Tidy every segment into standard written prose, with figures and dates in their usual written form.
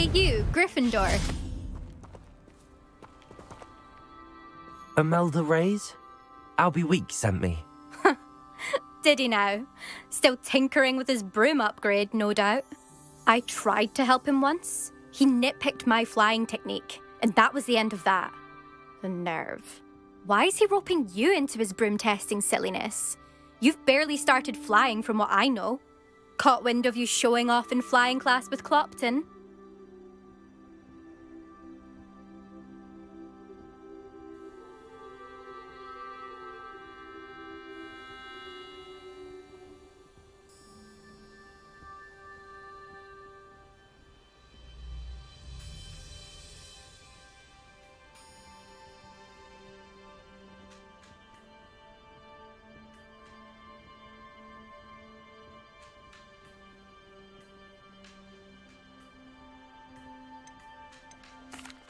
Hey you, Gryffindor. Imelda Reyes? Albie Weeks sent me. Did he now? Still tinkering with his broom upgrade, no doubt. I tried to help him once. He nitpicked my flying technique, and that was the end of that. The nerve. Why is he roping you into his broom testing silliness? You've barely started flying from what I know. Caught wind of you showing off in flying class with Clopton.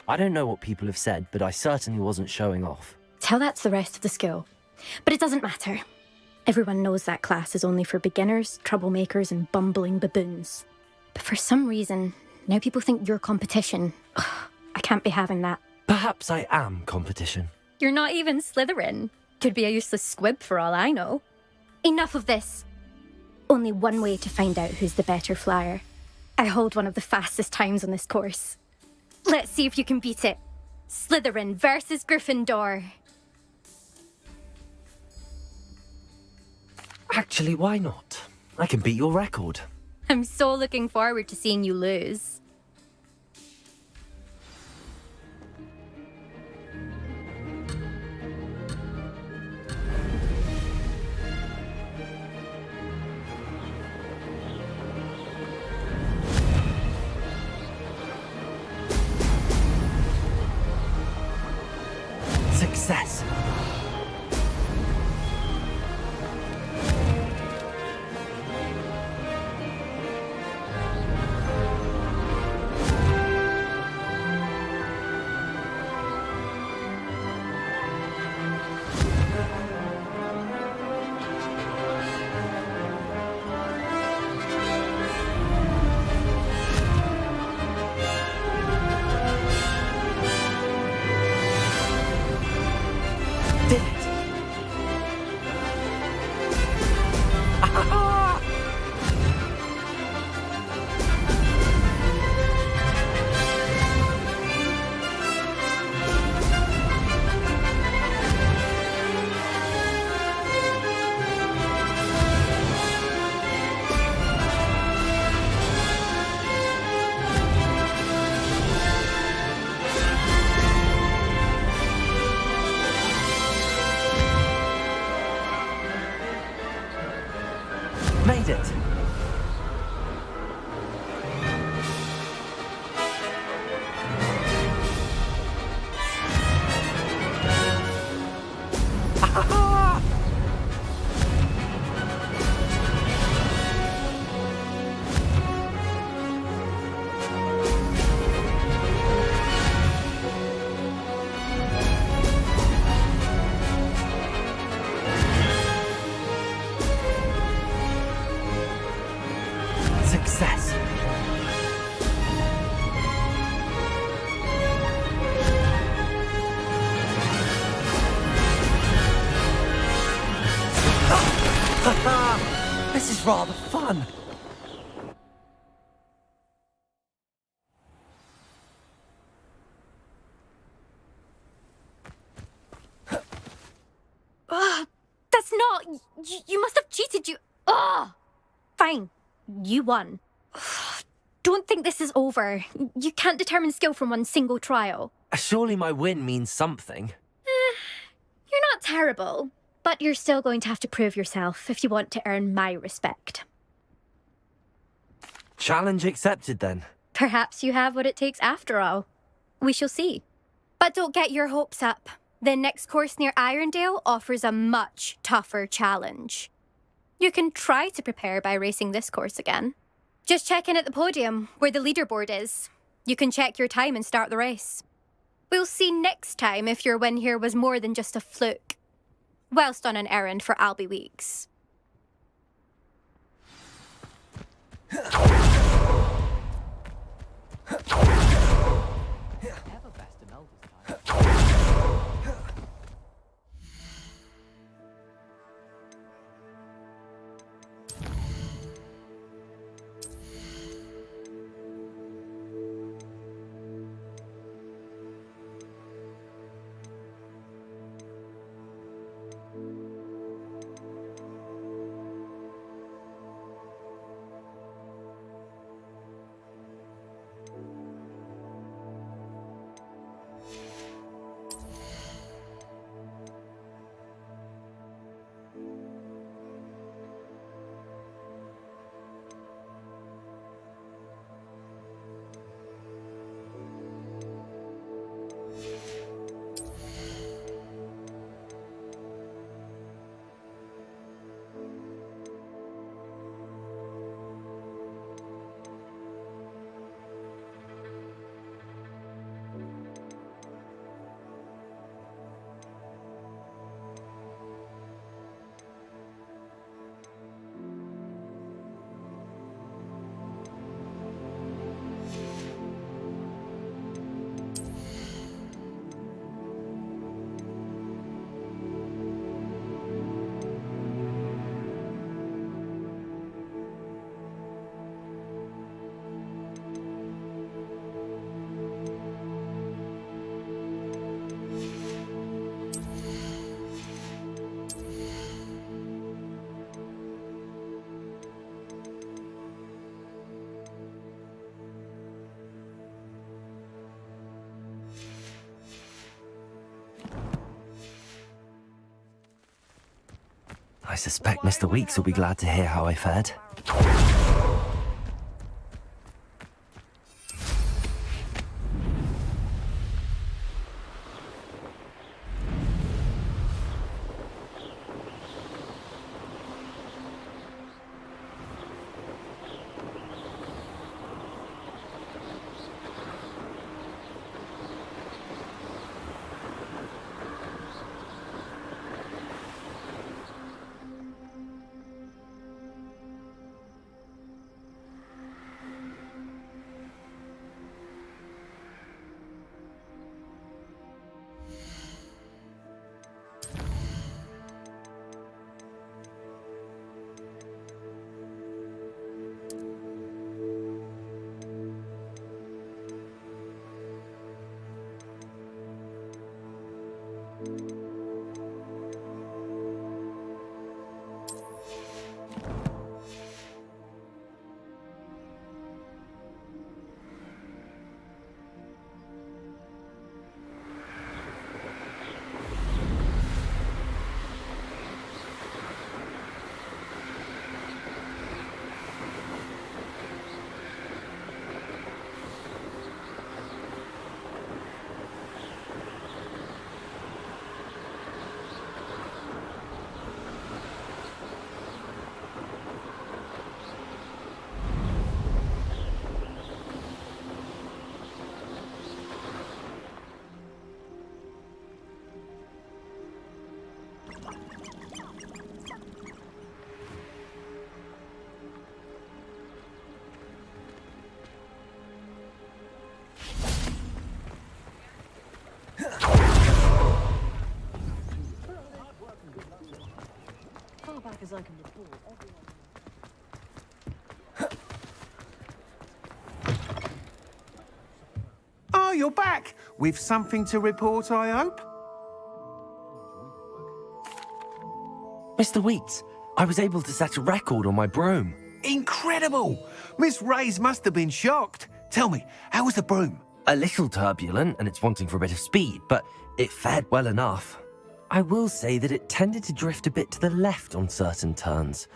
I don't know what people have said, but I certainly wasn't showing off. Tell that to the rest of the school. But it doesn't matter. Everyone knows that class is only for beginners, troublemakers, and bumbling baboons. But for some reason, now people think you're competition. Ugh, I can't be having that. Perhaps I am competition. You're not even Slytherin. Could be a useless squib for all I know. Enough of this. Only one way to find out who's the better flyer. I hold one of the fastest times on this course. Let's see if you can beat it. Slytherin versus Gryffindor. Actually, why not? I can beat your record. I'm so looking forward to seeing you lose. Success. Did it! Made it! Success! This is rather fun. That's not... You must have cheated, you... Ugh! Fine. You won. Don't think this is over. You can't determine skill from one single trial. Surely my win means something. You're not terrible, but you're still going to have to prove yourself if you want to earn my respect. Challenge accepted then. Perhaps you have what it takes after all. We shall see. But don't get your hopes up. The next course near Irondale offers a much tougher challenge. You can try to prepare by racing this course again. Just check in at the podium, where the leaderboard is. You can check your time and start the race. We'll see next time if your win here was more than just a fluke. Whilst on an errand for Albie Weeks. suspect Mr. Weeks will be glad to hear how I fared. Back as I can recall, Oh, you're back! With something to report, I hope? Mr. Weeks, I was able to set a record on my broom. Incredible! Miss Reyes must have been shocked. Tell me, how was the broom? A little turbulent and it's wanting for a bit of speed, but it fared well enough. I will say that it tended to drift a bit to the left on certain turns.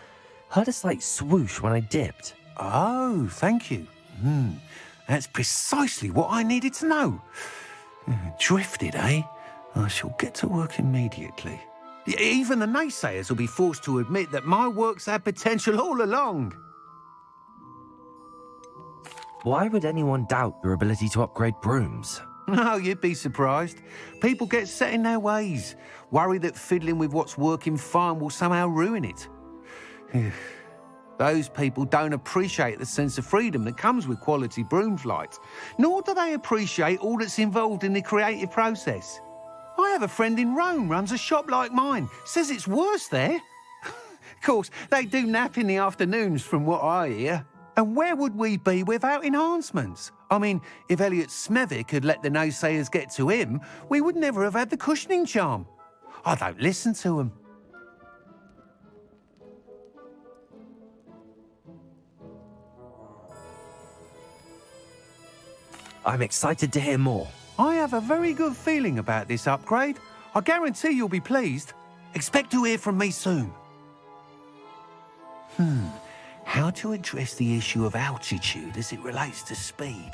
Heard a slight swoosh when I dipped. Oh, thank you. That's precisely what I needed to know. Drifted, eh? I shall get to work immediately. Even the naysayers will be forced to admit that my work's had potential all along. Why would anyone doubt your ability to upgrade brooms? Oh, you'd be surprised. People get set in their ways, worry that fiddling with what's working fine will somehow ruin it. Those people don't appreciate the sense of freedom that comes with quality broom flight, nor do they appreciate all that's involved in the creative process. I have a friend in Rome runs a shop like mine, says it's worse there. Of course, they do nap in the afternoons from what I hear. And where would we be without enhancements? I mean, if Elliot Smethwick had let the naysayers get to him, we would never have had the cushioning charm. I don't listen to them. I'm excited to hear more. I have a very good feeling about this upgrade. I guarantee you'll be pleased. Expect to hear from me soon. How to address the issue of altitude as it relates to speed?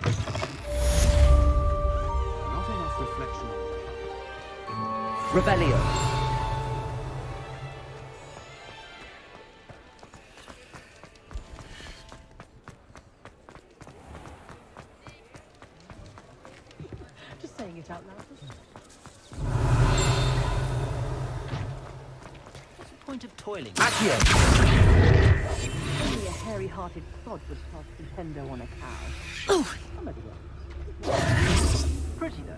Not enough reflection on Rebellion. just saying it out loud. What's the point of toiling? Accio. Only a hairy-hearted prod would pass Nintendo on a cow. Oh, Somebody else. Pretty though.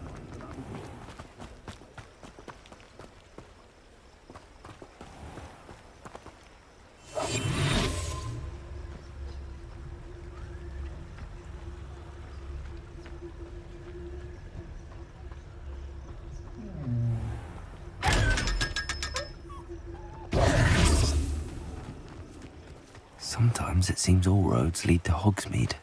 Sometimes it seems all roads lead to Hogsmeade.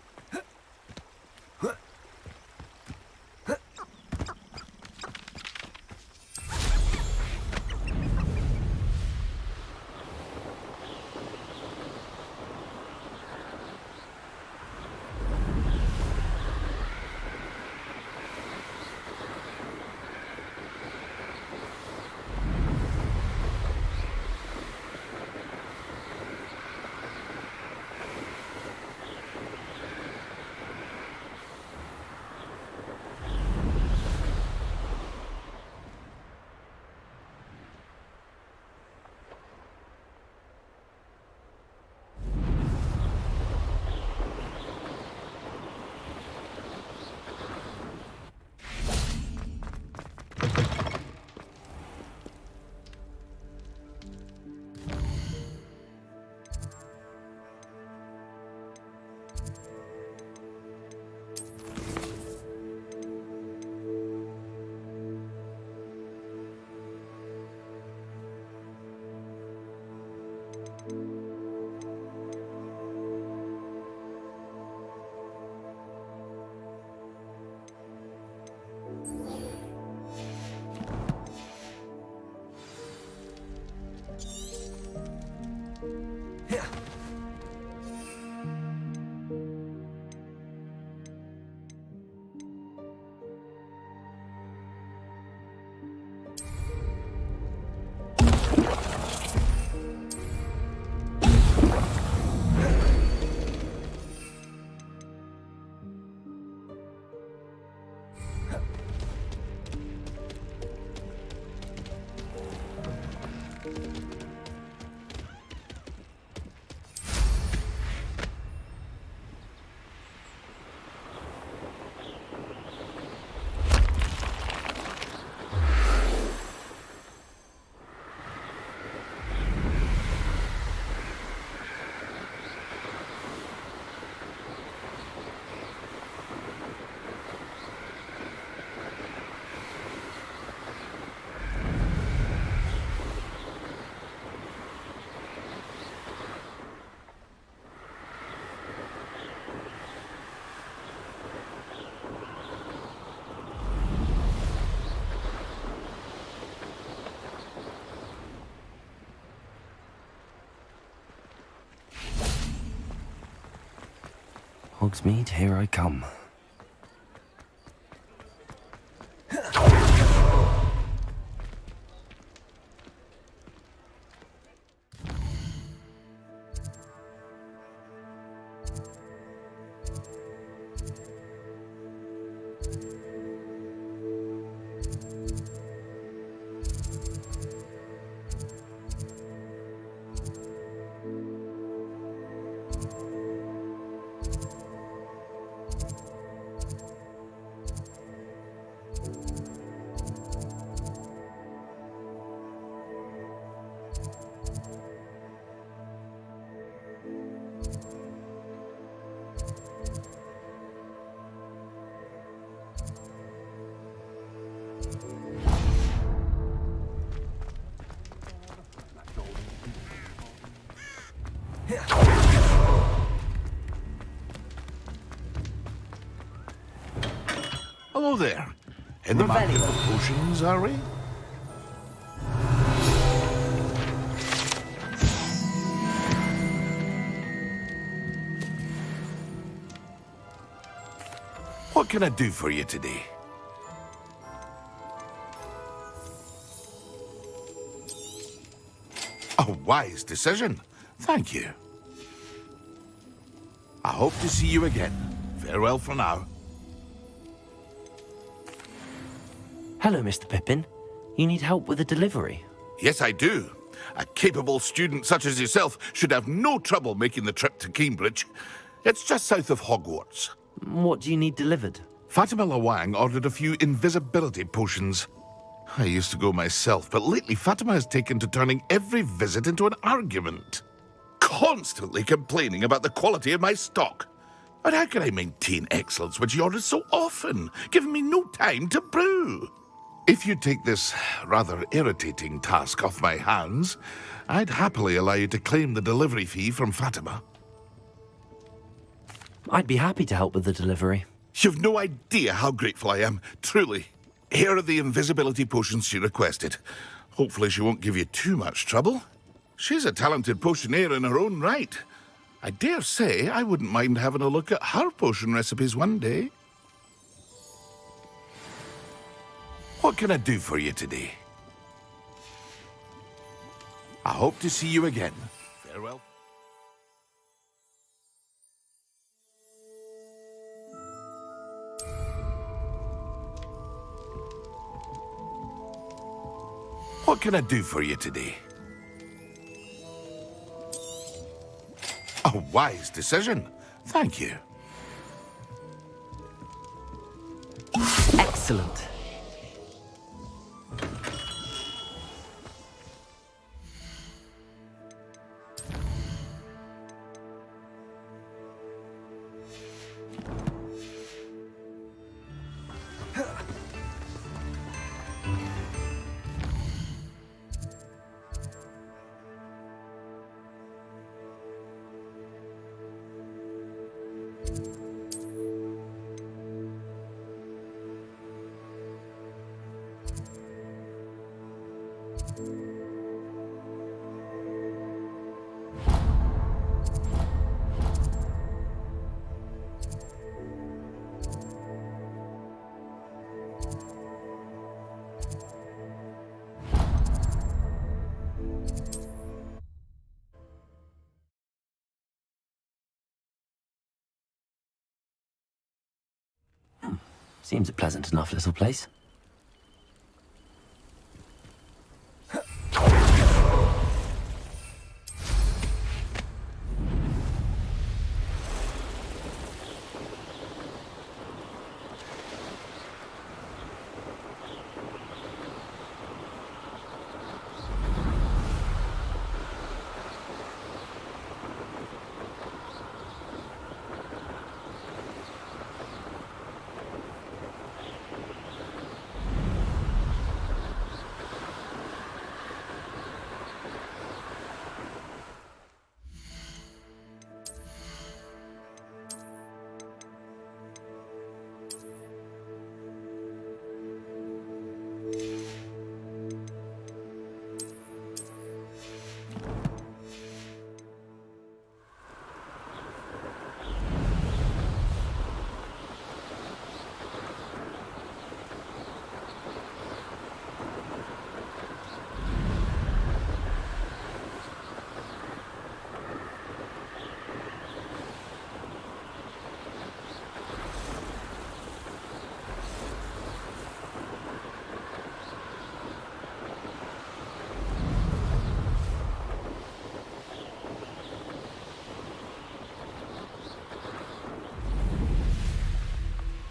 Hogsmeade, here I come. Hello there. In the market for potions, are we? What can I do for you today? A wise decision. Thank you. I hope to see you again. Farewell for now. Hello, Mr. Pippin. You need help with a delivery? Yes, I do. A capable student such as yourself should have no trouble making the trip to Cambridge. It's just south of Hogwarts. What do you need delivered? Fatima Lawang ordered a few invisibility potions. I used to go myself, but lately Fatima has taken to turning every visit into an argument. Constantly complaining about the quality of my stock. But how can I maintain excellence when she orders so often, giving me no time to brew? If you take this rather irritating task off my hands, I'd happily allow you to claim the delivery fee from Fatima. I'd be happy to help with the delivery. You've no idea how grateful I am, truly. Here are the invisibility potions she requested. Hopefully she won't give you too much trouble. She's a talented potioneer in her own right. I dare say I wouldn't mind having a look at her potion recipes one day. What can I do for you today? I hope to see you again. Farewell. What can I do for you today? A wise decision. Thank you. Excellent. Seems a pleasant enough little place.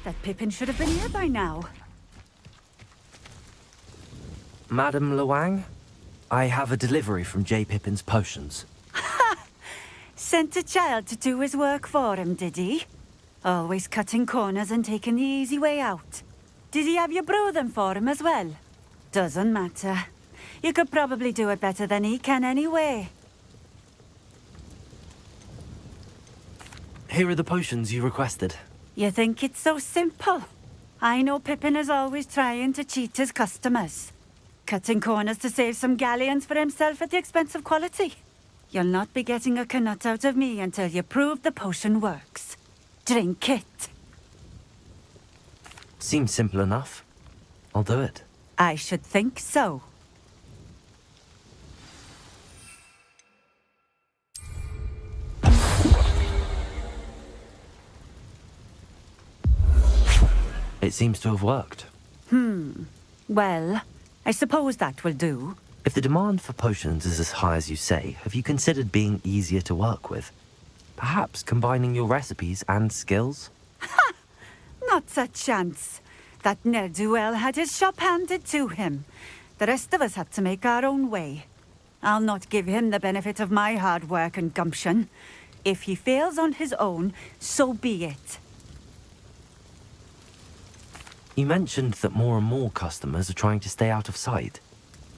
That Pippin should have been here by now. Madam Luang, I have a delivery from J. Pippin's potions. Sent a child to do his work for him, did he? Always cutting corners and taking the easy way out. Did he have you brew them for him as well? Doesn't matter. You could probably do it better than he can anyway. Here are the potions you requested. You think it's so simple? I know Pippin is always trying to cheat his customers. Cutting corners to save some galleons for himself at the expense of quality. You'll not be getting a canut out of me until you prove the potion works. Drink it. Seems simple enough. I'll do it. I should think so. It seems to have worked. Well, I suppose that will do. If the demand for potions is as high as you say, have you considered being easier to work with? Perhaps combining your recipes and skills? Not a chance. That ne'er-do-well had his shop handed to him. The rest of us had to make our own way. I'll not give him the benefit of my hard work and gumption. If he fails on his own, so be it. You mentioned that more and more customers are trying to stay out of sight.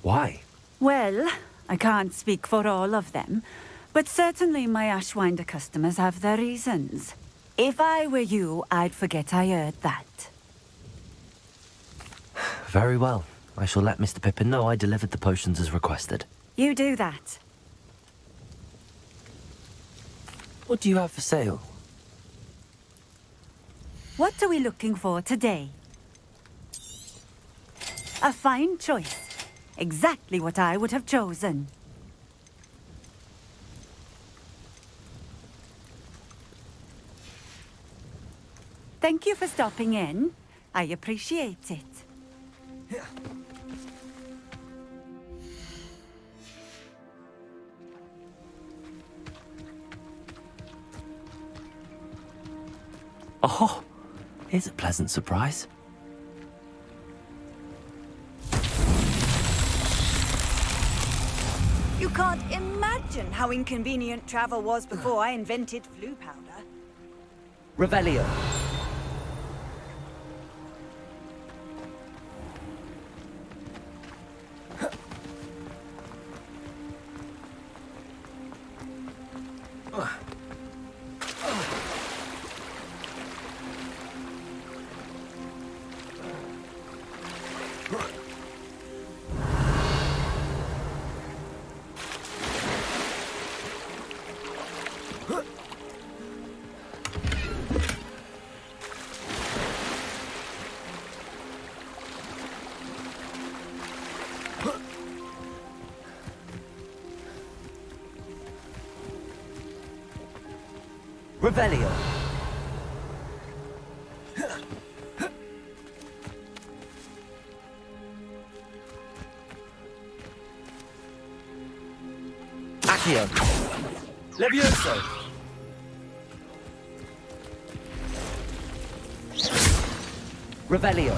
Why? Well, I can't speak for all of them, but certainly my Ashwinder customers have their reasons. If I were you, I'd forget I heard that. Very well. I shall let Mr. Pippin know I delivered the potions as requested. You do that. What do you have for sale? What are we looking for today? A fine choice. Exactly what I would have chosen. Thank you for stopping in. I appreciate it. Oh, here's a pleasant surprise. You can't imagine how inconvenient travel was before I invented flu powder. Revelio. Revelio. Accio. Levioso. Revelio.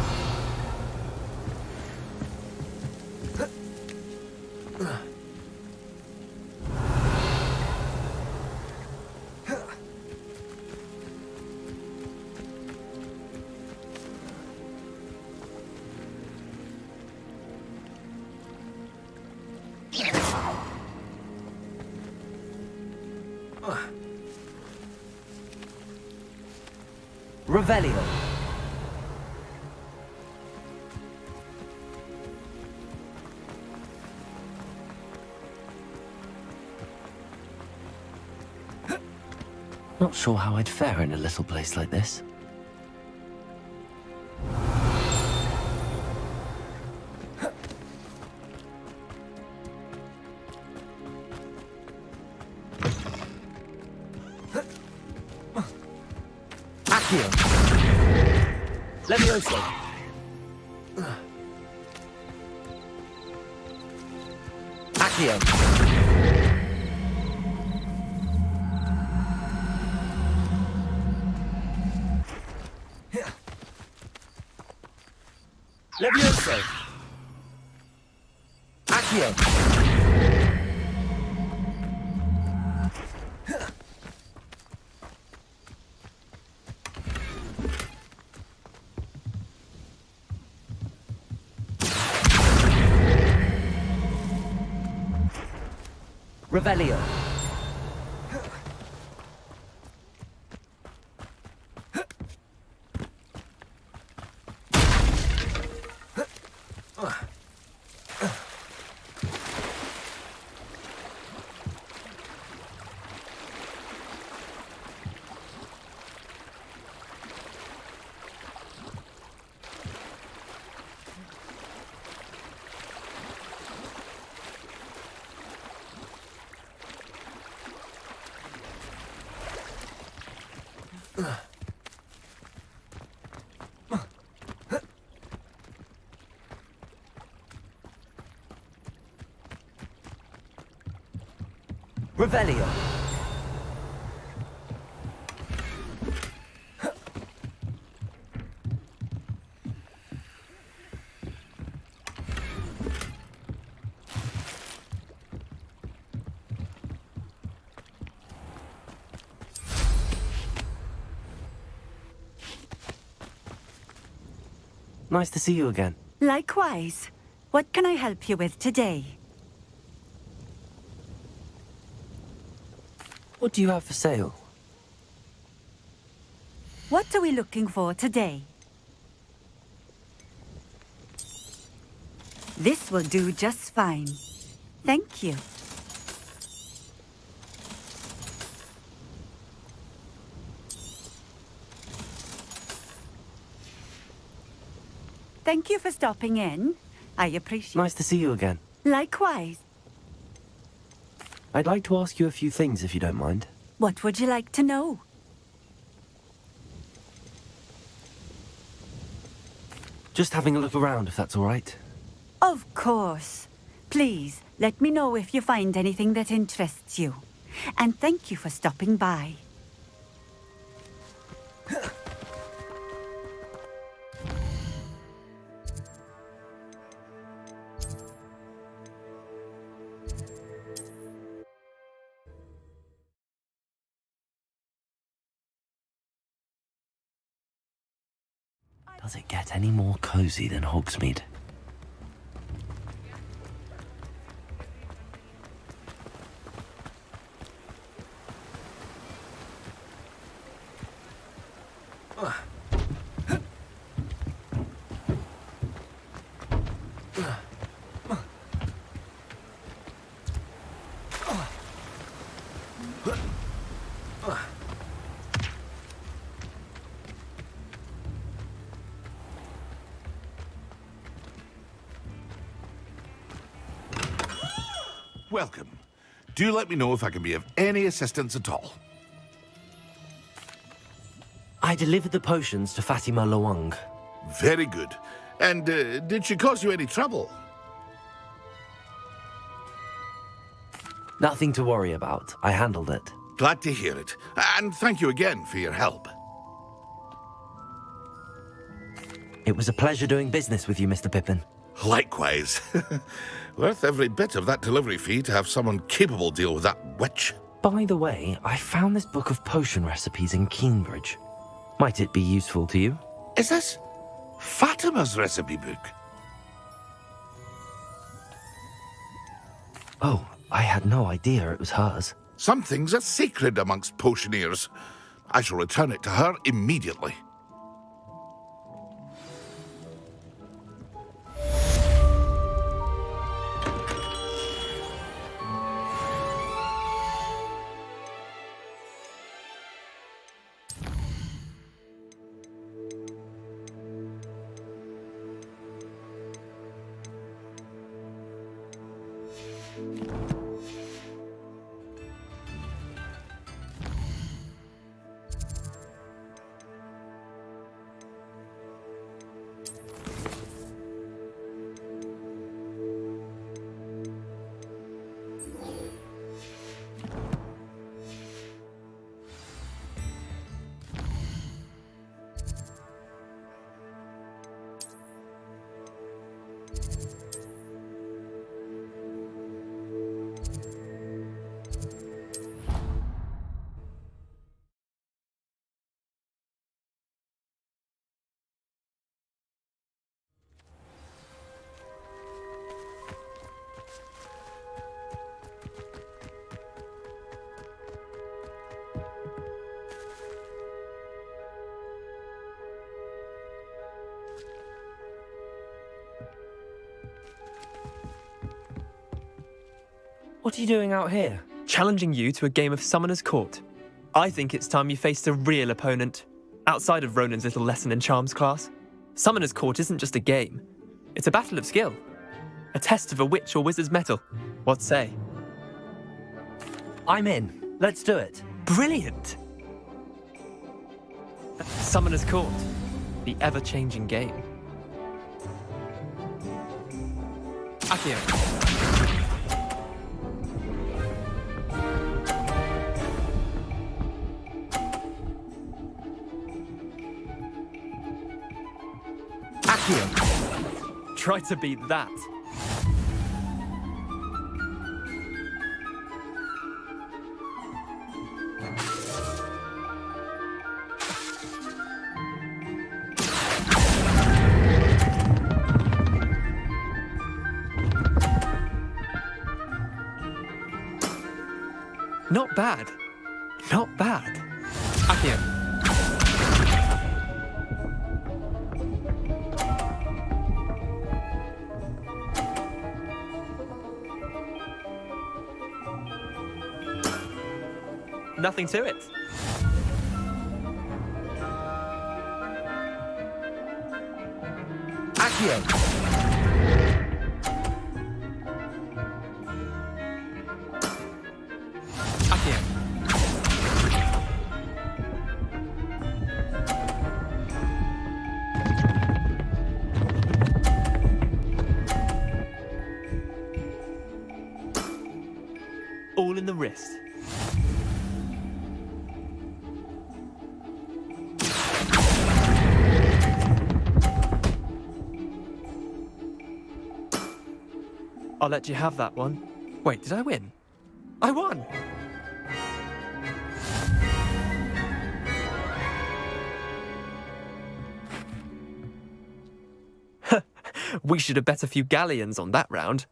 Revelio. Not sure how I'd fare in a little place like this. Accio. Levioso. Accio. Levioso. Accio. Revelio. Revelio. Nice to see you again. Likewise. What can I help you with today? What do you have for sale? What are we looking for today? This will do just fine. Thank you. Thank you for stopping in. I appreciate it. Nice to see you again. Likewise. I'd like to ask you a few things if you don't mind. What would you like to know? Just having a look around, if that's all right. Of course. Please, let me know if you find anything that interests you. And thank you for stopping by. Does it get any more cozy than Hogsmeade? Welcome. Do let me know if I can be of any assistance at all. I delivered the potions to Fatima Lawang. Very good. And did she cause you any trouble? Nothing to worry about. I handled it. Glad to hear it. And thank you again for your help. It was a pleasure doing business with you, Mr. Pippin. Likewise. Worth every bit of that delivery fee to have someone capable deal with that witch. By the way, I found this book of potion recipes in Cambridge. Might it be useful to you? Is this Fatima's recipe book? Oh, I had no idea it was hers. Some things are sacred amongst potioneers. I shall return it to her immediately. What are you doing out here? Challenging you to a game of Summoner's Court. I think it's time you faced a real opponent, outside of Ronan's little lesson in charms class. Summoner's Court isn't just a game. It's a battle of skill. A test of a witch or wizard's mettle. What say? I'm in. Let's do it. Brilliant! Summoner's Court. The ever-changing game. Akio. Try to beat that. Not bad. Not bad. Akio. Nothing to it. Akio! Akio. All in the wrist. I'll let you have that one. Wait, did I win? I won! We should have bet a few galleons on that round.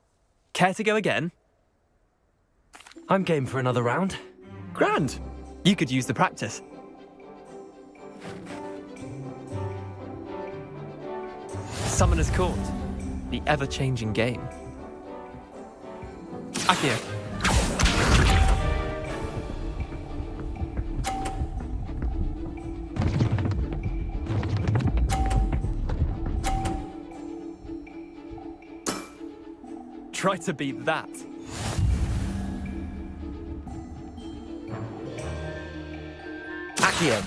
Care to go again? I'm game for another round. Grand! You could use the practice. Summoner's Court. The ever-changing game. Akio. Try to beat that. Akio.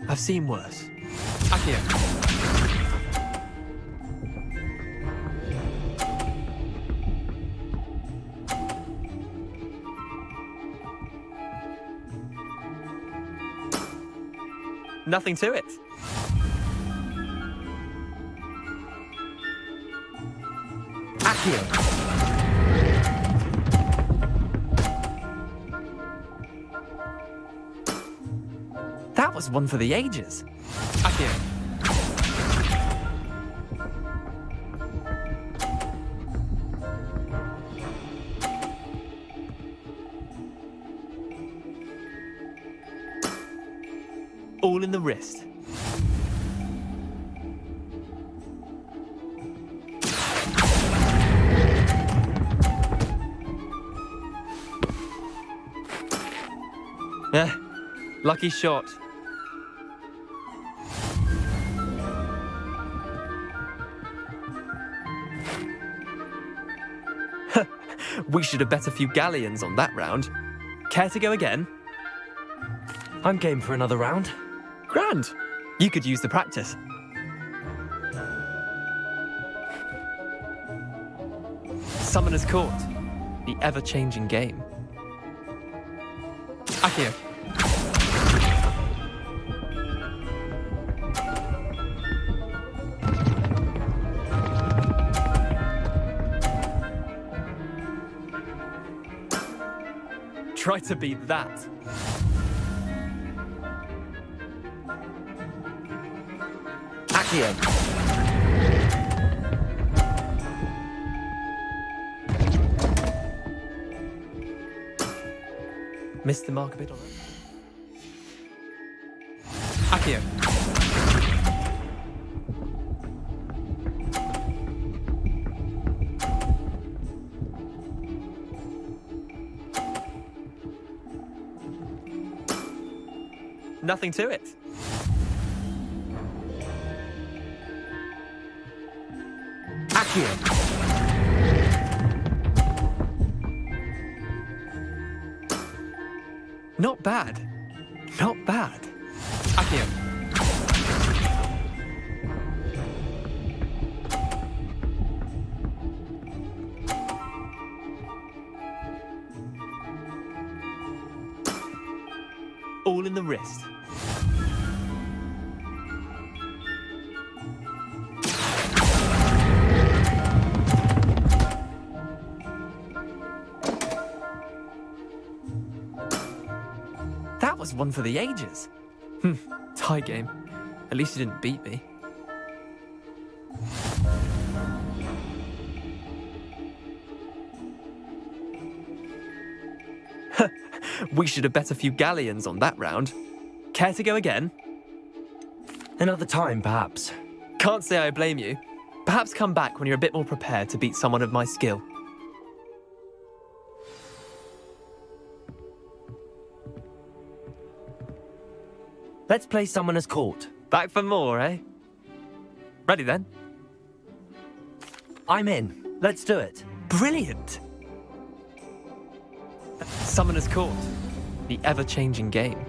I've seen worse. Accio. Nothing to it. Accio. That was one for the ages. Accio. All in the wrist. Lucky shot. We should have bet a few galleons on that round. Care to go again? I'm game for another round. Grand. You could use the practice. Summoner's Court. The ever-changing game. Accio. Try to beat that. Accio. Missed the mark a bit on it. Accio. Nothing to it. Accio. Not bad. Not bad. Accio. All in the wrist. That was one for the ages. Tie game. At least you didn't beat me. We should have bet a few galleons on that round. Care to go again? Another time, perhaps. Can't say I blame you. Perhaps come back when you're a bit more prepared to beat someone of my skill. Let's play Summoner's Court. Back for more, eh? Ready then? I'm in. Let's do it. Brilliant! Summoner's Court. The ever-changing game.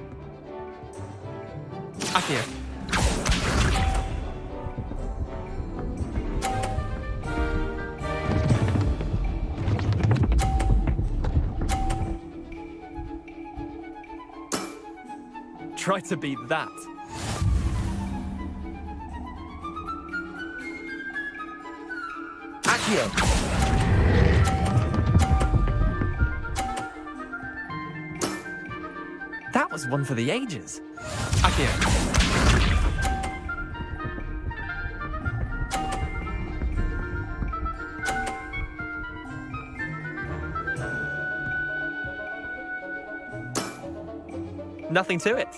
Accio. Try to beat that. Accio. That was one for the ages. Accio. Nothing to it.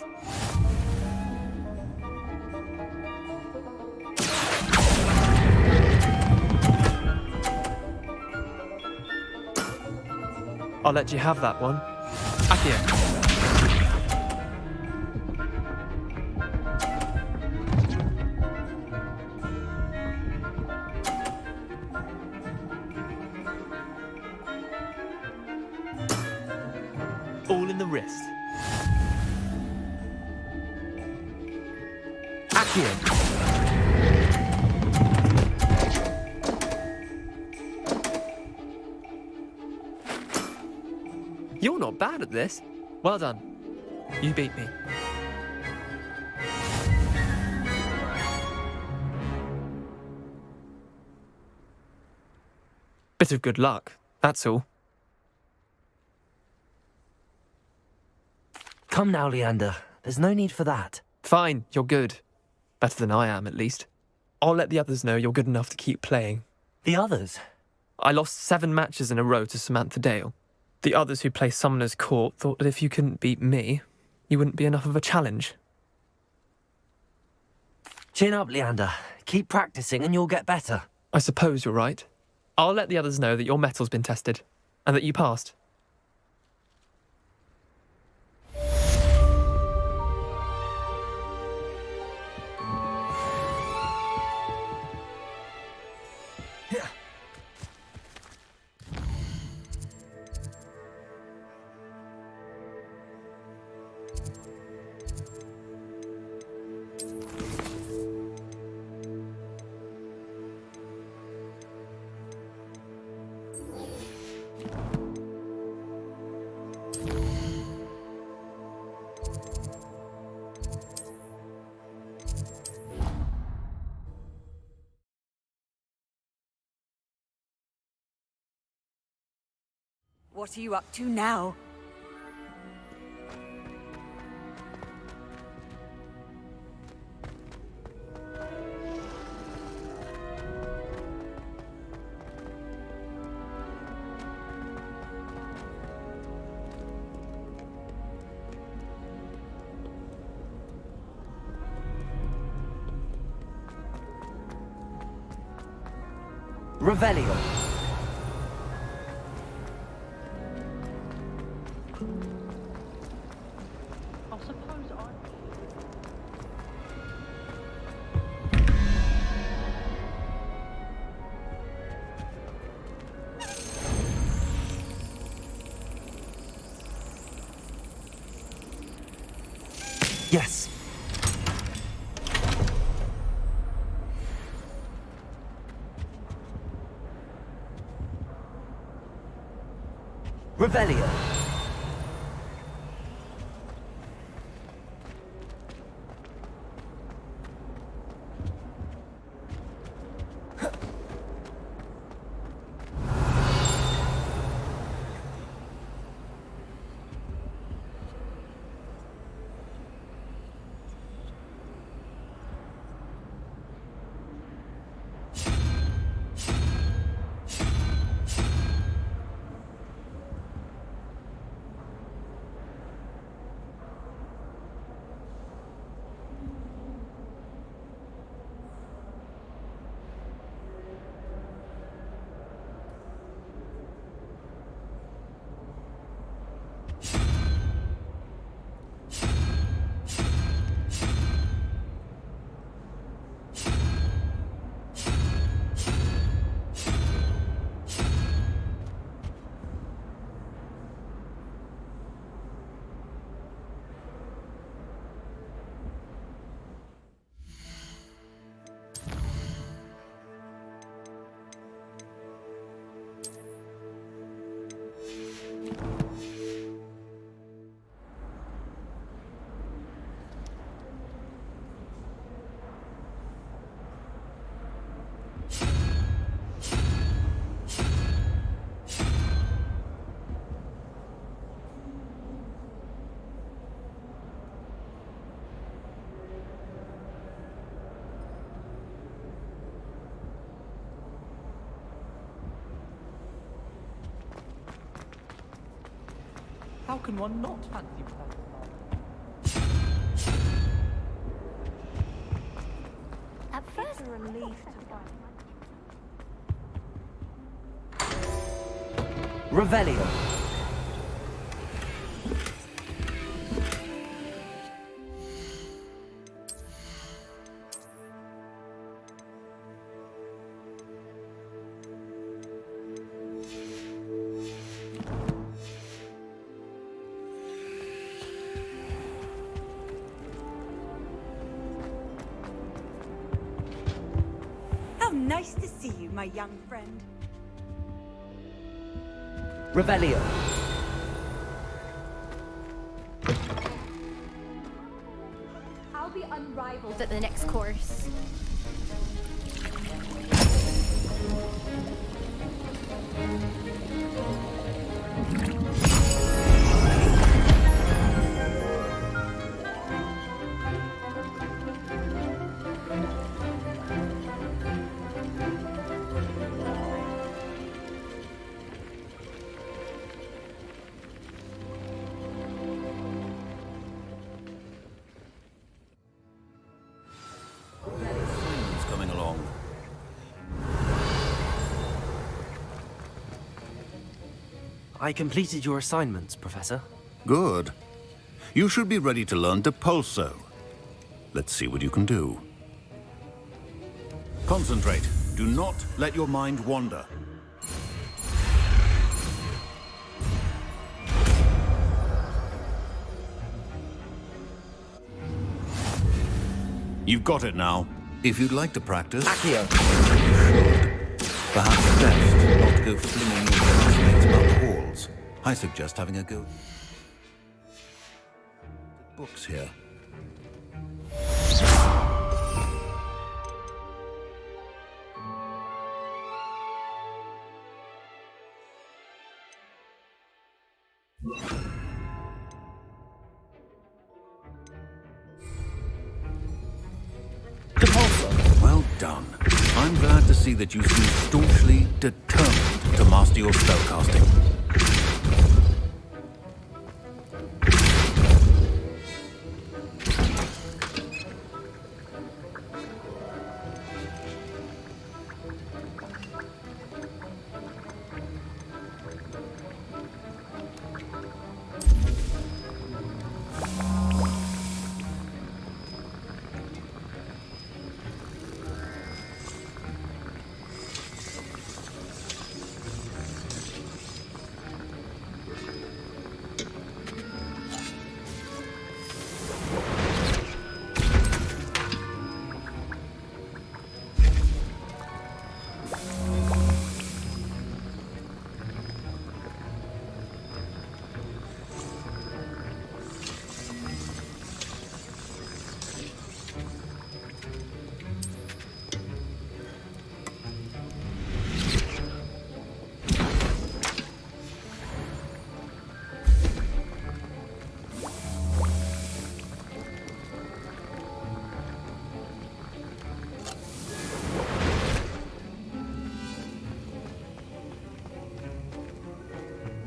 I'll let you have that one. Accio. All in the wrist. Accio. You're not bad at this. Well done. You beat me. Bit of good luck, that's all. Come now, Leander. There's no need for that. Fine, you're good. Better than I am, at least. I'll let the others know you're good enough to keep playing. The others? I lost 7 matches in a row to Samantha Dale. The others who play Summoner's Court thought that if you couldn't beat me, you wouldn't be enough of a challenge. Chin up, Leander. Keep practicing and you'll get better. I suppose you're right. I'll let the others know that your metal's been tested, and that you passed. What are you up to now? Revelio. I suppose I... Yes. Revelio. How can one not fancy playing? At first, A relief to find. Revelio. Nice to see you, my young friend. Revelio. I'll be unrivaled at the next course. It's coming along. I completed your assignments, Professor. Good. You should be ready to learn Depulso. Let's see what you can do. Concentrate. Do not let your mind wander. You've got it now. If you'd like to practice, Accio. you should. Perhaps best not to go flinging your classmates about the halls. I suggest having a go. Books here. Well done. I'm glad to see that you seem staunchly determined to master your spellcasting.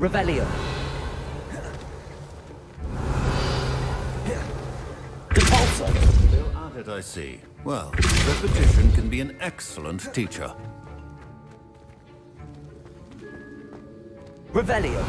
Revelio. Depulso. Still at it, I see. Well, repetition can be an excellent teacher. Revelio.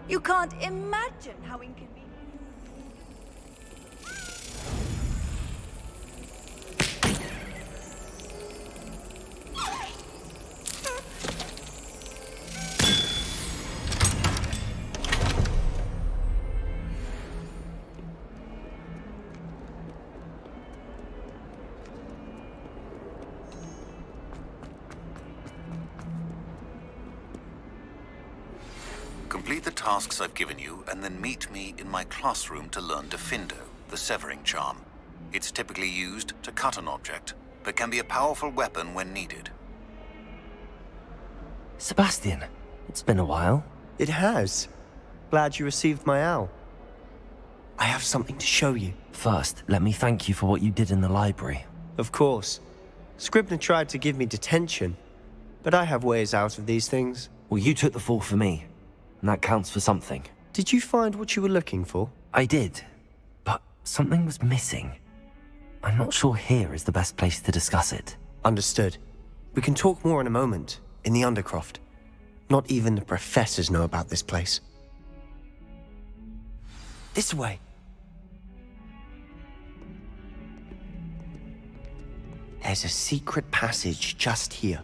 You can't imagine how inconvenient. Complete the tasks I've given you, and then meet me in my classroom to learn Defindo, the severing charm. It's typically used to cut an object. but can be a powerful weapon when needed. Sebastian, it's been a while. It has. Glad you received my owl. I have something to show you. First, let me thank you for what you did in the library. Of course. Scribner tried to give me detention, but I have ways out of these things. Well, you took the fall for me, and that counts for something. Did you find what you were looking for? I did, but something was missing. I'm not sure here is the best place to discuss it. Understood. We can talk more in a moment, in the Undercroft. Not even the professors know about this place. This way. There's a secret passage just here.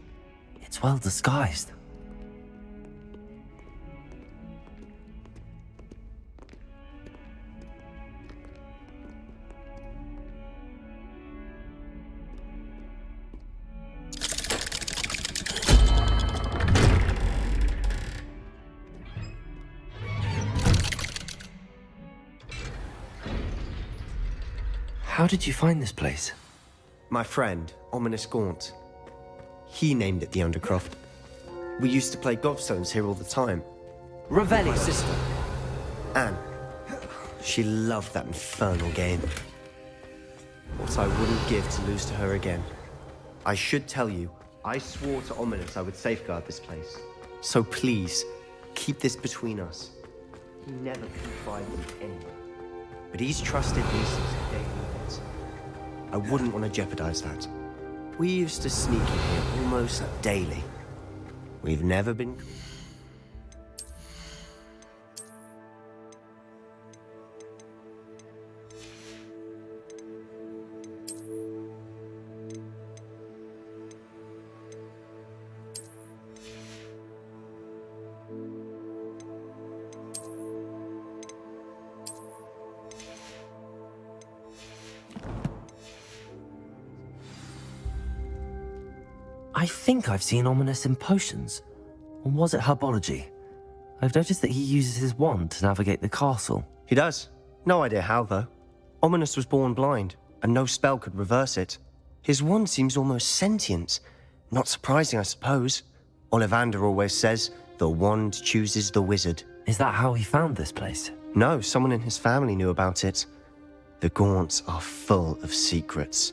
It's well disguised. How did you find this place? My friend, Ominous Gaunt. He named it the Undercroft. We used to play gobstones here all the time. Revelli. My sister, Anne. She loved that infernal game. What I wouldn't give to lose to her again. I should tell you, I swore to Ominous I would safeguard this place. So please, keep this between us. He never confided in anyone. But he's trusted me since the day he met. I wouldn't want to jeopardize that. We used to sneak in here almost daily. We've never been... I think I've seen Ominous in potions. Or was it herbology? I've noticed that he uses his wand to navigate the castle. He does. No idea how, though. Ominous was born blind, and no spell could reverse it. His wand seems almost sentient. Not surprising, I suppose. Ollivander always says, the wand chooses the wizard. Is that how he found this place? No, someone in his family knew about it. The Gaunts are full of secrets.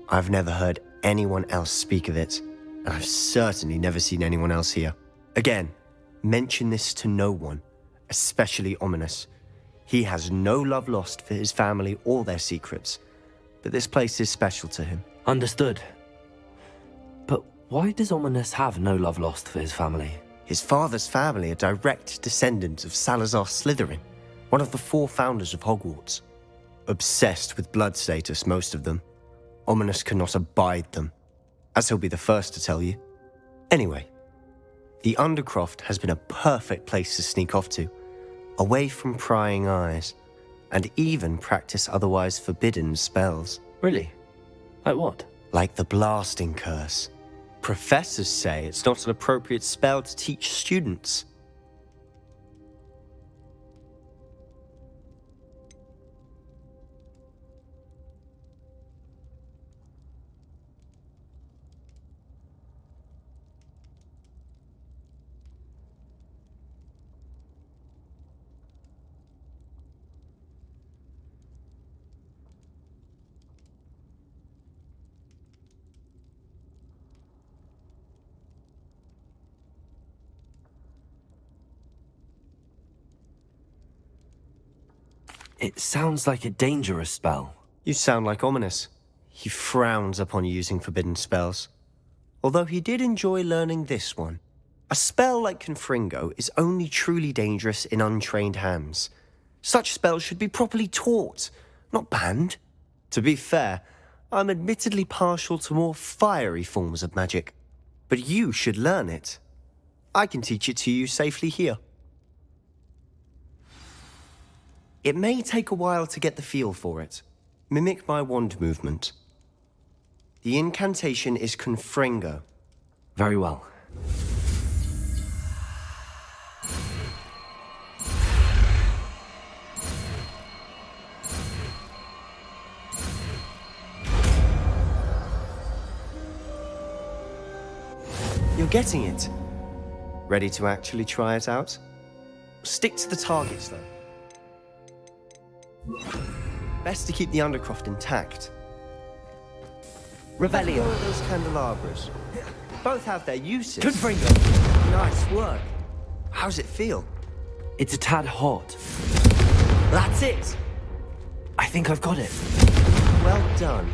I've never heard anyone else speak of it, and I've certainly never seen anyone else here. Again, mention this to no one, especially Ominous. He has no love lost for his family or their secrets, but this place is special to him. Understood. But why does Ominous have no love lost for his family? His father's family are direct descendants of Salazar Slytherin, one of the 4 founders of Hogwarts. Obsessed with blood status, most of them. Ominous cannot abide them, as he'll be the first to tell you. Anyway, the Undercroft has been a perfect place to sneak off to, away from prying eyes, and even practice otherwise forbidden spells. Really? Like what? Like the Blasting Curse. Professors say it's not an appropriate spell to teach students. It sounds like a dangerous spell. You sound like Ominous. He frowns upon using forbidden spells. Although he did enjoy learning this one. A spell like Confringo is only truly dangerous in untrained hands. Such spells should be properly taught, not banned. To be fair, I'm admittedly partial to more fiery forms of magic. But you should learn it. I can teach it to you safely here. It may take a while to get the feel for it. Mimic my wand movement. The incantation is Confringo. Very well. You're getting it. Ready to actually try it out? Stick to the targets, though. Best to keep the Undercroft intact. Revelio. Those candelabras. Both have their uses. Confringo. Nice work. How's it feel? It's a tad hot. That's it. I think I've got it. Well done.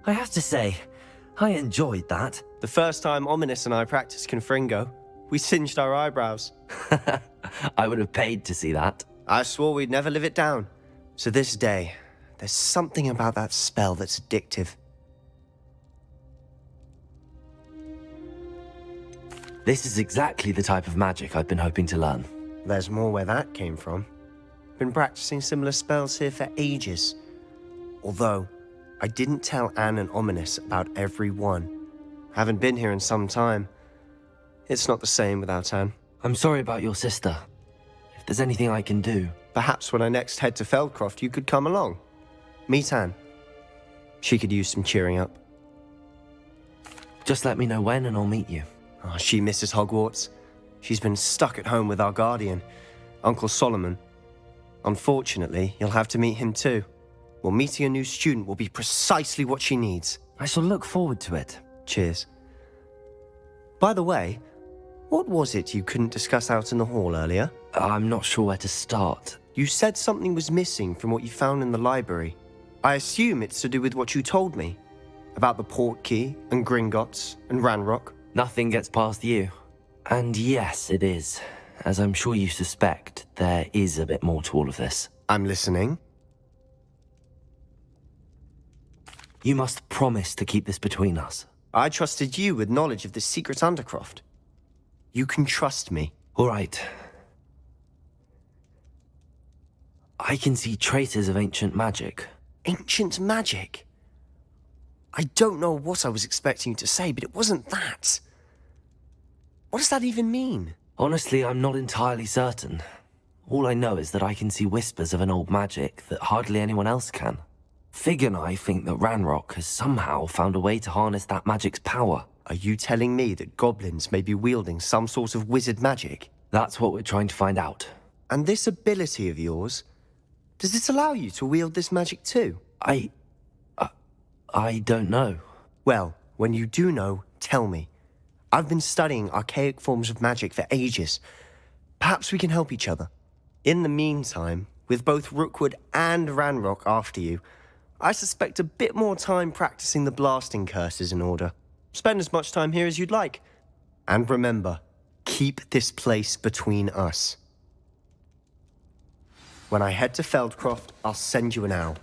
I have to say, I enjoyed that. The first time Ominous and I practiced Confringo, we singed our eyebrows. I would have paid to see that. I swore we'd never live it down. To this day, there's something about that spell that's addictive. This is exactly the type of magic I've been hoping to learn. There's more where that came from. Been practicing similar spells here for ages. Although, I didn't tell Anne and Ominous about every one. Haven't been here in some time. It's not the same without Anne. I'm sorry about your sister. If there's anything I can do... Perhaps when I next head to Feldcroft, you could come along. Meet Anne. She could use some cheering up. Just let me know when and I'll meet you. Oh, she misses Hogwarts. She's been stuck at home with our guardian, Uncle Solomon. Unfortunately, you'll have to meet him too. Well, meeting a new student will be precisely what she needs. I shall look forward to it. Cheers. By the way, what was it you couldn't discuss out in the hall earlier? I'm not sure where to start. You said something was missing from what you found in the library. I assume it's to do with what you told me. About the Portkey, and Gringotts, and Ranrock. Nothing gets past you. And yes, it is. As I'm sure you suspect, there is a bit more to all of this. I'm listening. You must promise to keep this between us. I trusted you with knowledge of this secret Undercroft. You can trust me. All right. I can see traces of ancient magic. Ancient magic? I don't know what I was expecting you to say, but it wasn't that. What does that even mean? Honestly, I'm not entirely certain. All I know is that I can see whispers of an old magic that hardly anyone else can. Fig and I think that Ranrock has somehow found a way to harness that magic's power. Are you telling me that goblins may be wielding some sort of wizard magic? That's what we're trying to find out. And this ability of yours, does it allow you to wield this magic too? I don't know. Well, when you do know, tell me. I've been studying archaic forms of magic for ages. Perhaps we can help each other. In the meantime, with both Rookwood and Ranrock after you, I suspect a bit more time practicing the blasting curse is in order. Spend as much time here as you'd like. And remember, keep this place between us. When I head to Feldcroft, I'll send you an owl.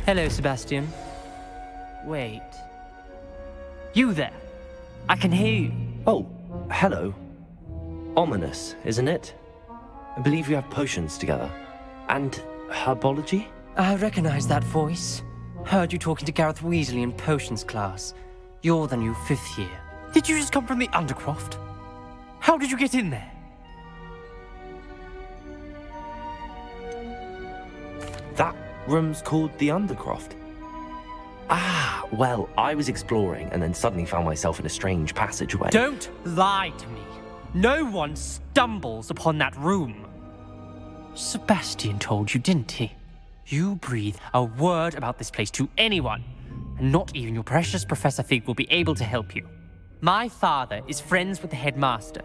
Hello, Sebastian. Wait. You there? I can hear you. Oh, hello. Ominous, isn't it? I believe we have potions together. And herbology? I recognize that voice. Heard you talking to Gareth Weasley in potions class. You're the new 5th year. Did you just come from the Undercroft? How did you get in there? That room's called the Undercroft. Ah, well, I was exploring and then suddenly found myself in a strange passageway. Don't lie to me. No one stumbles upon that room. Sebastian told you, didn't he? You breathe a word about this place to anyone, and not even your precious Professor Fig will be able to help you. My father is friends with the headmaster.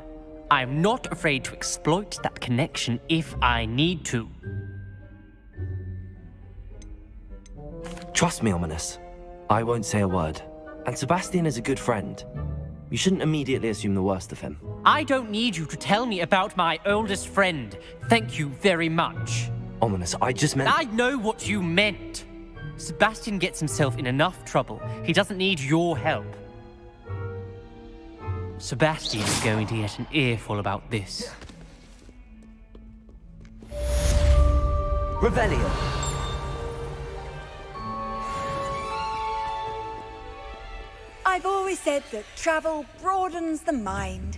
I am not afraid to exploit that connection if I need to. Trust me, Ominous. I won't say a word. And Sebastian is a good friend. You shouldn't immediately assume the worst of him. I don't need you to tell me about my oldest friend. Thank you very much. Ominous, I just meant... I know what you meant. Sebastian gets himself in enough trouble. He doesn't need your help. Sebastian is going to get an earful about this. Revelio. I've always said that travel broadens the mind.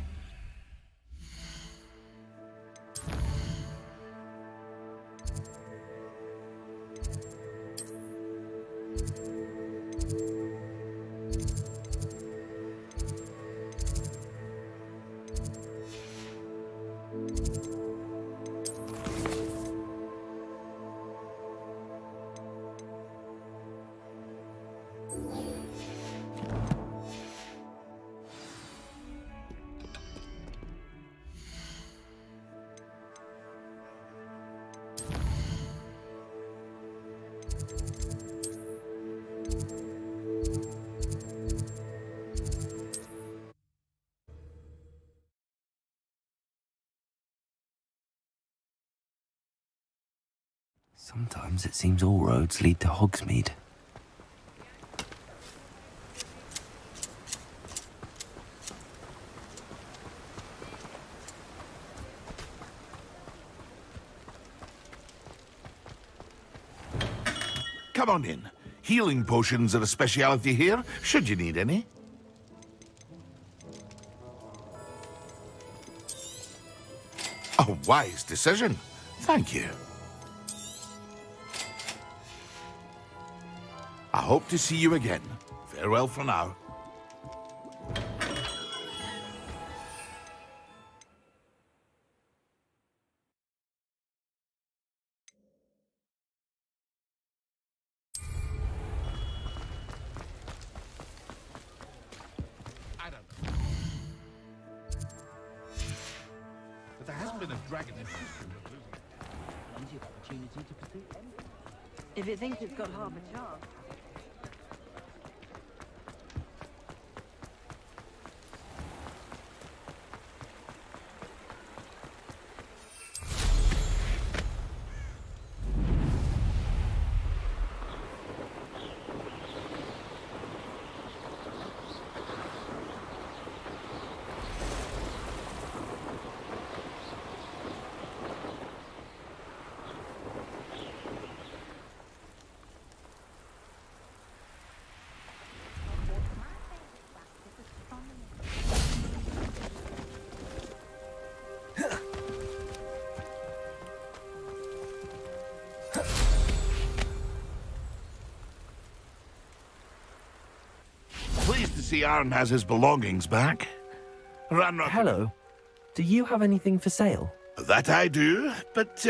Sometimes it seems all roads lead to Hogsmeade. Come on in. Healing potions are a speciality here, should you need any. A wise decision. Thank you. I hope to see you again. Farewell for now. I don't know. But there hasn't been a dragon in history of losing. Plenty of opportunity to pursue anything. If it thinks it's got half a chance. Pleased to see Arn has his belongings back. Ranrock. Hello. Do you have anything for sale? That I do, but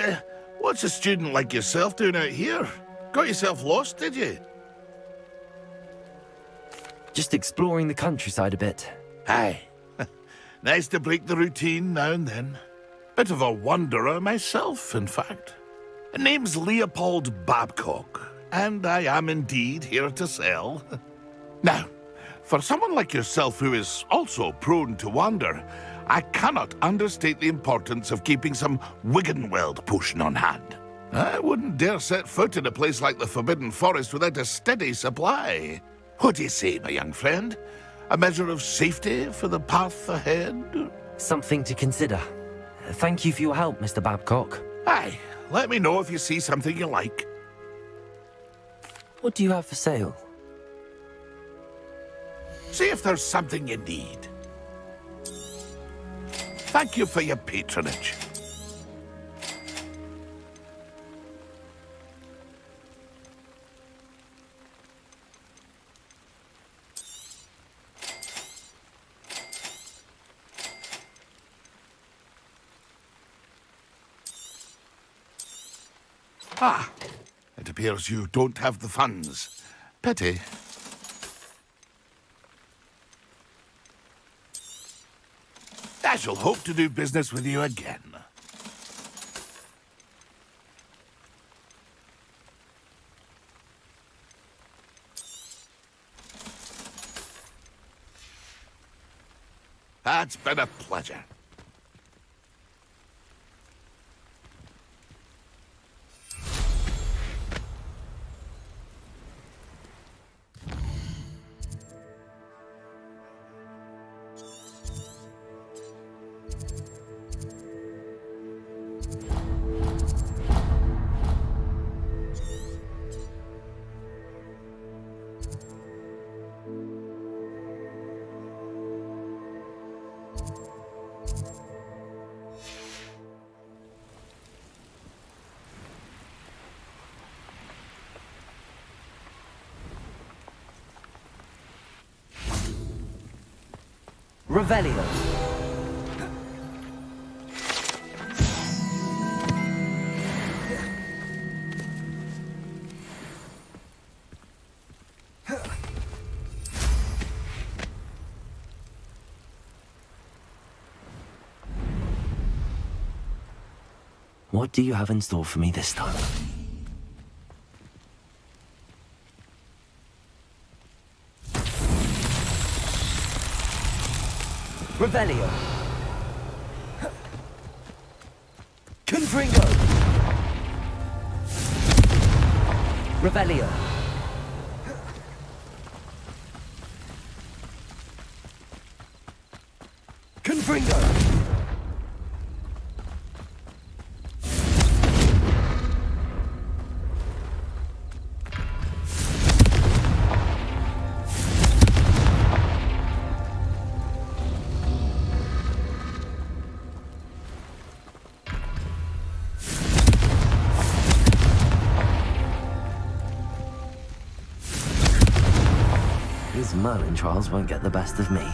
what's a student like yourself doing out here? Got yourself lost, did you? Just exploring the countryside a bit. Aye. Nice to break the routine now and then. Bit of a wanderer myself, in fact. Name's Leopold Babcock, and I am indeed here to sell. Now, for someone like yourself who is also prone to wander, I cannot understate the importance of keeping some Wiggenweld potion on hand. I wouldn't dare set foot in a place like the Forbidden Forest without a steady supply. What do you say, my young friend? A measure of safety for the path ahead? Something to consider. Thank you for your help, Mr. Babcock. Aye, let me know if you see something you like. What do you have for sale? See if there's something you need. Thank you for your patronage. Ah, it appears you don't have the funds. Pity. I shall hope to do business with you again. It's been a pleasure. Revelio. What do you have in store for me this time? Revelio. Confringo. Revelio. Confringo. These Merlin trials won't get the best of me.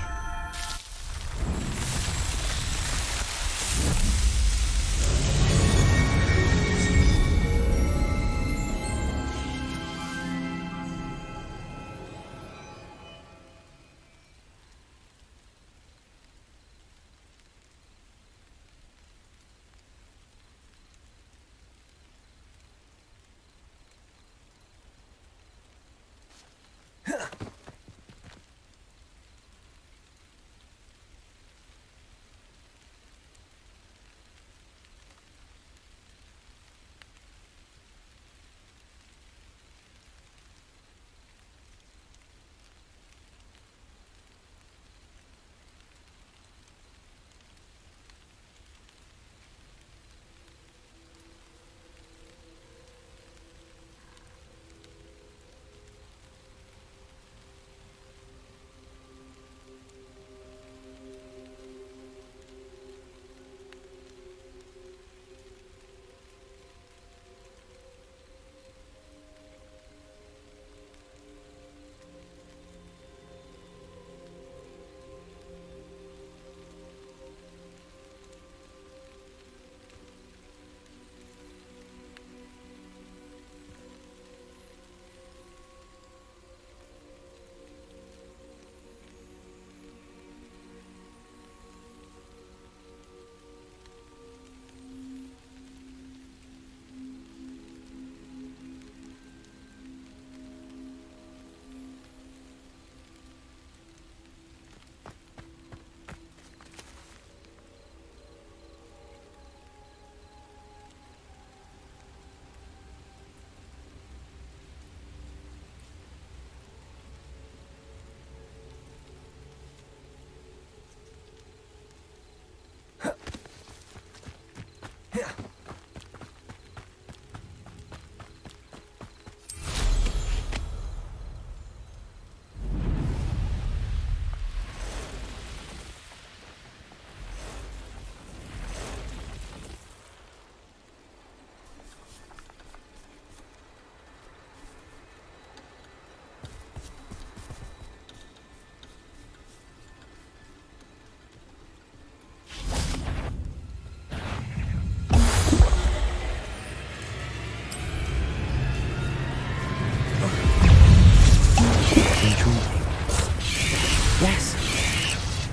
Yes.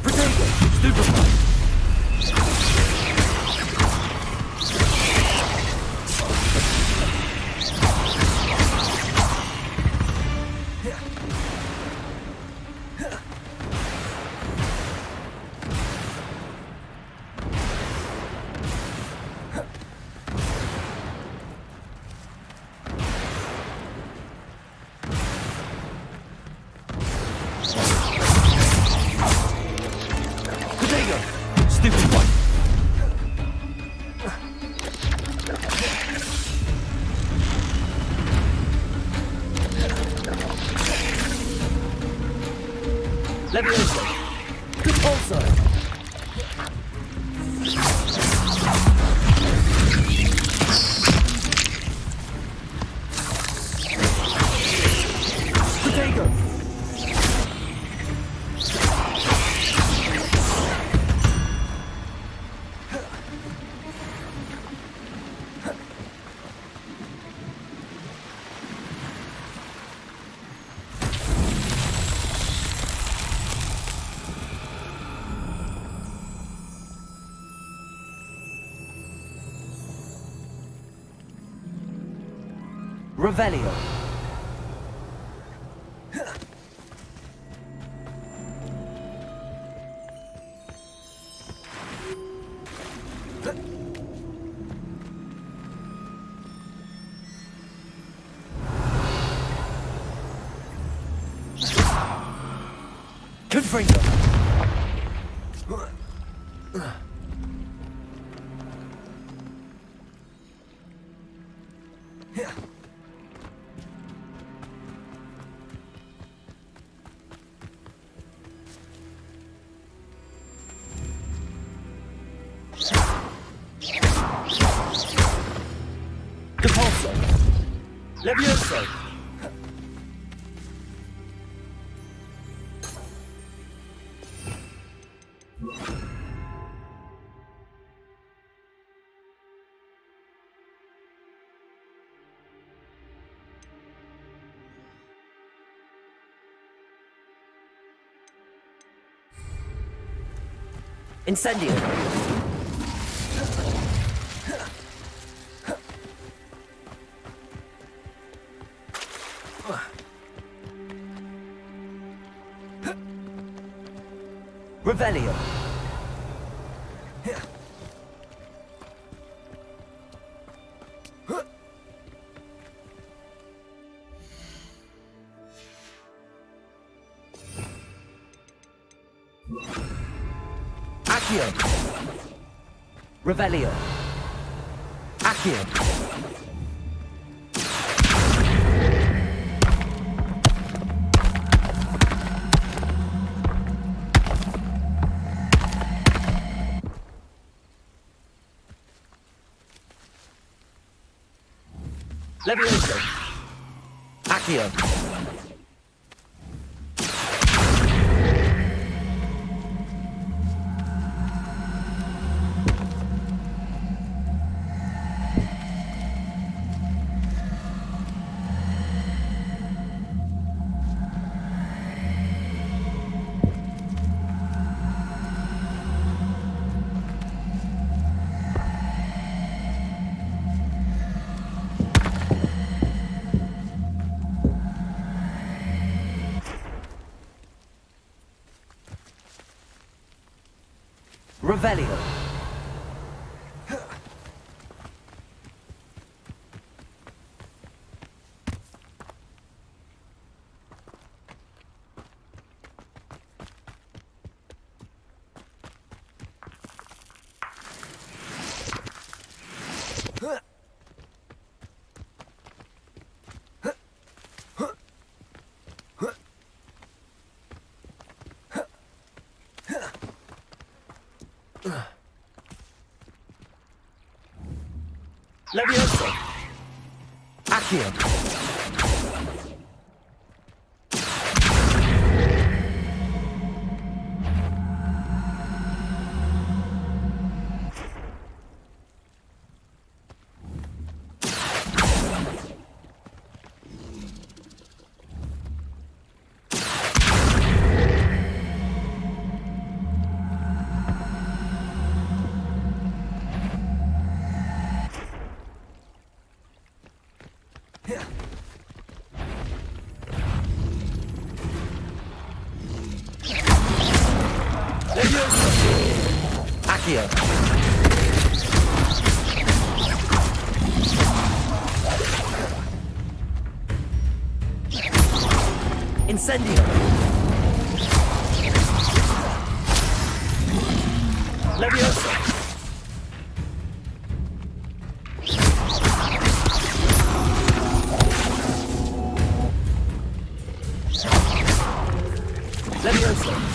Potato. Stupefy. Revelio. Confringo. Depulso. Levioso. Incendio. Revelio. Accio. Revelio. Accio. Levioso. Accio. Revelio. Levioso. Accio. Accio. Incendio. Levioso. Levioso.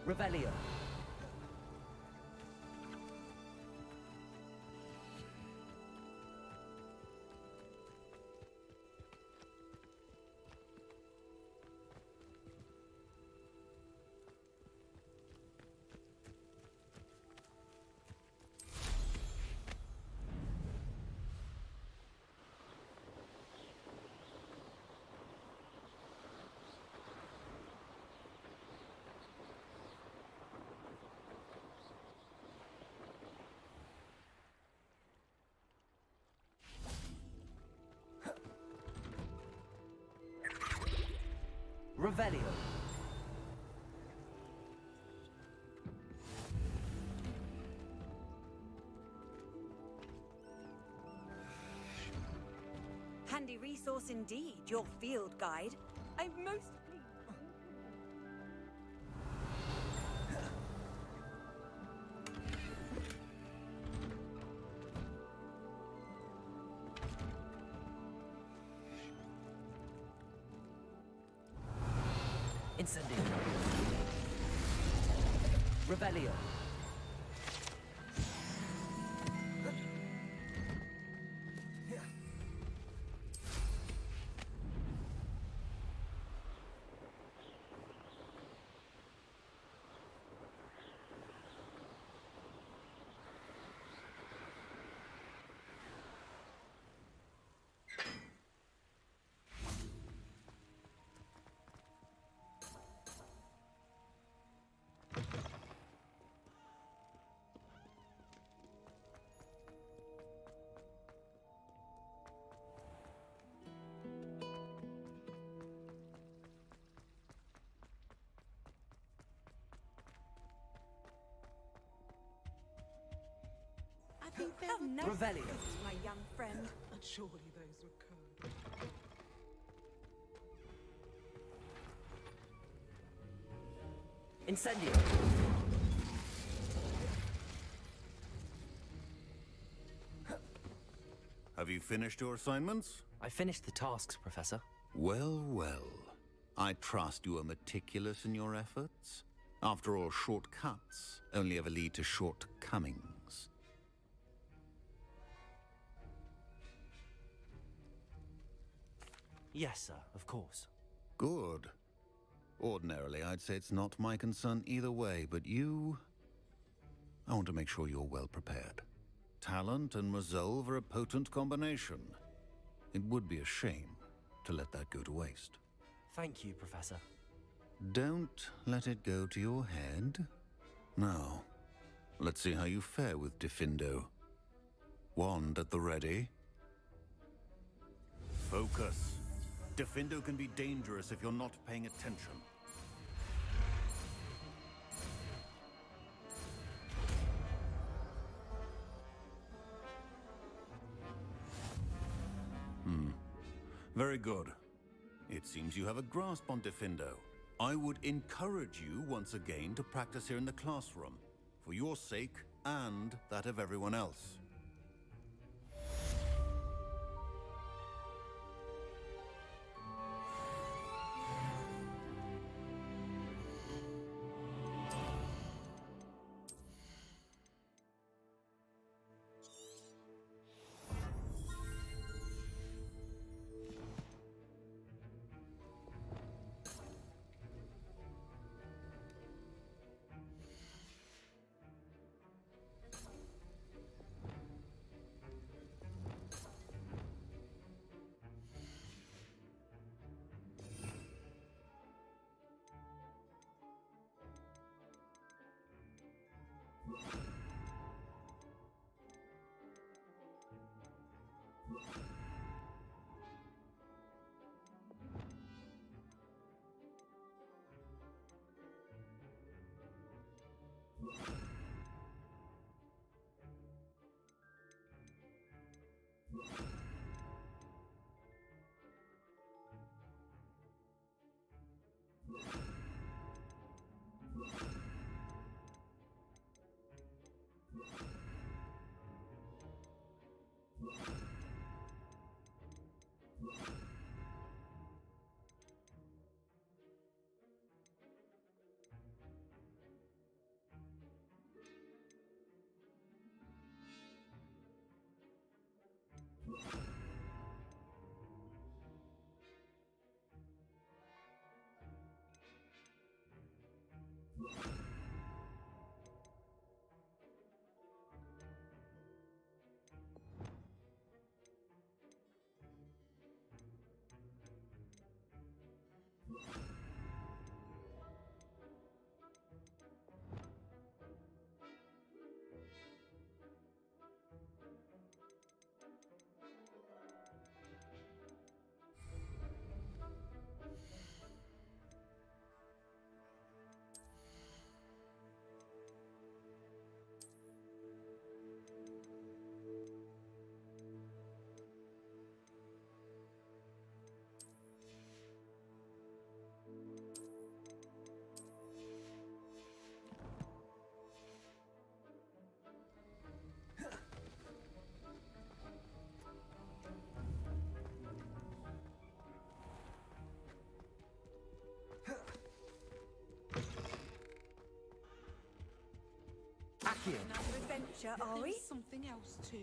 Revelio. Revelio. Handy resource indeed, your field guide. I'm most pleased. Incendio. Revelio. I think they're Revelio. my young friend. And surely those were code. Incendio. Have you finished your assignments? I finished the tasks, Professor. Well, well. I trust you are meticulous in your efforts. After all, shortcuts only ever lead to shortcomings. Yes, sir, of course. Good. Ordinarily, I'd say it's not my concern either way, but you... I want to make sure you're well prepared. Talent and resolve are a potent combination. It would be a shame to let that go to waste. Thank you, Professor. Don't let it go to your head. Now, let's see how you fare with Diffindo. Wand at the ready. Focus. Diffindo can be dangerous if you're not paying attention. Very good. It seems you have a grasp on Diffindo. I would encourage you once again to practice here in the classroom, for your sake and that of everyone else. begin. Another adventure, are we? Something else too.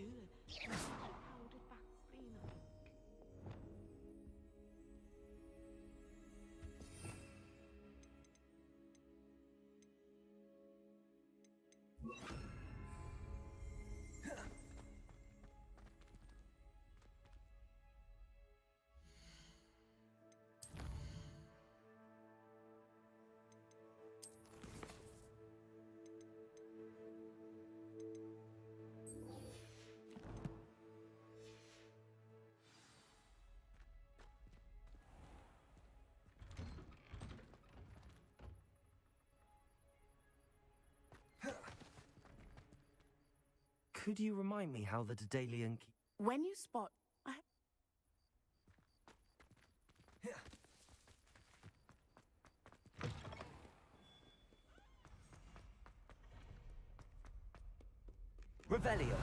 Could you remind me how the Daedalian key... When you spot... Revelio!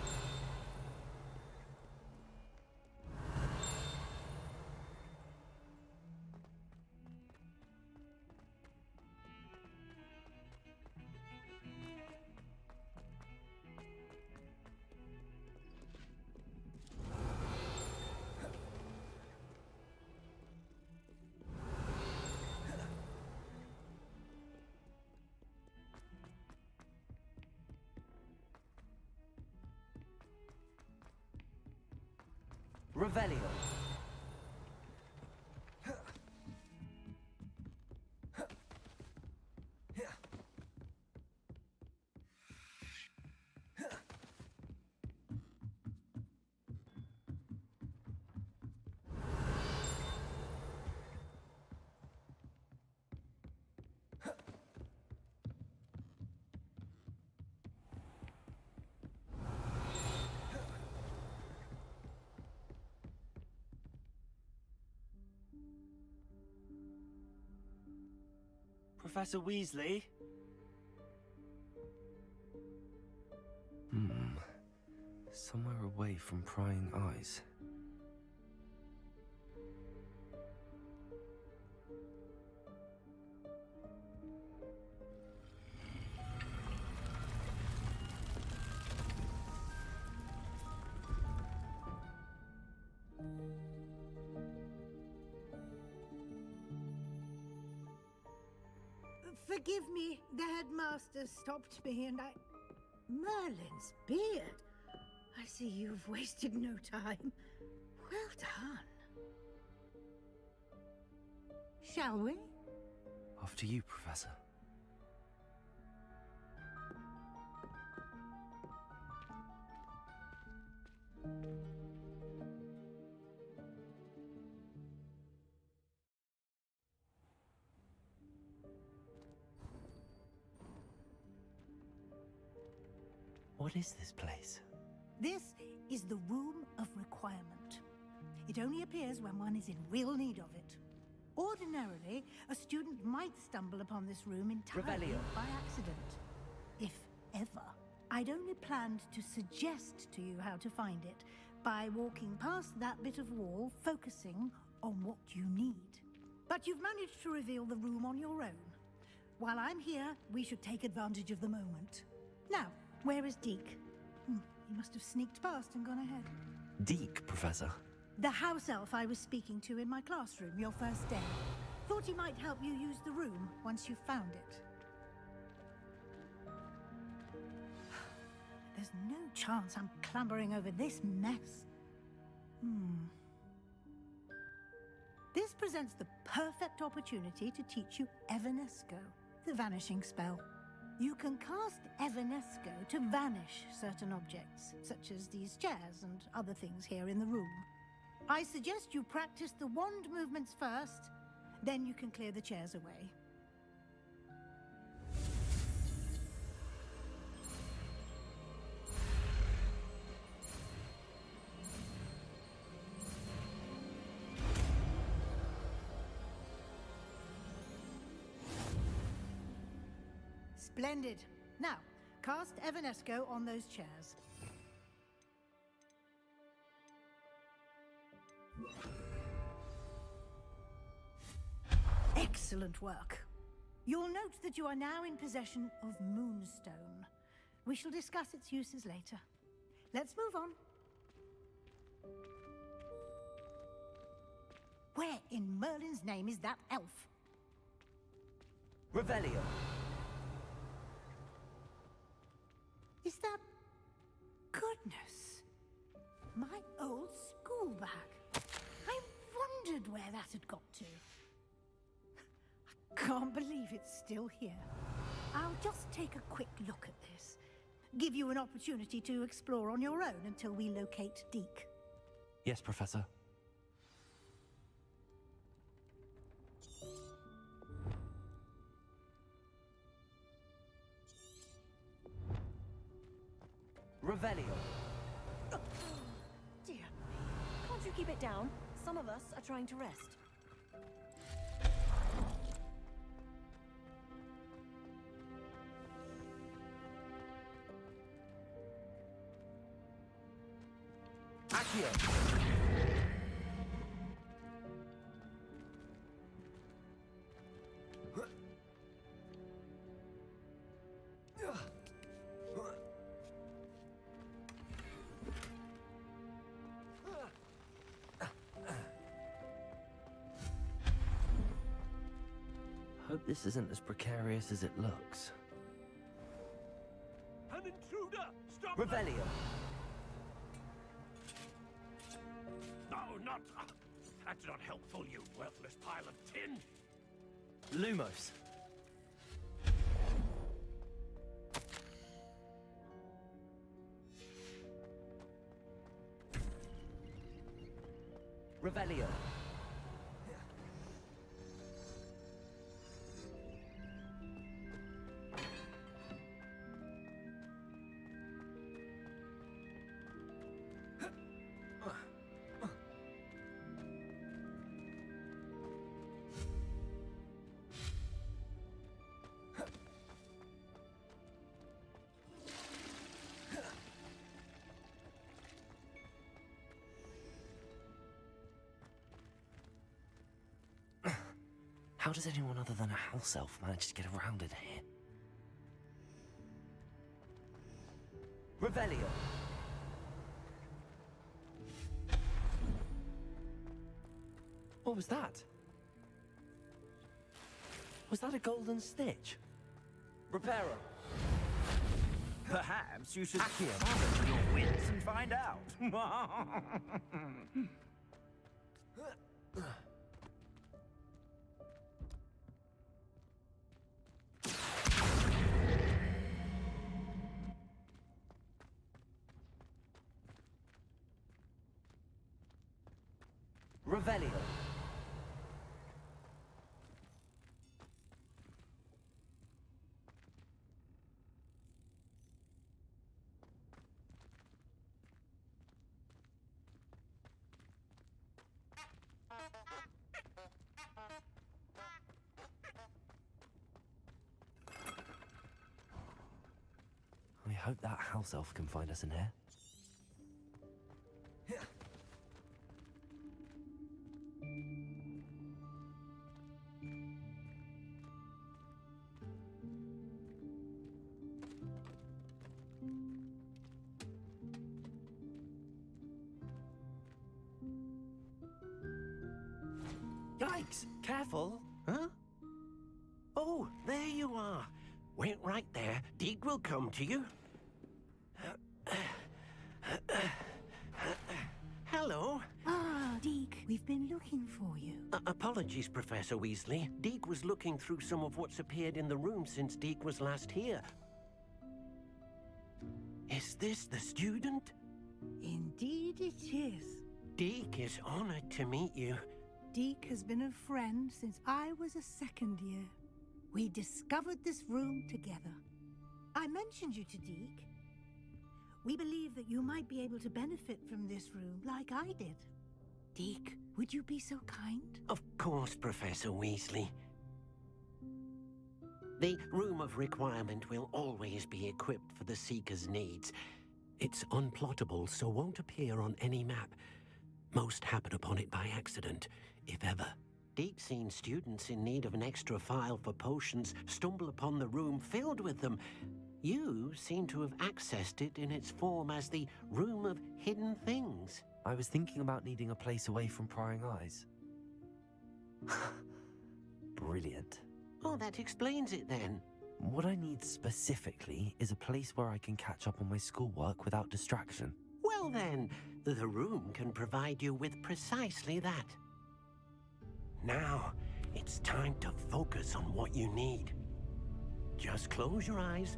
Revelio! Professor Weasley? Somewhere away from prying eyes. Forgive me, the headmaster stopped me and I... Merlin's beard! I see you've wasted no time. Well done. Shall we? After you, Professor. What is this place? This is the Room of Requirement. It only appears when one is in real need of it. Ordinarily, a student might stumble upon this room entirely Revelio. by accident. If ever. I'd only planned to suggest to you how to find it by walking past that bit of wall, focusing on what you need. But you've managed to reveal the room on your own. While I'm here, we should take advantage of the moment. Now, where is Deke? He must have sneaked past and gone ahead. Deke, Professor. The house elf I was speaking to in my classroom your first day. Thought he might help you use the room once you found it. There's no chance I'm clambering over this mess. This presents the perfect opportunity to teach you Evanesco, the vanishing spell. You can cast Evanesco to vanish certain objects, such as these chairs and other things here in the room. I suggest you practice the wand movements first, then you can clear the chairs away. Splendid. Now, cast Evanesco on those chairs. Excellent work. You'll note that you are now in possession of Moonstone. We shall discuss its uses later. Let's move on. Where in Merlin's name is that elf? Revelio. Is that... Goodness. My old school bag. I wondered where that had got to. I can't believe it's still here. I'll just take a quick look at this. Give you an opportunity to explore on your own until we locate Deke. Yes, Professor. Revelio. Dear me. Can't you keep it down? Some of us are trying to rest. Accio. Hope this isn't as precarious as it looks. An intruder! Stop! Revelio. No, not... That's not helpful, you worthless pile of tin! Lumos. Revelio. How does anyone other than a house elf manage to get around in here? Revelio. What was that? Was that a golden stitch? Reparo. Perhaps you should Accio. summon your wits and find out. Revelio. I hope that house elf can find us in here. Yikes! Careful! Huh? Oh, there you are. Wait right there. Deke will come to you. Hello. Ah, Deke, we've been looking for you. Apologies, Professor Weasley. Deke was looking through some of what's appeared in the room since Deke was last here. Is this the student? Indeed it is. Deke is honored to meet you. Deke has been a friend since I was a second year. We discovered this room together. I mentioned you to Deke. We believe that you might be able to benefit from this room like I did. Deke, would you be so kind? Of course, Professor Weasley. The Room of Requirement will always be equipped for the Seeker's needs. It's unplottable, so won't appear on any map. Most happen upon it by accident, if ever. Deke's seen students in need of an extra file for potions stumble upon the room filled with them. You seem to have accessed it in its form as the Room of Hidden Things. I was thinking about needing a place away from prying eyes. Brilliant. Oh, that explains it then. What I need specifically is a place where I can catch up on my schoolwork without distraction. Well then, the room can provide you with precisely that. Now, it's time to focus on what you need. Just close your eyes.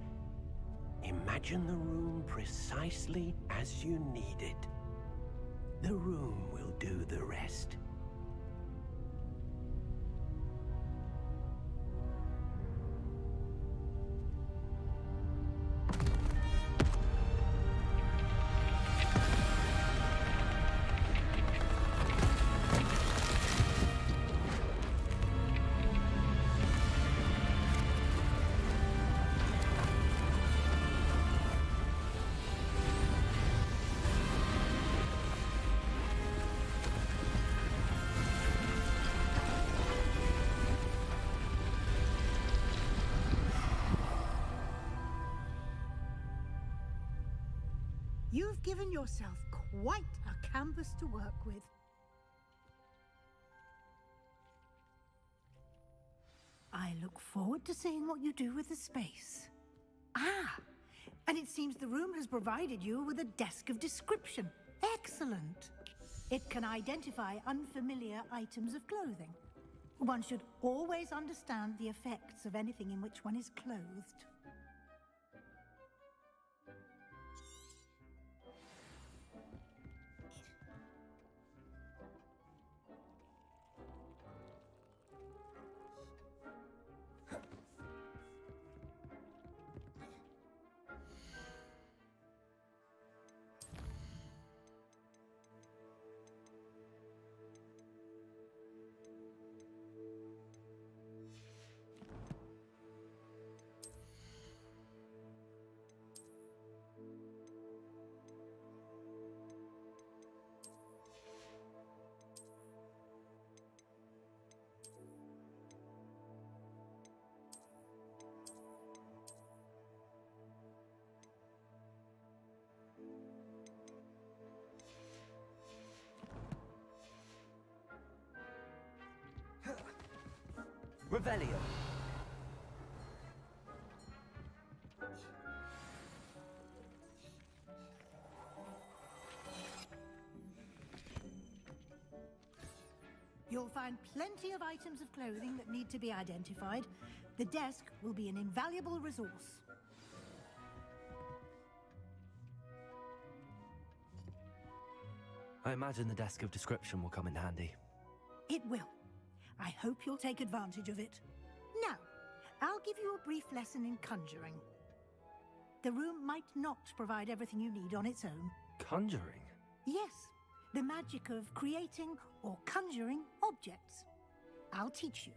Imagine the room precisely as you need it. The room will do the rest. You've given yourself quite a canvas to work with. I look forward to seeing what you do with the space. Ah, and it seems the room has provided you with a desk of description. Excellent. It can identify unfamiliar items of clothing. One should always understand the effects of anything in which one is clothed. Revelio. You'll find plenty of items of clothing that need to be identified. The desk will be an invaluable resource. I imagine the desk of description will come in handy. It will. I hope you'll take advantage of it. Now, I'll give you a brief lesson in conjuring. The room might not provide everything you need on its own. Conjuring? Yes, the magic of creating or conjuring objects. I'll teach you.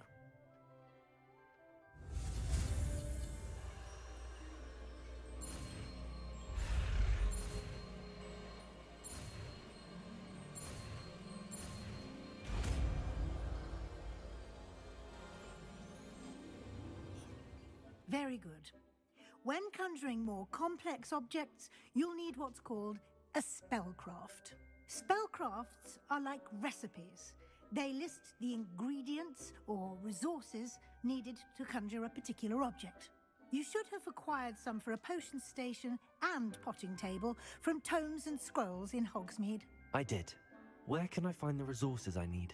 Very good. When conjuring more complex objects, you'll need what's called a spellcraft. Spellcrafts are like recipes. They list the ingredients or resources needed to conjure a particular object. You should have acquired some for a potion station and potting table from tomes and scrolls in Hogsmeade. I did. Where can I find the resources I need?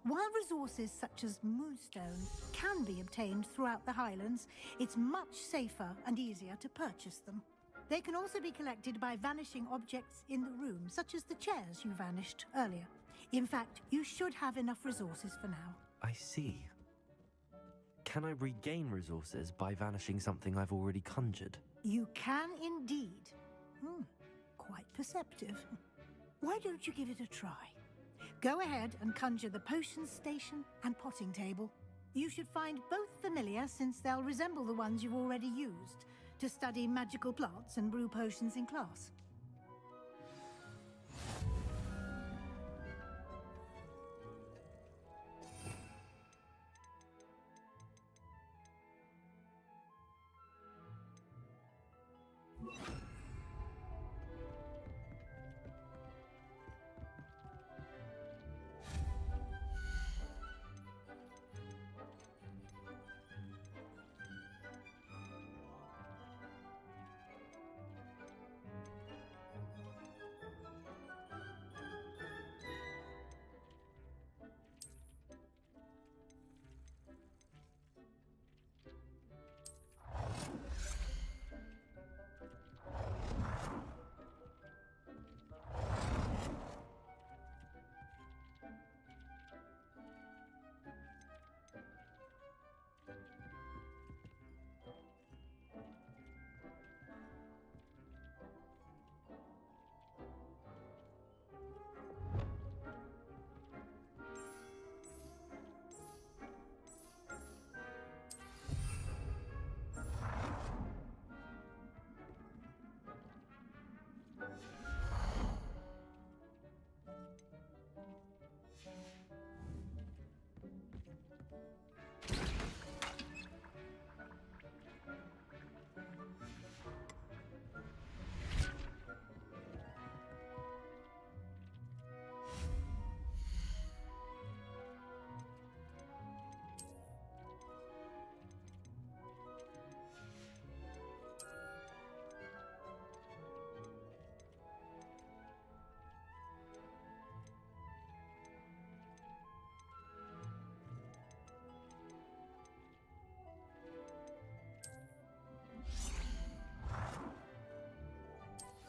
While resources such as moonstone can be obtained throughout the Highlands, it's much safer and easier to purchase them. They can also be collected by vanishing objects in the room, such as the chairs you vanished earlier. In fact, you should have enough resources for now. I see. Can I regain resources by vanishing something I've already conjured? You can indeed. Quite perceptive. Why don't you give it a try? Go ahead and conjure the potion station and potting table. You should find both familiar, since they'll resemble the ones you've already used to study magical plants and brew potions in class.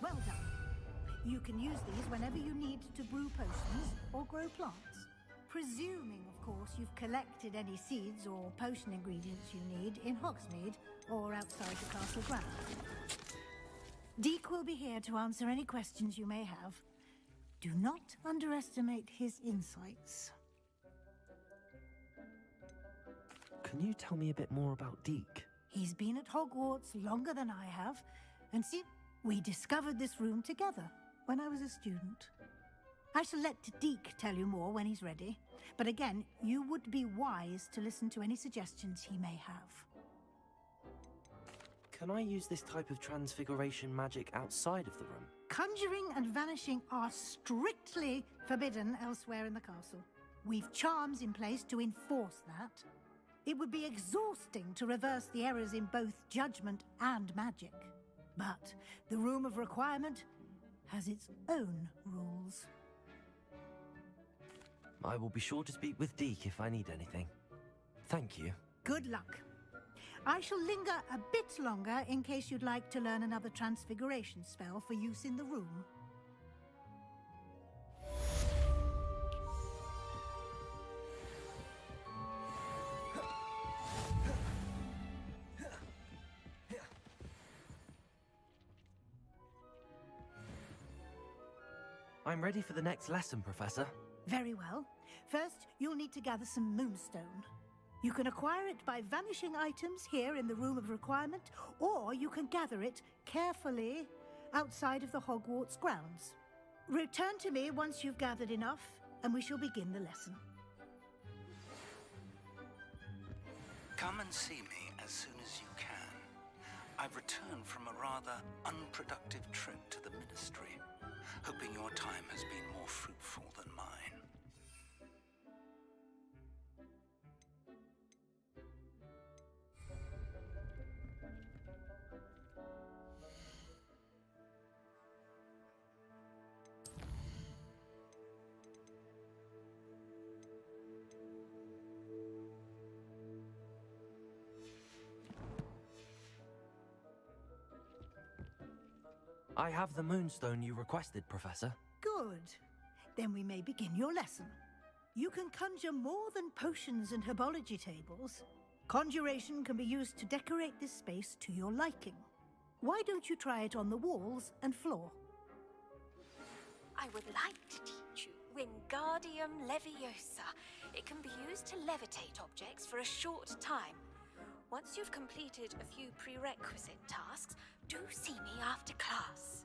Well done. You can use these whenever you need to brew potions or grow plants. Presuming, of course, you've collected any seeds or potion ingredients you need in Hogsmeade or outside the castle grounds. Deek will be here to answer any questions you may have. Do not underestimate his insights. Can you tell me a bit more about Deke? He's been at Hogwarts longer than I have, and see, we discovered this room together when I was a student. I shall let Deke tell you more when he's ready, but again, you would be wise to listen to any suggestions he may have. Can I use this type of transfiguration magic outside of the room? Conjuring and vanishing are strictly forbidden elsewhere in the castle. We've charms in place to enforce that. It would be exhausting to reverse the errors in both judgment and magic. But the Room of Requirement has its own rules. I will be sure to speak with Deke if I need anything. Thank you. Good luck. I shall linger a bit longer in case you'd like to learn another transfiguration spell for use in the room. I'm ready for the next lesson, Professor. Very well. First, you'll need to gather some moonstone. You can acquire it by vanishing items here in the Room of Requirement, or you can gather it carefully outside of the Hogwarts grounds. Return to me once you've gathered enough, and we shall begin the lesson. Come and see me as soon as you can. I've returned from a rather unproductive trip to the Ministry, hoping your time has been more fruitful than mine. I have the moonstone you requested, Professor. Good. Then we may begin your lesson. You can conjure more than potions and herbology tables. Conjuration can be used to decorate this space to your liking. Why don't you try it on the walls and floor? I would like to teach you Wingardium Leviosa. It can be used to levitate objects for a short time. Once you've completed a few prerequisite tasks, do see me after class.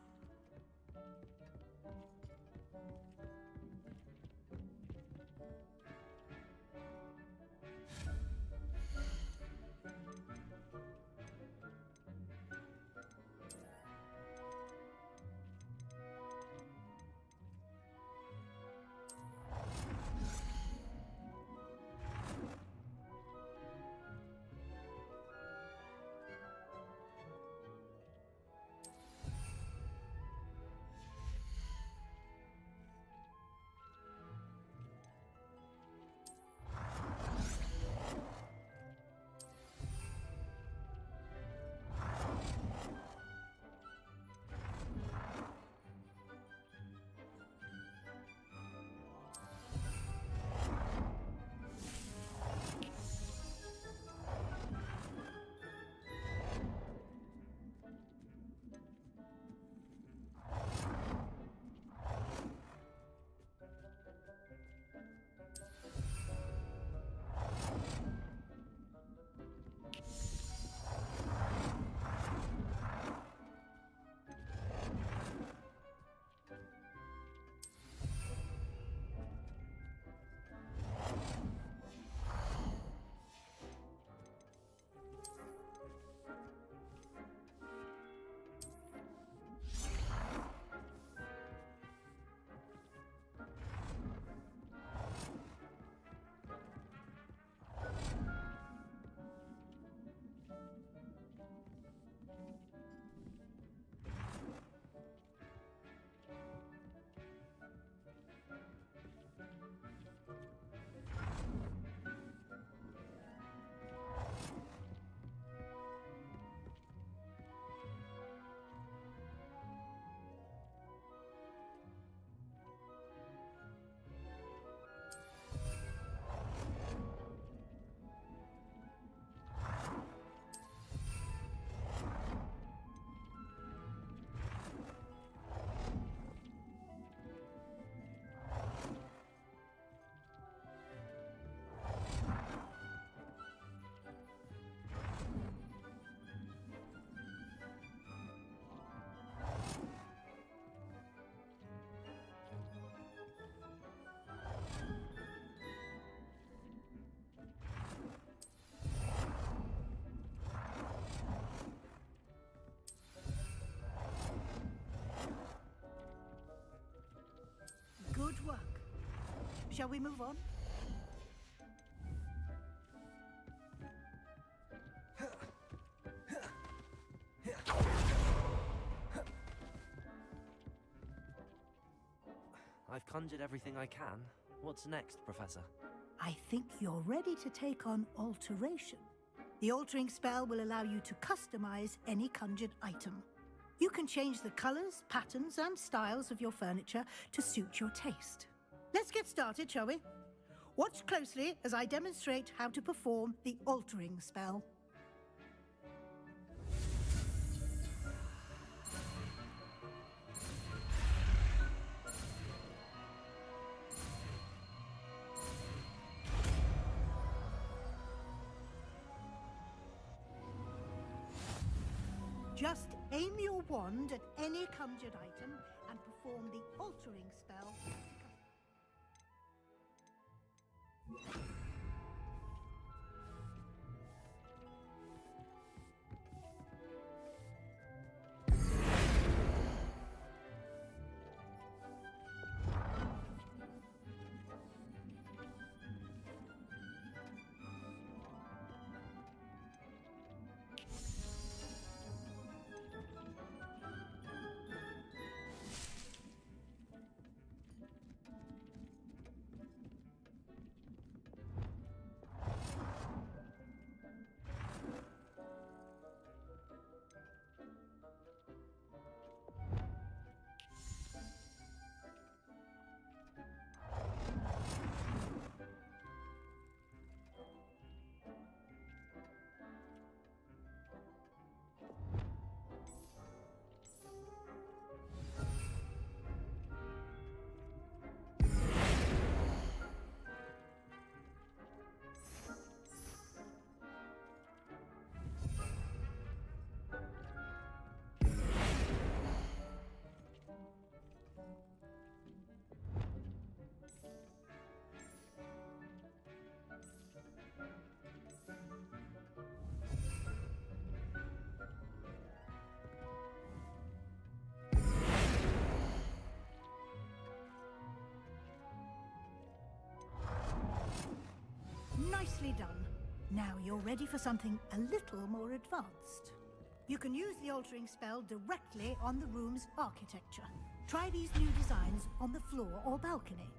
Shall we move on? I've conjured everything I can. What's next, Professor? I think you're ready to take on alteration. The altering spell will allow you to customize any conjured item. You can change the colors, patterns, and styles of your furniture to suit your taste. Let's get started, shall we? Watch closely as I demonstrate how to perform the altering spell. Just aim your wand at any conjured item and perform the altering spell. Nicely done. Now you're ready for something a little more advanced. You can use the altering spell directly on the room's architecture. Try these new designs on the floor or balcony.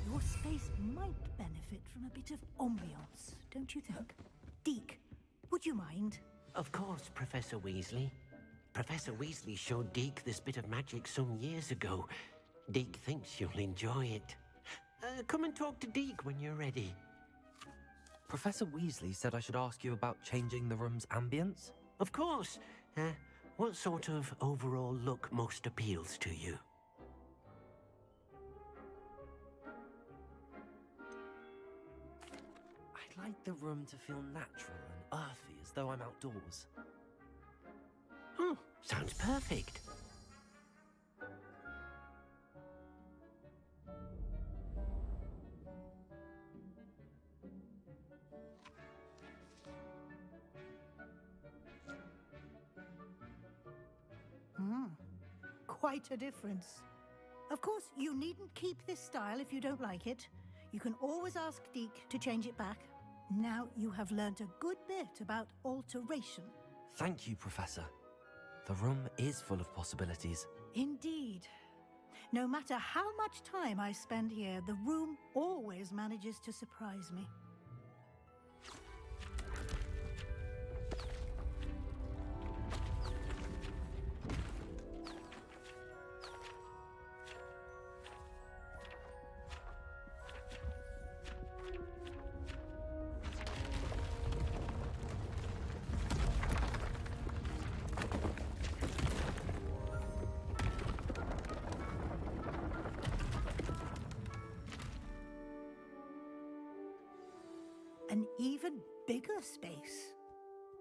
Your space might benefit from a bit of ambiance, don't you think? Deke, would you mind? Of course, Professor Weasley. Professor Weasley showed Deke this bit of magic some years ago. Deke thinks you'll enjoy it. Come and talk to Deke when you're ready. Professor Weasley said I should ask you about changing the room's ambience? Of course. What sort of overall look most appeals to you? I'd like the room to feel natural and earthy, as though I'm outdoors. Oh, sounds perfect. Quite a difference. Of course, you needn't keep this style if you don't like it. You can always ask Deke to change it back. Now you have learnt a good bit about alteration. Thank you, Professor. The room is full of possibilities. Indeed. No matter how much time I spend here, the room always manages to surprise me. An even bigger space.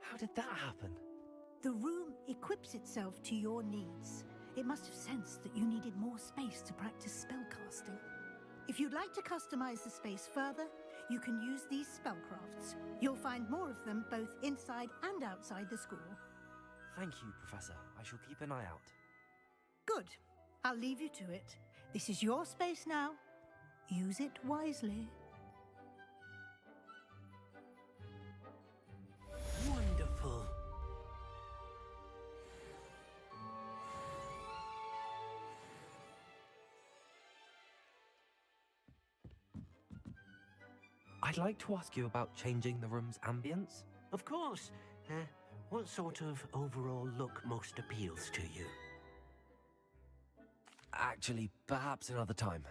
How did that happen? The room equips itself to your needs. It must have sensed that you needed more space to practice spellcasting. If you'd like to customize the space further, you can use these spellcrafts. You'll find more of them both inside and outside the school. Thank you, Professor. I shall keep an eye out. Good. I'll leave you to it. This is your space now. Use it wisely. Wonderful. I'd like to ask you about changing the room's ambience. Of course. What sort of overall look most appeals to you? Actually, perhaps another time.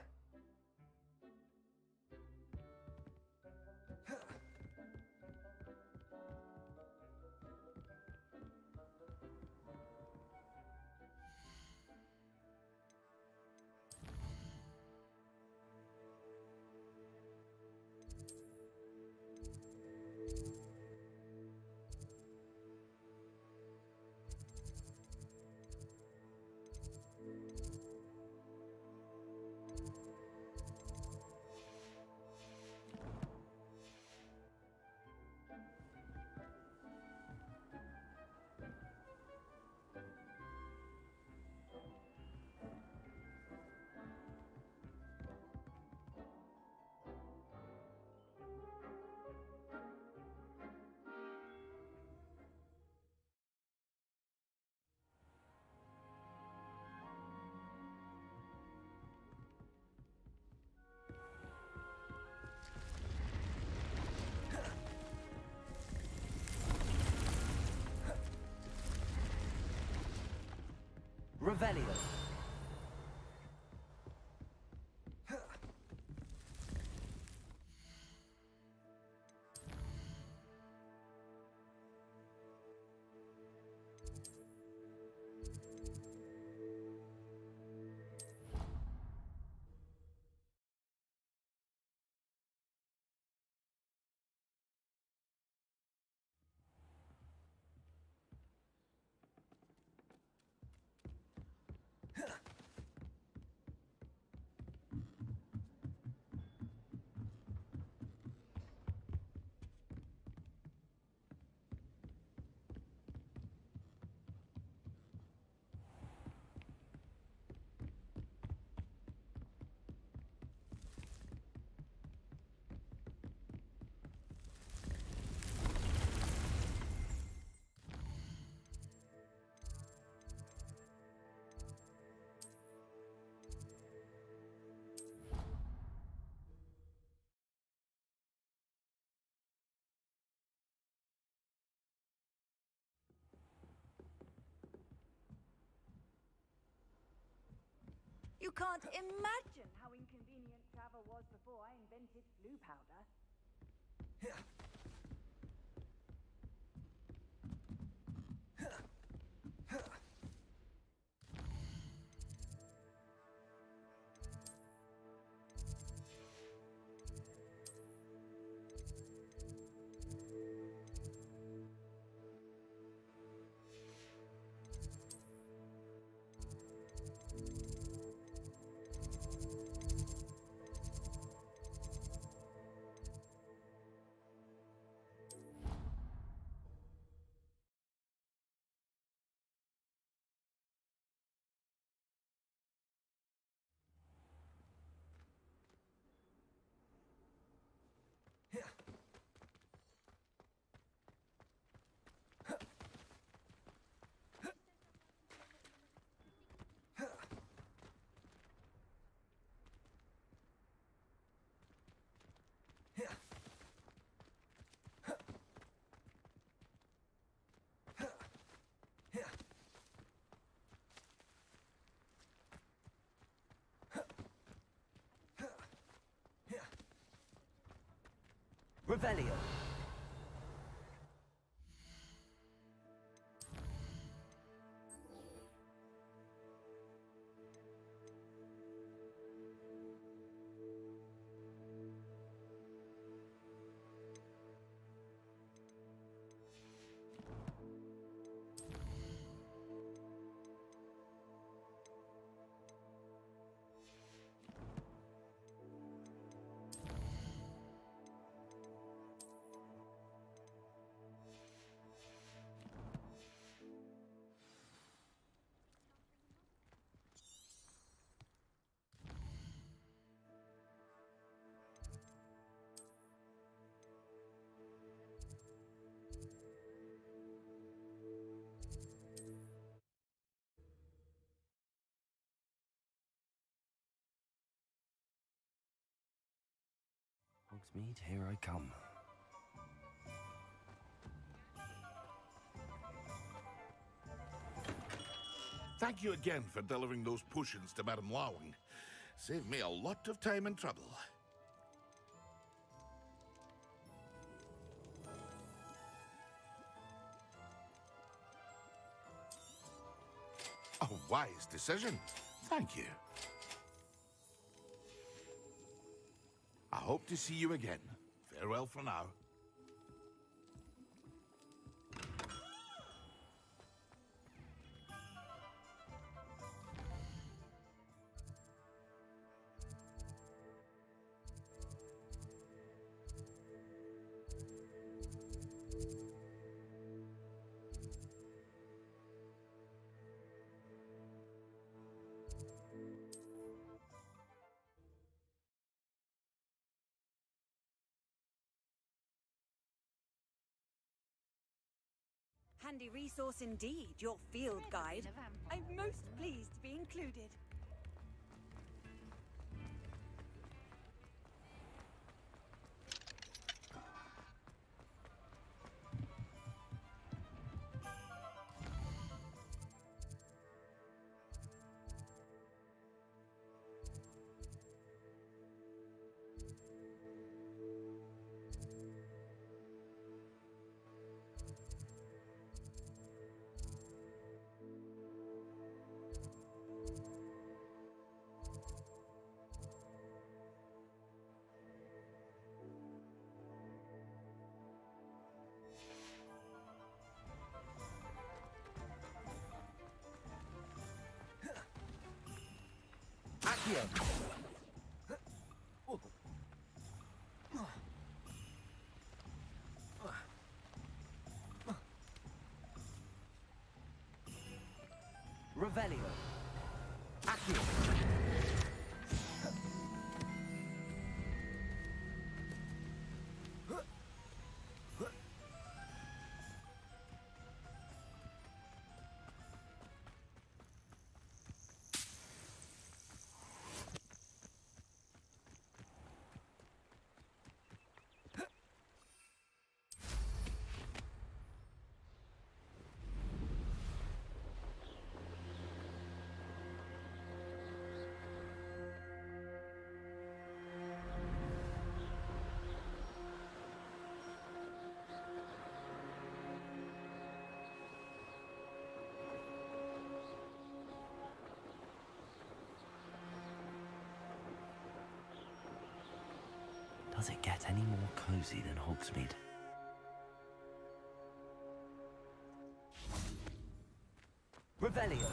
Revelio. You can't imagine how inconvenient travel was before I invented blue powder. Revelio. Hogsmeade, here I come. Thank you again for delivering those potions to Madame Lawing. Saved me a lot of time and trouble. A wise decision. Thank you. I hope to see you again. Farewell for now. Handy resource indeed, your field guide. I'm most pleased to be included. Accio! Revelio! Accio! Does it get any more cozy than Hogsmeade? Revelio!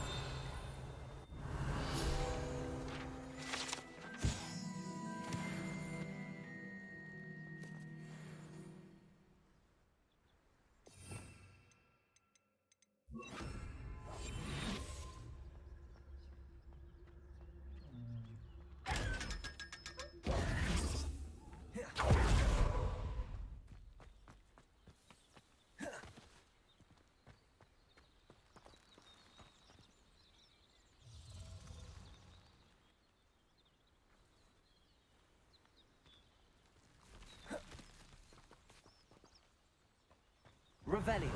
Revelio!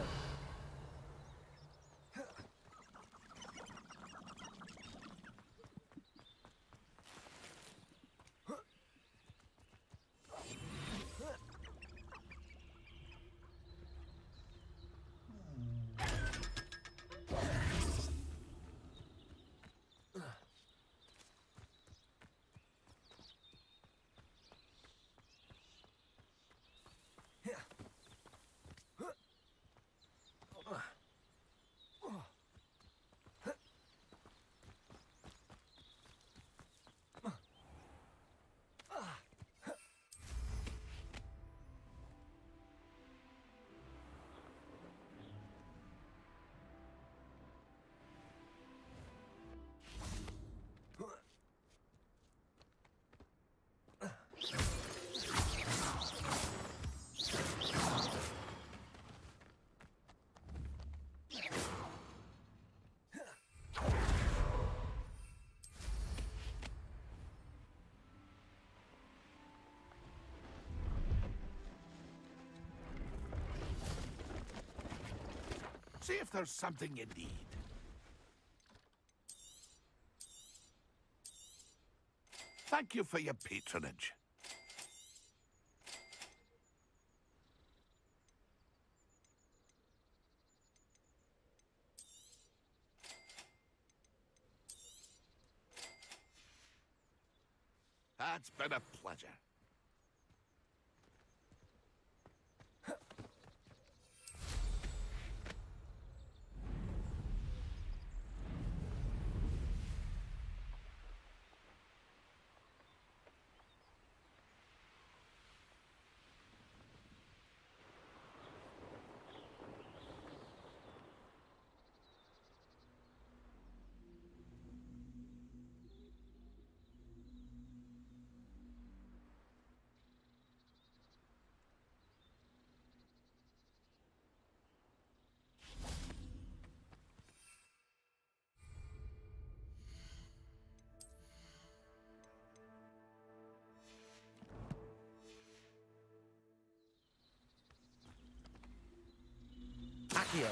See if there's something you need. Thank you for your patronage. It's been a pleasure. Accio.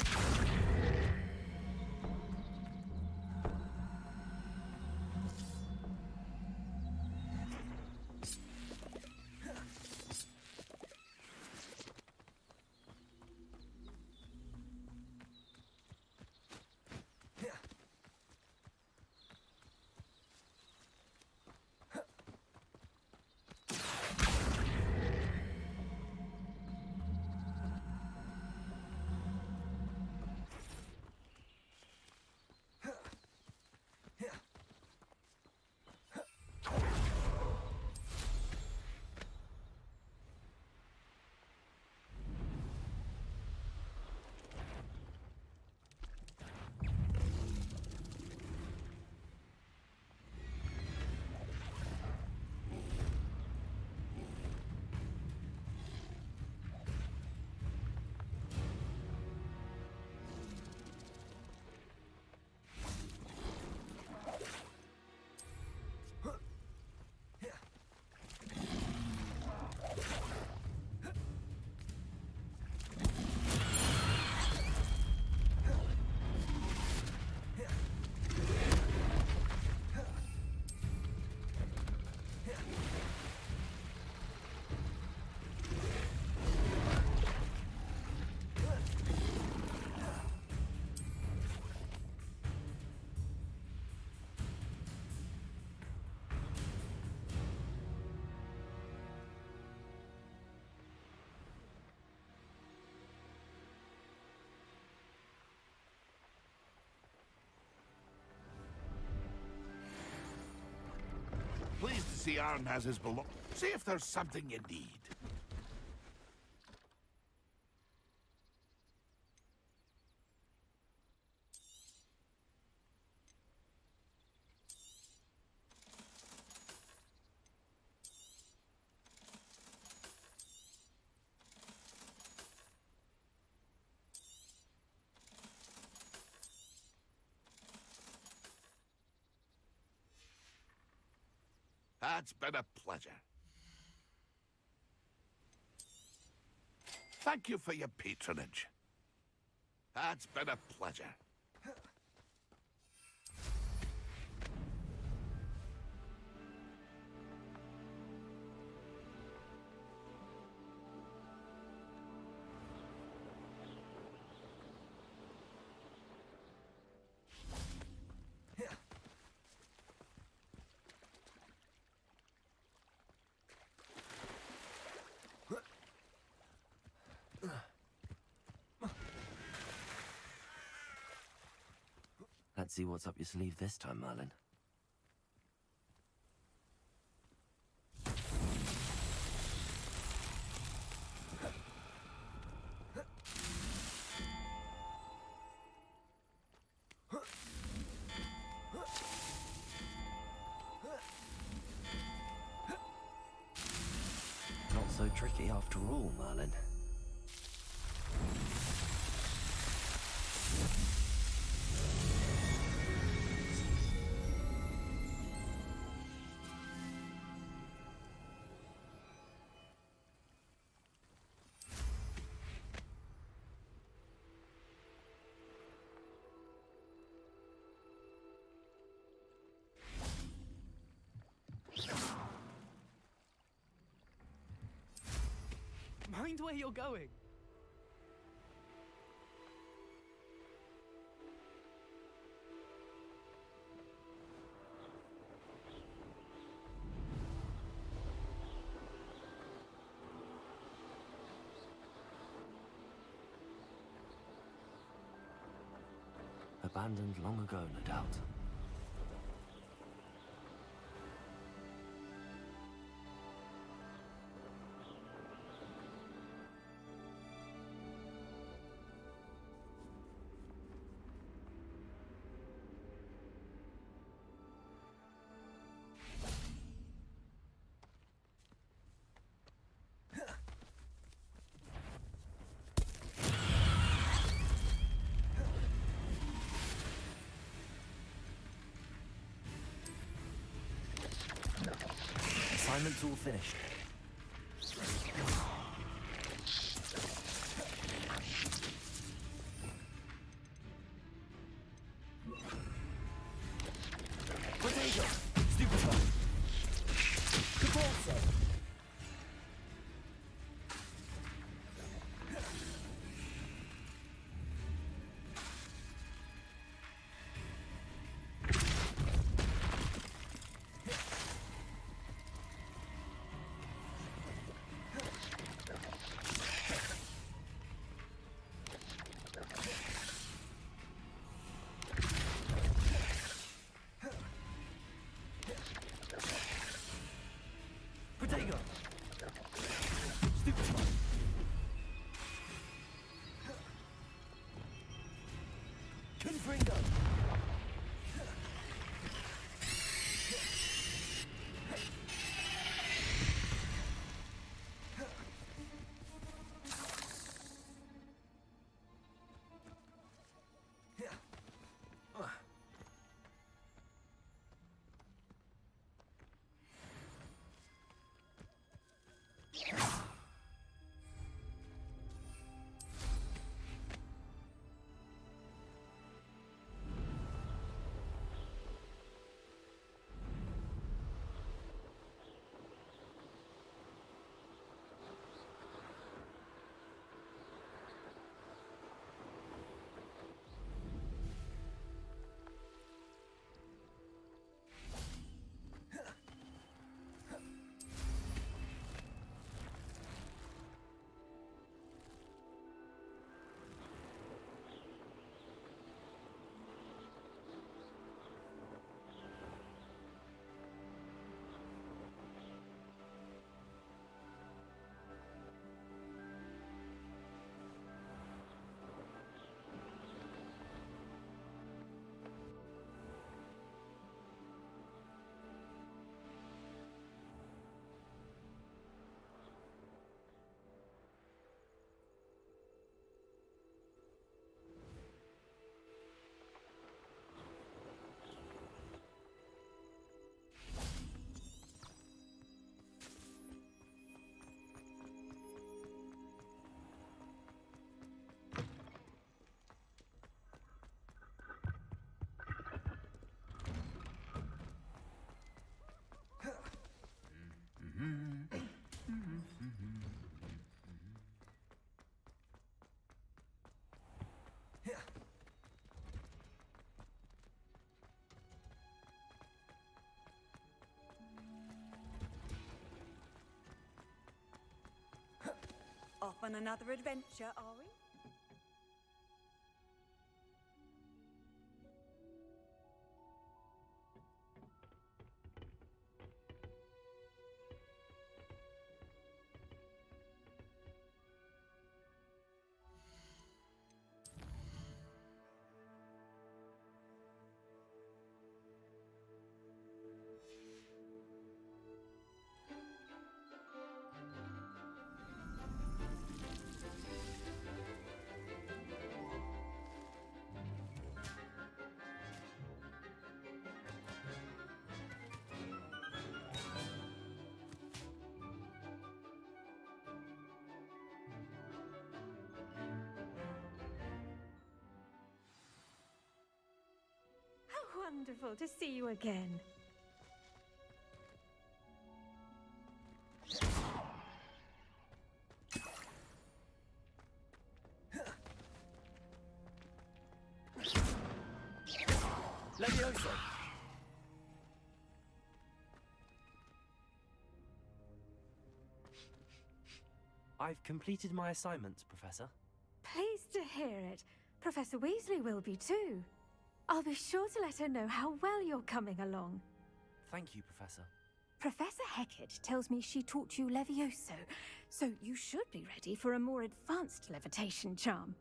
Pleased to see Aaron has his belongings. See if there's something you need. It's been a pleasure. Thank you for your patronage. It's been a pleasure. Let's see what's up your sleeve this time, Merlin. Not so tricky after all, Merlin. Mind where you're going. Abandoned long ago, no doubt. Assignment's all finished. Potato! Stupefy! Caporso! Potato! Stupefy! Confringo! Off on another adventure, are we? Wonderful to see you again. Levioso! I've completed my assignments, Professor. Pleased to hear it. Professor Weasley will be too. I'll be sure to let her know how well you're coming along. Thank you, Professor. Professor Hecat tells me she taught you Levioso, so you should be ready for a more advanced levitation charm.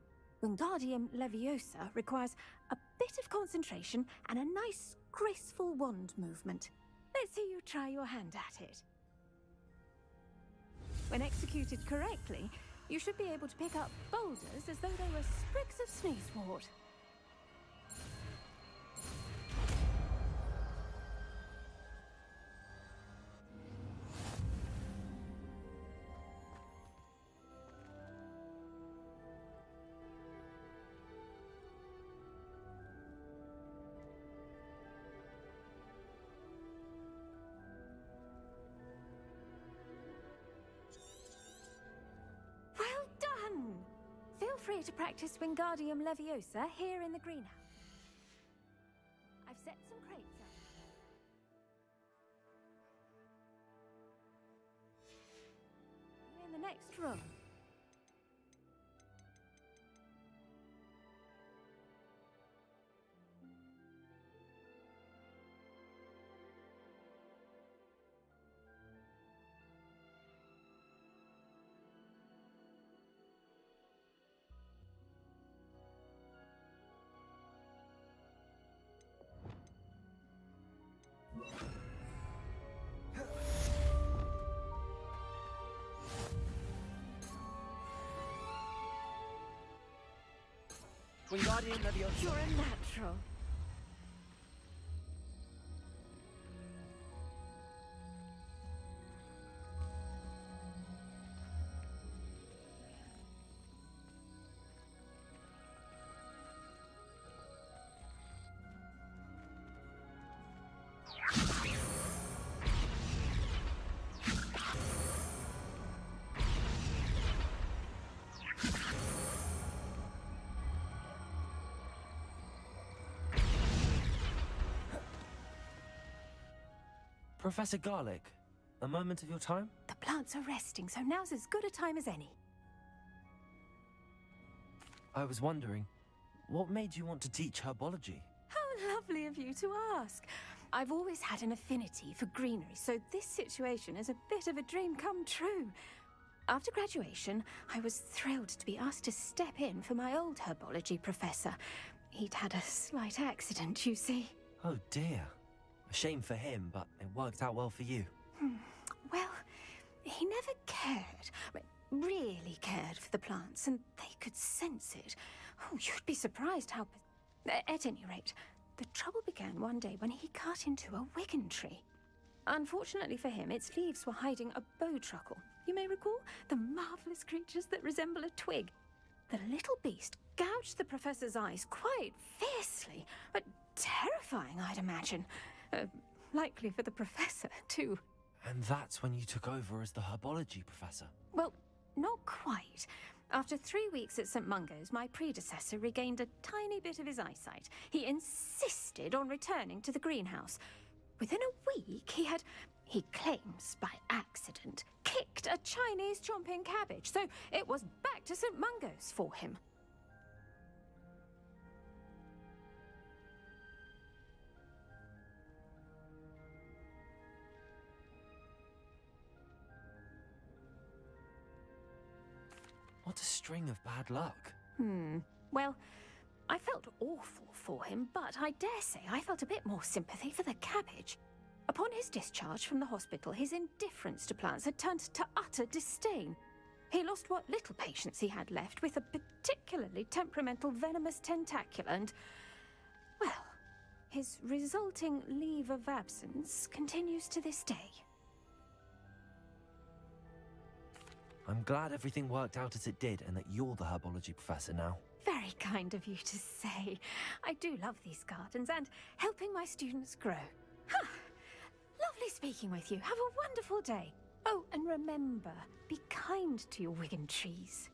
Wingardium Leviosa requires a bit of concentration and a nice, graceful wand movement. Let's see you try your hand at it. When executed correctly, you should be able to pick up boulders as though they were sprigs of sneezewort. Well done! Feel free to practice Wingardium Leviosa here in the greenhouse. I've set some crates up. You're in the next room. Wingardium Leviosa! You're a natural. Professor Garlick, a moment of your time? The plants are resting, so now's as good a time as any. I was wondering, what made you want to teach herbology? How lovely of you to ask. I've always had an affinity for greenery, so this situation is a bit of a dream come true. After graduation, I was thrilled to be asked to step in for my old herbology professor. He'd had a slight accident, you see. Oh dear. A shame for him, but it worked out well for you. Well, he never really cared for the plants, and they could sense it. Oh, you'd be surprised how... At any rate, the trouble began one day when he cut into a wigan tree. Unfortunately for him, its leaves were hiding a bowtruckle. You may recall the marvellous creatures that resemble a twig. The little beast gouged the professor's eyes quite fiercely, but terrifying, I'd imagine. Likely for the professor, too. And that's when you took over as the herbology professor? Well, not quite. After 3 weeks at St. Mungo's, my predecessor regained a tiny bit of his eyesight. He insisted on returning to the greenhouse. Within a week, he claims by accident, kicked a Chinese chomping cabbage, so it was back to St. Mungo's for him. What a string of bad luck. Well, I felt awful for him, but I dare say I felt a bit more sympathy for the cabbage. Upon his discharge from the hospital, his indifference to plants had turned to utter disdain. He lost what little patience he had left with a particularly temperamental venomous tentacula and, well, his resulting leave of absence continues to this day. I'm glad everything worked out as it did and that you're the herbology professor now. Very kind of you to say. I do love these gardens and helping my students grow. Lovely speaking with you. Have a wonderful day. Oh, and remember, be kind to your wigan trees.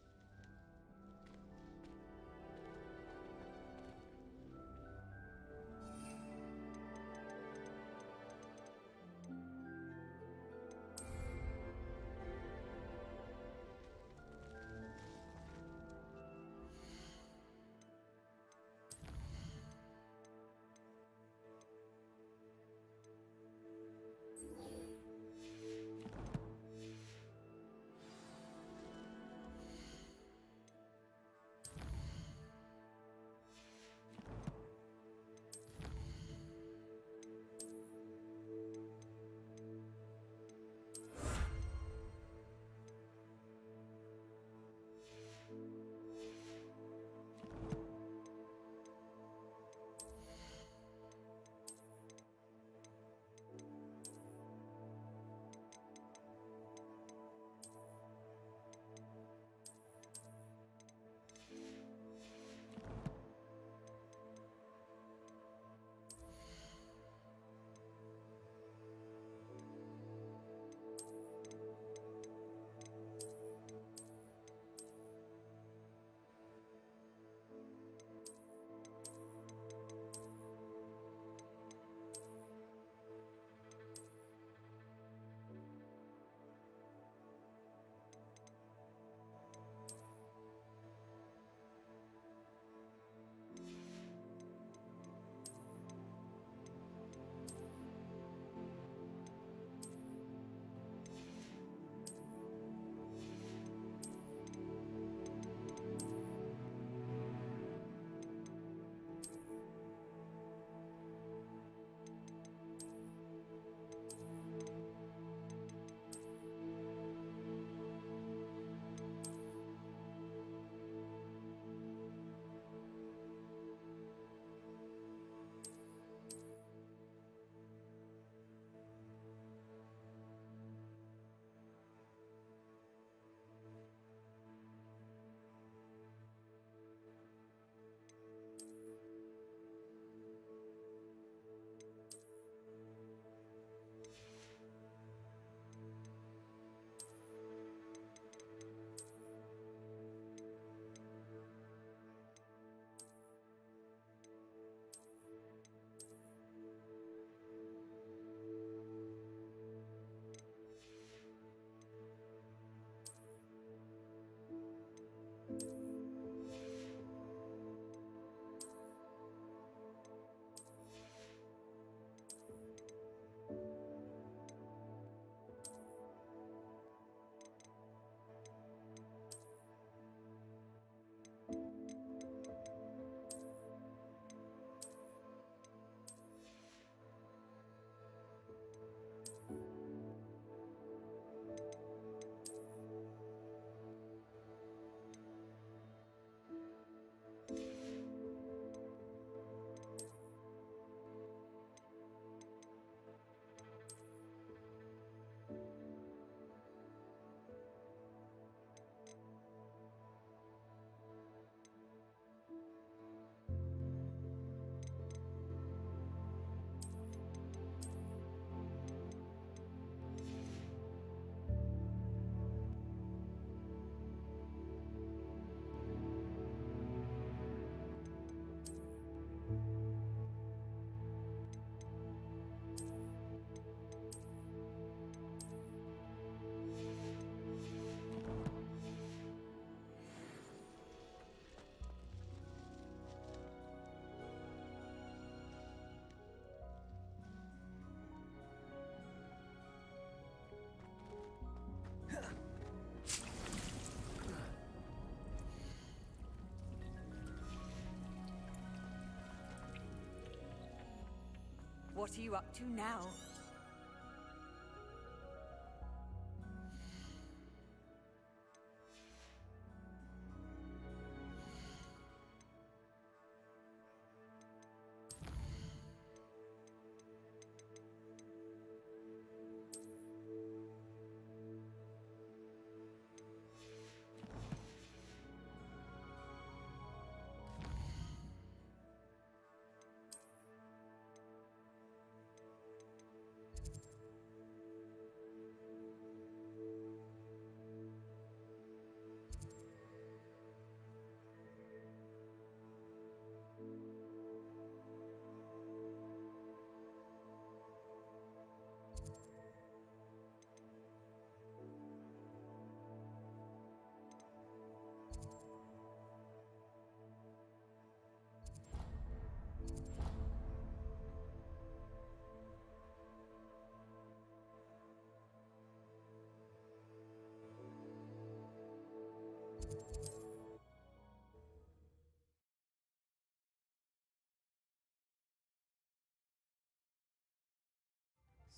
What are you up to now?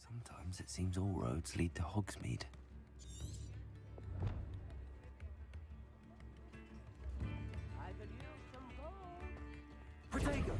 Sometimes it seems all roads lead to Hogsmeade. I could use some gold. Protego!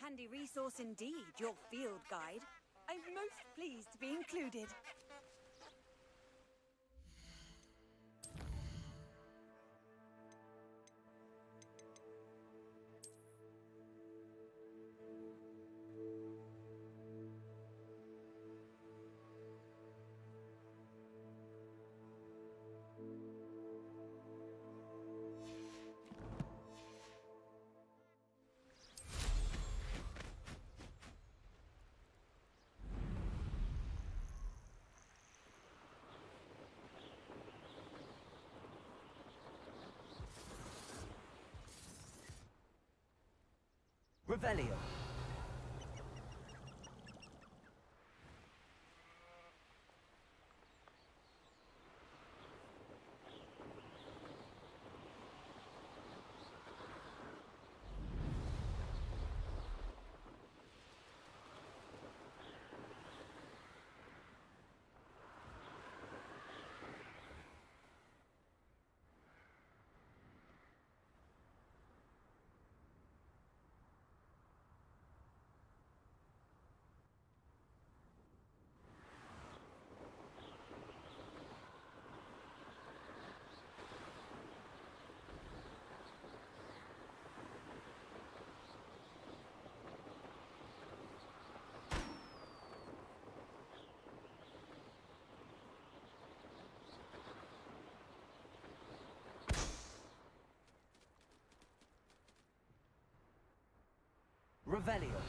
Handy resource indeed, your field guide. I'm most pleased to be included. Revelio. Revelio.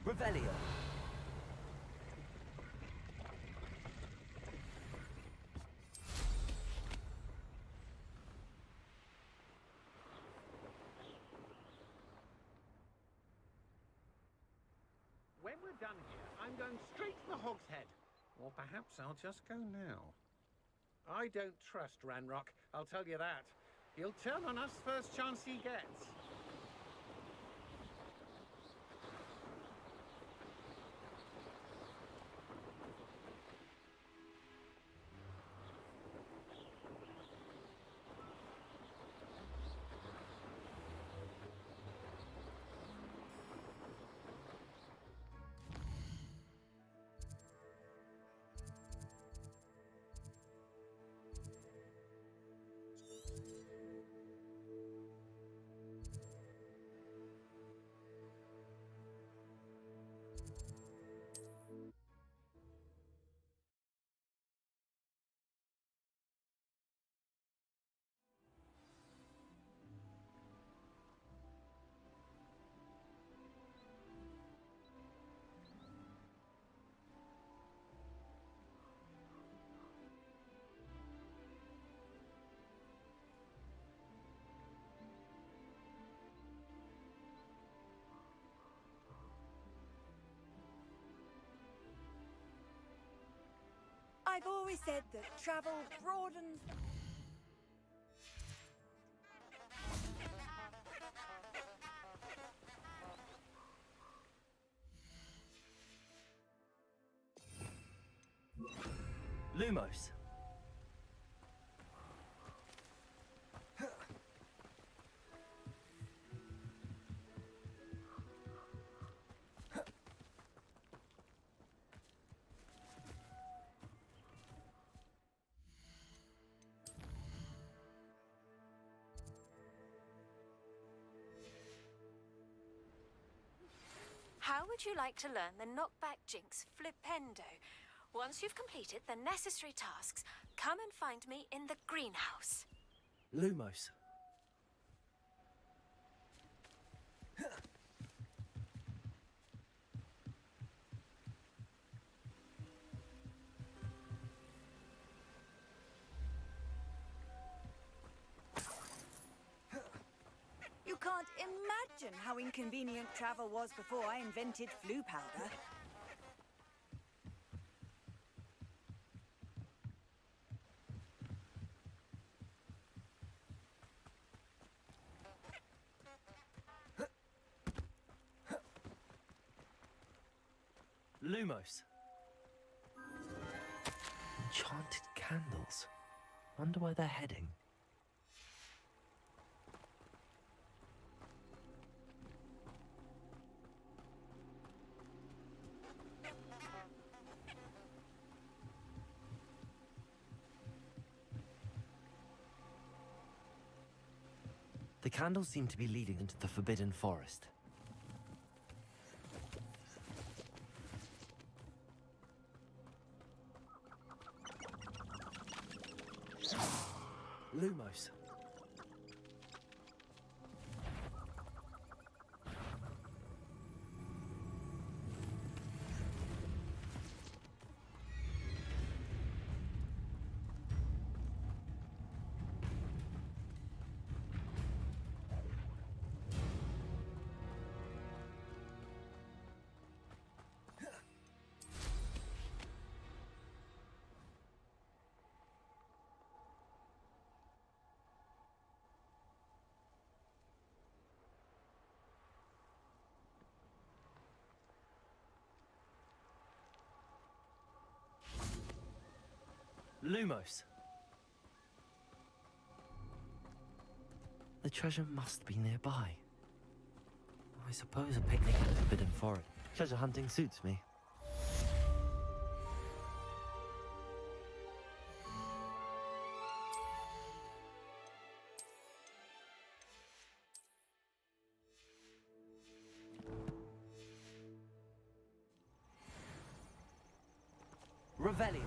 Revelio. When we're done here, I'm going straight to the Hog's Head. Or perhaps I'll just go now. I don't trust Ranrock, I'll tell you that. He'll turn on us first chance he gets. I've always said that travel broadens. Lumos. How would you like to learn the knockback jinx flipendo? Once you've completed the necessary tasks, come and find me in the greenhouse. Lumos. You can't imagine how inconvenient travel was before I invented flu powder. Lumos. Enchanted candles. Wonder where they're heading. The candles seem to be leading into the Forbidden Forest. Lumos. Lumos. The treasure must be nearby. I suppose a picnic in the Forbidden Forest. Treasure hunting suits me. Revelio.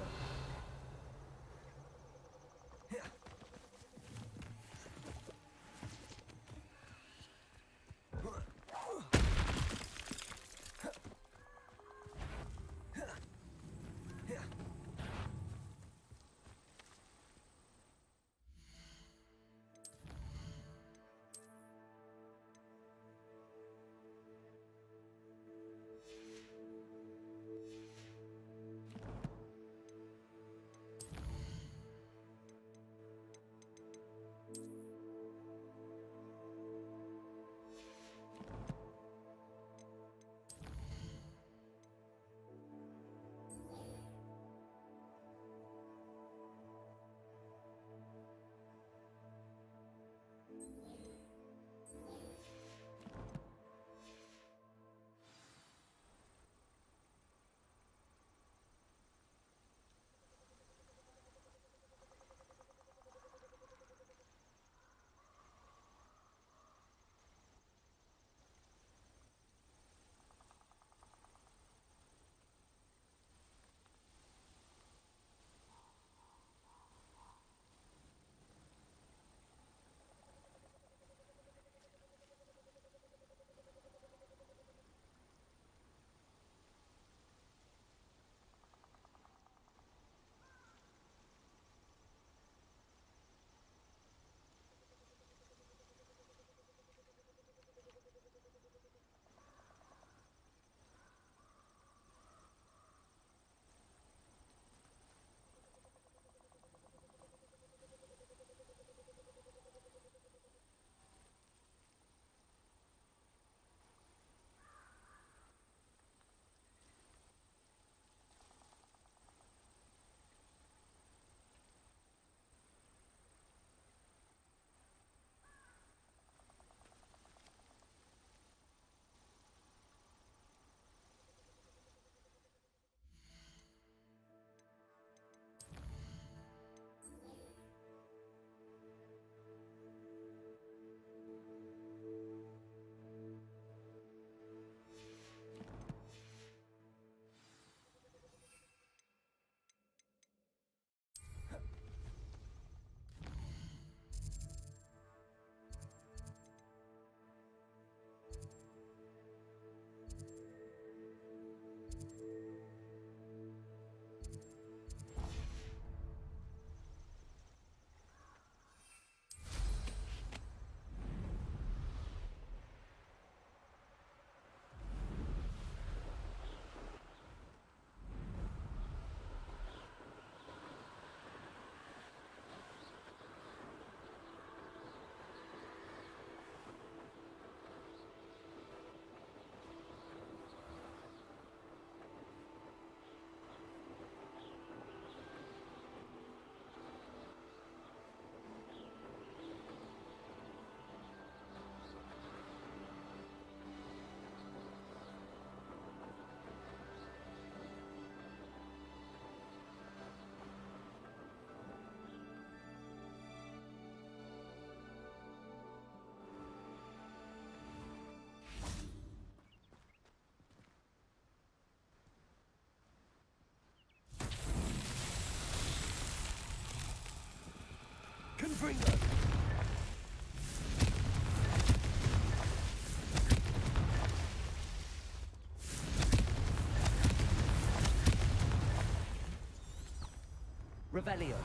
Revelio.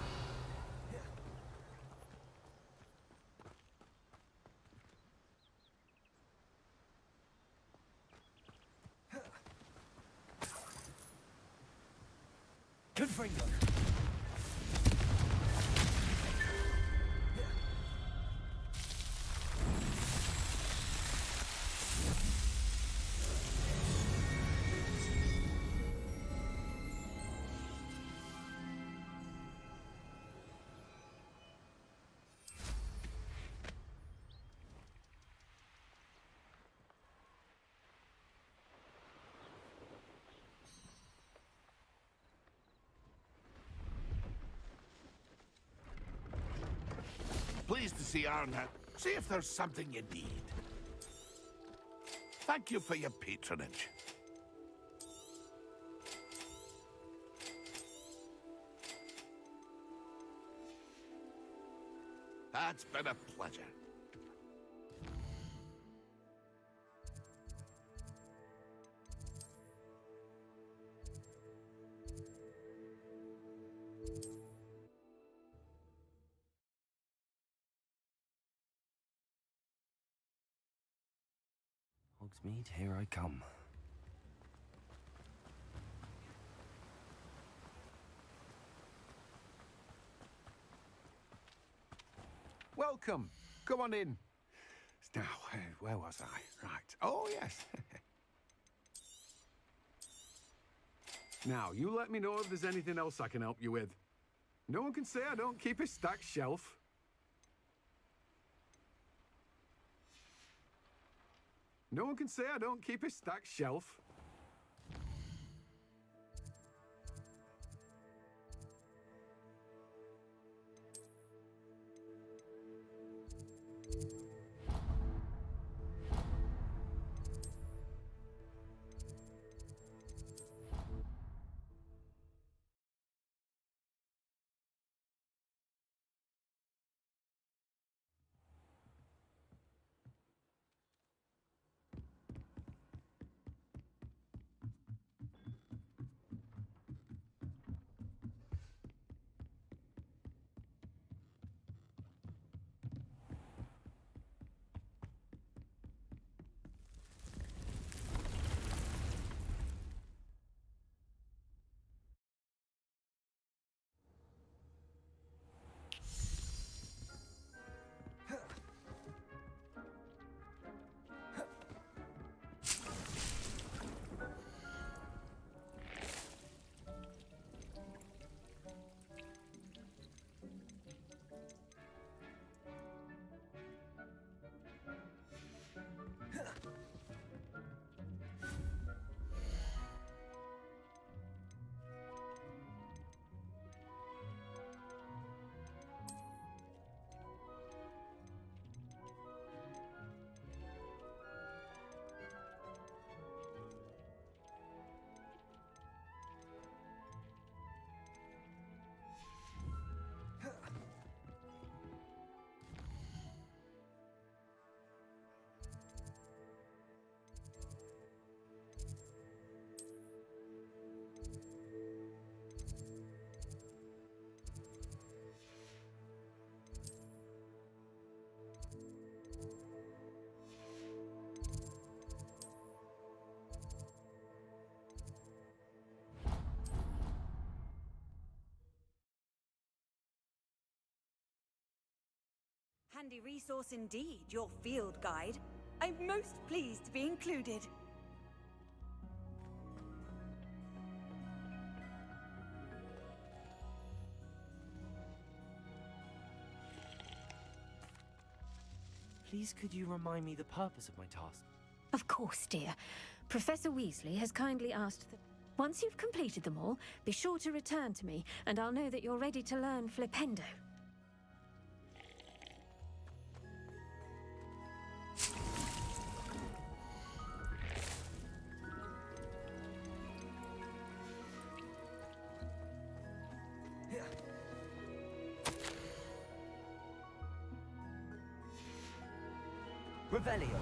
Confringo. Pleased to see Arnett. See if there's something you need. Thank you for your patronage. It's been a pleasure. Hogsmeade, here I come. Welcome. Come on in. Now, where was I? Right. Oh, yes. Now, you let me know if there's anything else I can help you with. No one can say I don't keep a stacked shelf. No one can say I don't keep a stacked shelf. Handy resource indeed, your field guide. I'm most pleased to be included. Please, could you remind me the purpose of my task? Of course, dear. Professor Weasley has kindly asked that once you've completed them all, be sure to return to me, and I'll know that you're ready to learn Flipendo. Revelio.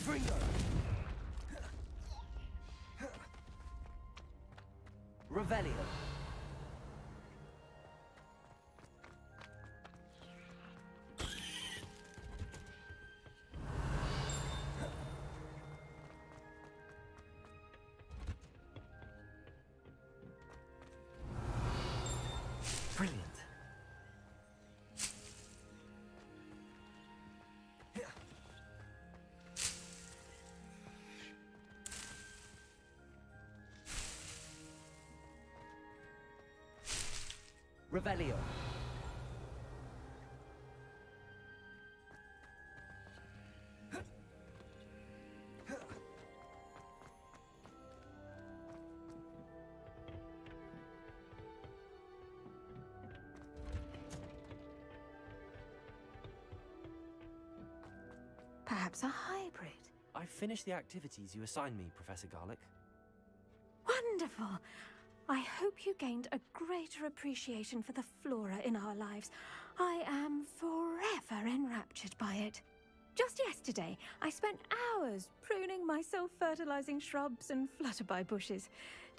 Fringo! Revelio. Brilliant. Revelio. Perhaps a hybrid. I've finished the activities you assigned me, Professor Garlick. Wonderful! I hope you gained a greater appreciation for the flora in our lives. I am forever enraptured by it. Just yesterday, I spent hours pruning my self-fertilizing shrubs and flutterby bushes.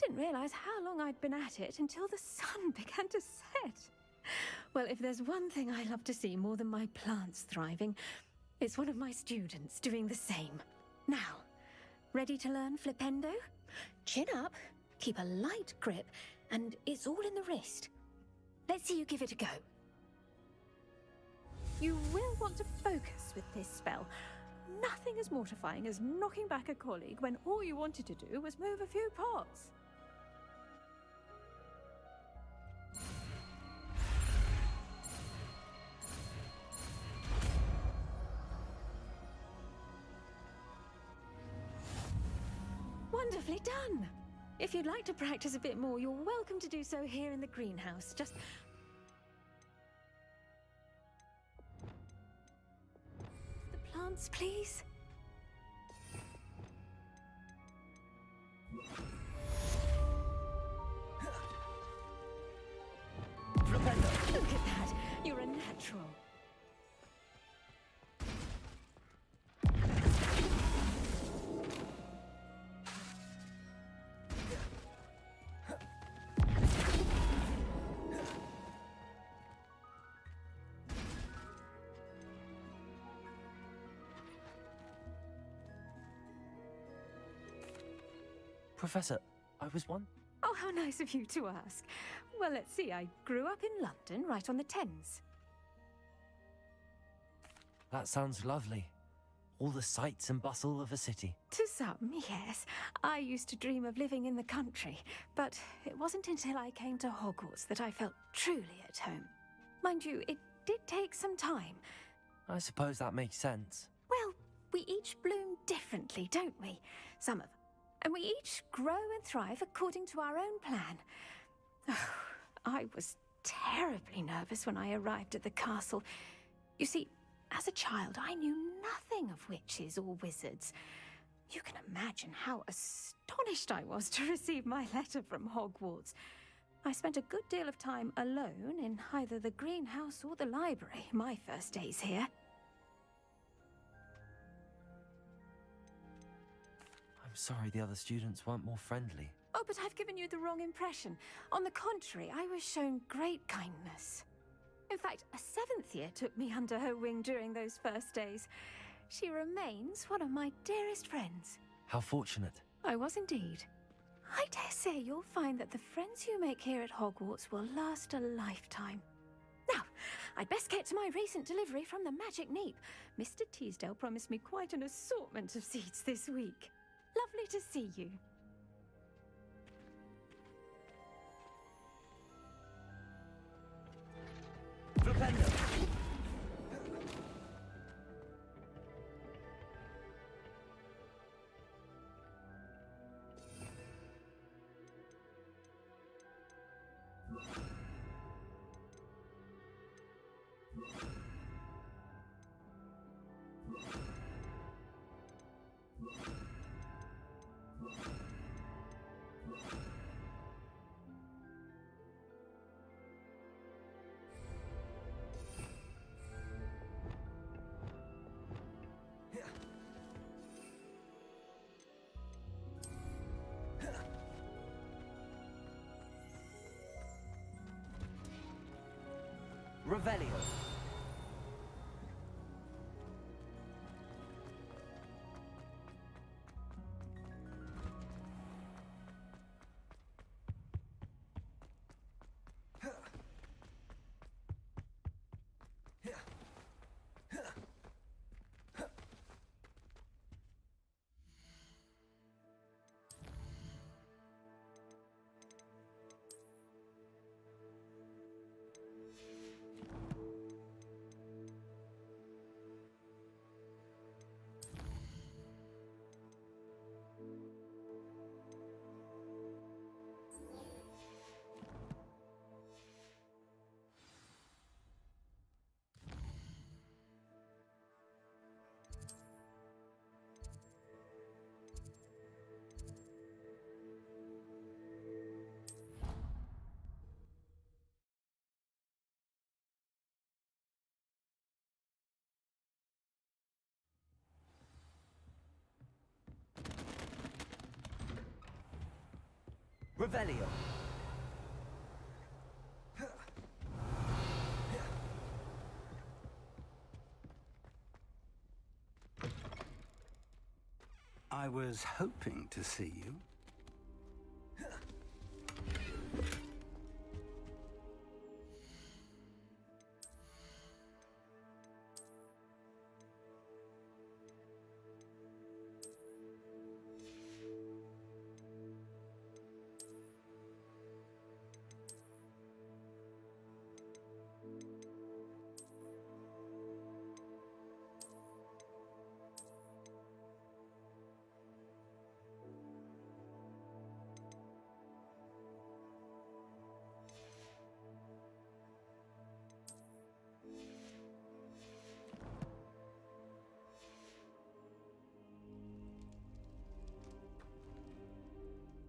Didn't realize how long I'd been at it until the sun began to set. Well, if there's one thing I love to see more than my plants thriving, it's one of my students doing the same. Now, ready to learn Flipendo? Chin up, keep a light grip, and it's all in the wrist. Let's see you give it a go. You will want to focus with this spell. Nothing as mortifying as knocking back a colleague when all you wanted to do was move a few pots. Wonderfully done! If you'd like to practice a bit more, you're welcome to do so here in the greenhouse. Just... the plants, please? Look at that! You're a natural. Professor, I was one. Oh, how nice of you to ask. Well, let's see. I grew up in London, right on the Thames. That sounds lovely. All the sights and bustle of a city. To some, yes. I used to dream of living in the country, but it wasn't until I came to Hogwarts that I felt truly at home. Mind you, it did take some time. I suppose that makes sense. Well, we each bloom differently, don't we? Some of us. And we each grow and thrive according to our own plan. Oh, I was terribly nervous when I arrived at the castle. You see, as a child, I knew nothing of witches or wizards. You can imagine how astonished I was to receive my letter from Hogwarts. I spent a good deal of time alone in either the greenhouse or the library my first days here. I'm sorry the other students weren't more friendly. Oh, but I've given you the wrong impression. On the contrary, I was shown great kindness. In fact, a seventh year took me under her wing during those first days. She remains one of my dearest friends. How fortunate. I was indeed. I dare say you'll find that the friends you make here at Hogwarts will last a lifetime. Now, I'd best get to my recent delivery from the Magic Neep. Mr. Teasdale promised me quite an assortment of seeds this week. Lovely to see you. Revelio. Revelio. I was hoping to see you.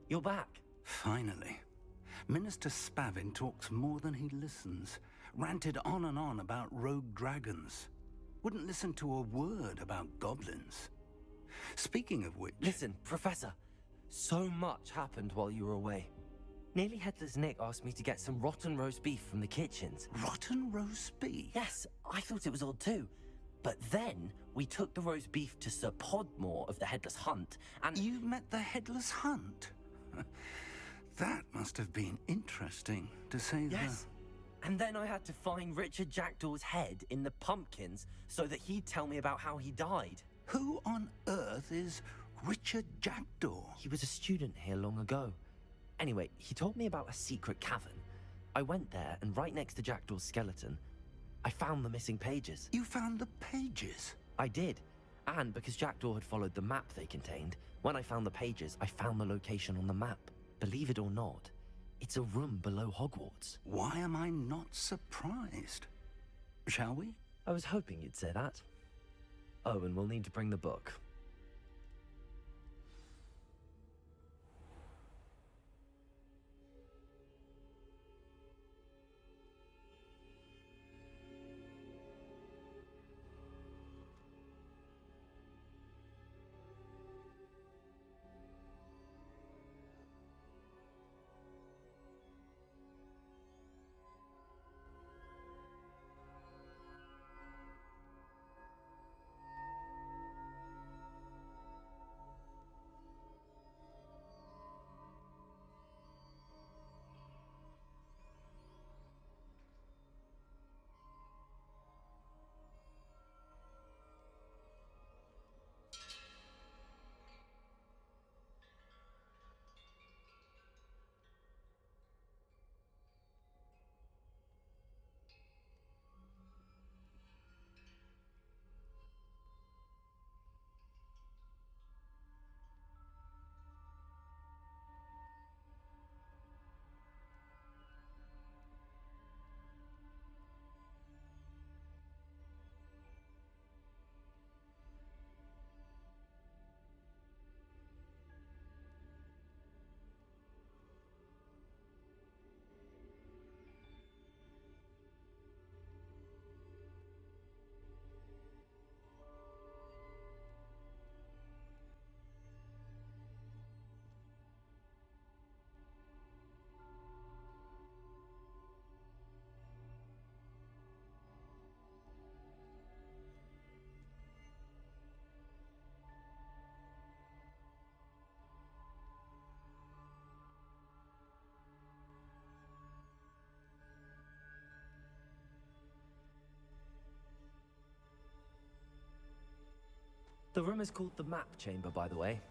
You're back. Finally. Minister Spavin talks more than he listens. Ranted on and on about rogue dragons. Wouldn't listen to a word about goblins. Speaking of which... Listen, Professor. So much happened while you were away. Nearly Headless Nick asked me to get some rotten roast beef from the kitchens. Rotten roast beef? Yes, I thought it was odd too. But then we took the roast beef to Sir Podmore of the Headless Hunt, and... You met the Headless Hunt? That must have been interesting, to say the... Yes. And then I had to find Richard Jackdaw's head in the pumpkins so that he'd tell me about how he died. Who on earth is Richard Jackdaw? He was a student here long ago. Anyway, he told me about a secret cavern. I went there, and right next to Jackdaw's skeleton, I found the missing pages. You found the pages? I did. And because Jackdaw had followed the map they contained, when I found the pages, I found the location on the map. Believe it or not, it's a room below Hogwarts. Why am I not surprised? Shall we? I was hoping you'd say that. Oh, and we'll need to bring the book. The room is called the Map Chamber, by the way.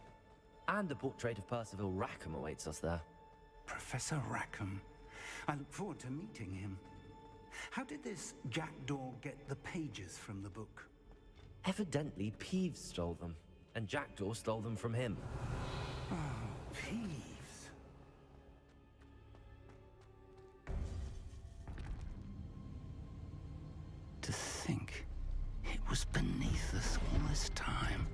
And a portrait of Percival Rackham awaits us there. Professor Rackham. I look forward to meeting him. How did this jackdaw get the pages from the book? Evidently, Peeves stole them, and Jackdaw stole them from him. Oh, Peeves. To think it was beneath us all this time.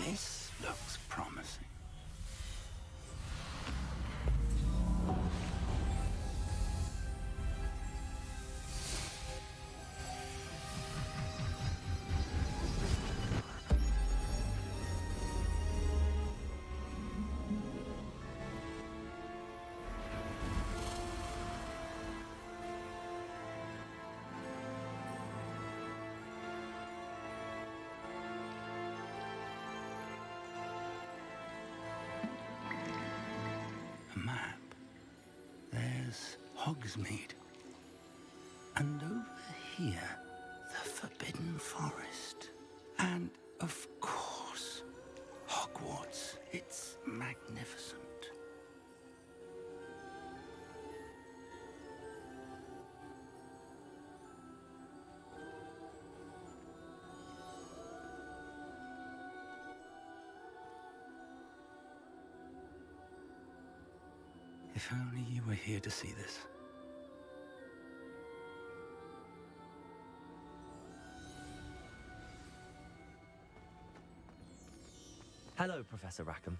This looks promising. A map. There's Hogsmeade. And over here, the Forbidden Forest. And, of course, Hogwarts. It's magnificent. If only you were here to see this. Hello, Professor Rackham.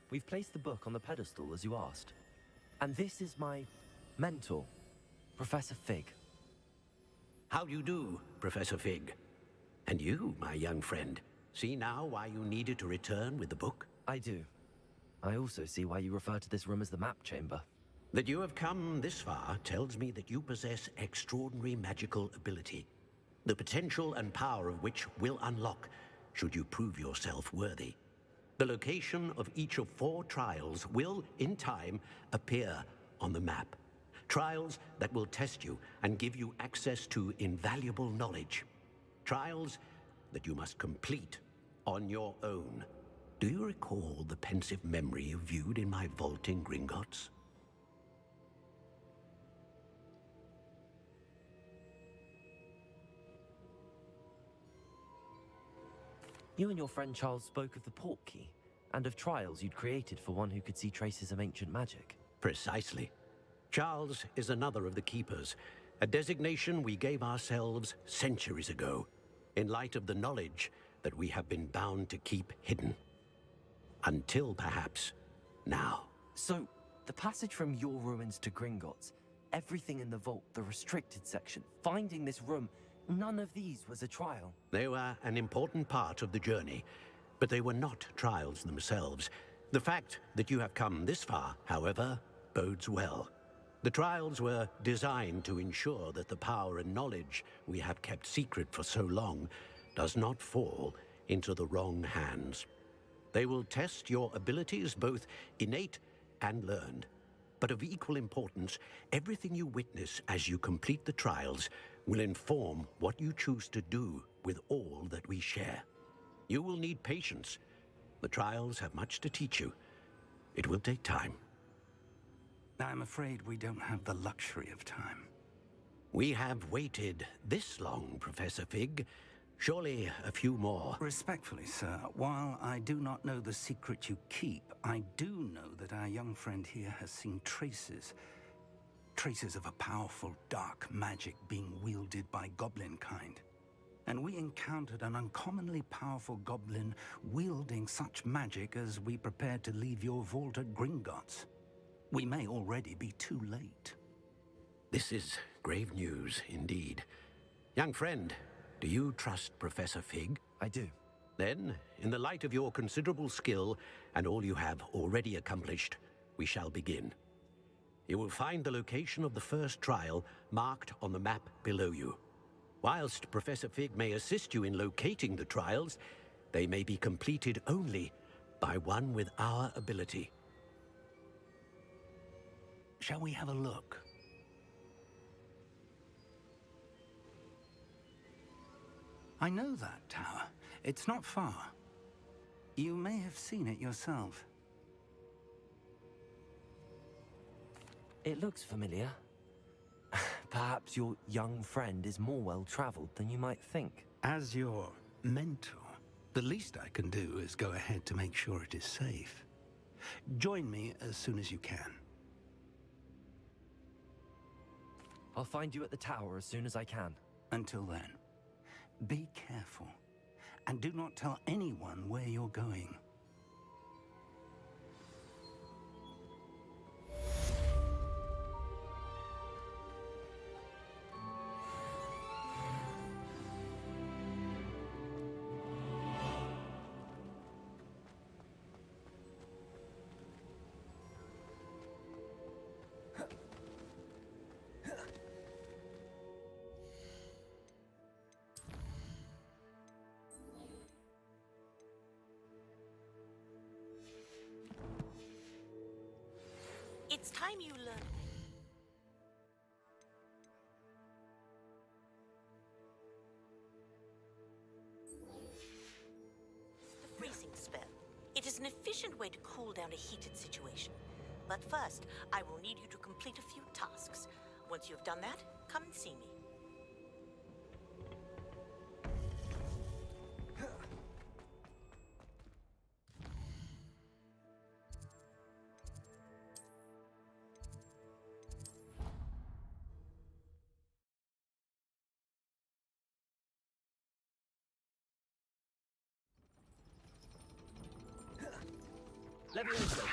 We've placed the book on the pedestal as you asked. And this is my mentor, Professor Fig. How do you do, Professor Fig? And you, my young friend, see now why you needed to return with the book? I do. I also see why you refer to this room as the Map Chamber. That you have come this far tells me that you possess extraordinary magical ability, the potential and power of which will unlock should you prove yourself worthy. The location of each of 4 trials will, in time, appear on the map. Trials that will test you and give you access to invaluable knowledge. Trials that you must complete on your own. Do you recall the pensive memory you viewed in my vault in Gringotts? You and your friend Charles spoke of the Portkey, and of trials you'd created for one who could see traces of ancient magic. Precisely. Charles is another of the Keepers, a designation we gave ourselves centuries ago, in light of the knowledge that we have been bound to keep hidden. Until, perhaps, now. So, the passage from your ruins to Gringotts, everything in the vault, the restricted section, finding this room, none of these was a trial. They were an important part of the journey, but they were not trials themselves. The fact that you have come this far, however, bodes well. The trials were designed to ensure that the power and knowledge we have kept secret for so long does not fall into the wrong hands. They will test your abilities, both innate and learned. But of equal importance, everything you witness as you complete the trials will inform what you choose to do with all that we share. You will need patience. The trials have much to teach you. It will take time. I'm afraid we don't have the luxury of time. We have waited this long, Professor Fig. Surely a few more. Respectfully, sir, while I do not know the secret you keep, I do know that our young friend here has seen traces. Traces of a powerful dark magic being wielded by goblin kind. And we encountered an uncommonly powerful goblin wielding such magic as we prepared to leave your vault at Gringotts. We may already be too late. This is grave news indeed. Young friend, Do you trust Professor Fig? I do. Then, in the light of your considerable skill and all you have already accomplished, we shall begin. You will find the location of the first trial marked on the map below you. Whilst Professor Fig may assist you in locating the trials, they may be completed only by one with our ability. Shall we have a look? I know that tower. It's not far. You may have seen it yourself. It looks familiar. Perhaps your young friend is more well-traveled than you might think. As your mentor, the least I can do is go ahead to make sure it is safe. Join me as soon as you can. I'll find you at the tower as soon as I can. Until then, be careful, and do not tell anyone where you're going. It's time you learn. The freezing spell. It is an efficient way to cool down a heated situation. But first, I will need you to complete a few tasks. Once you have done that, come and see me. Leviosa!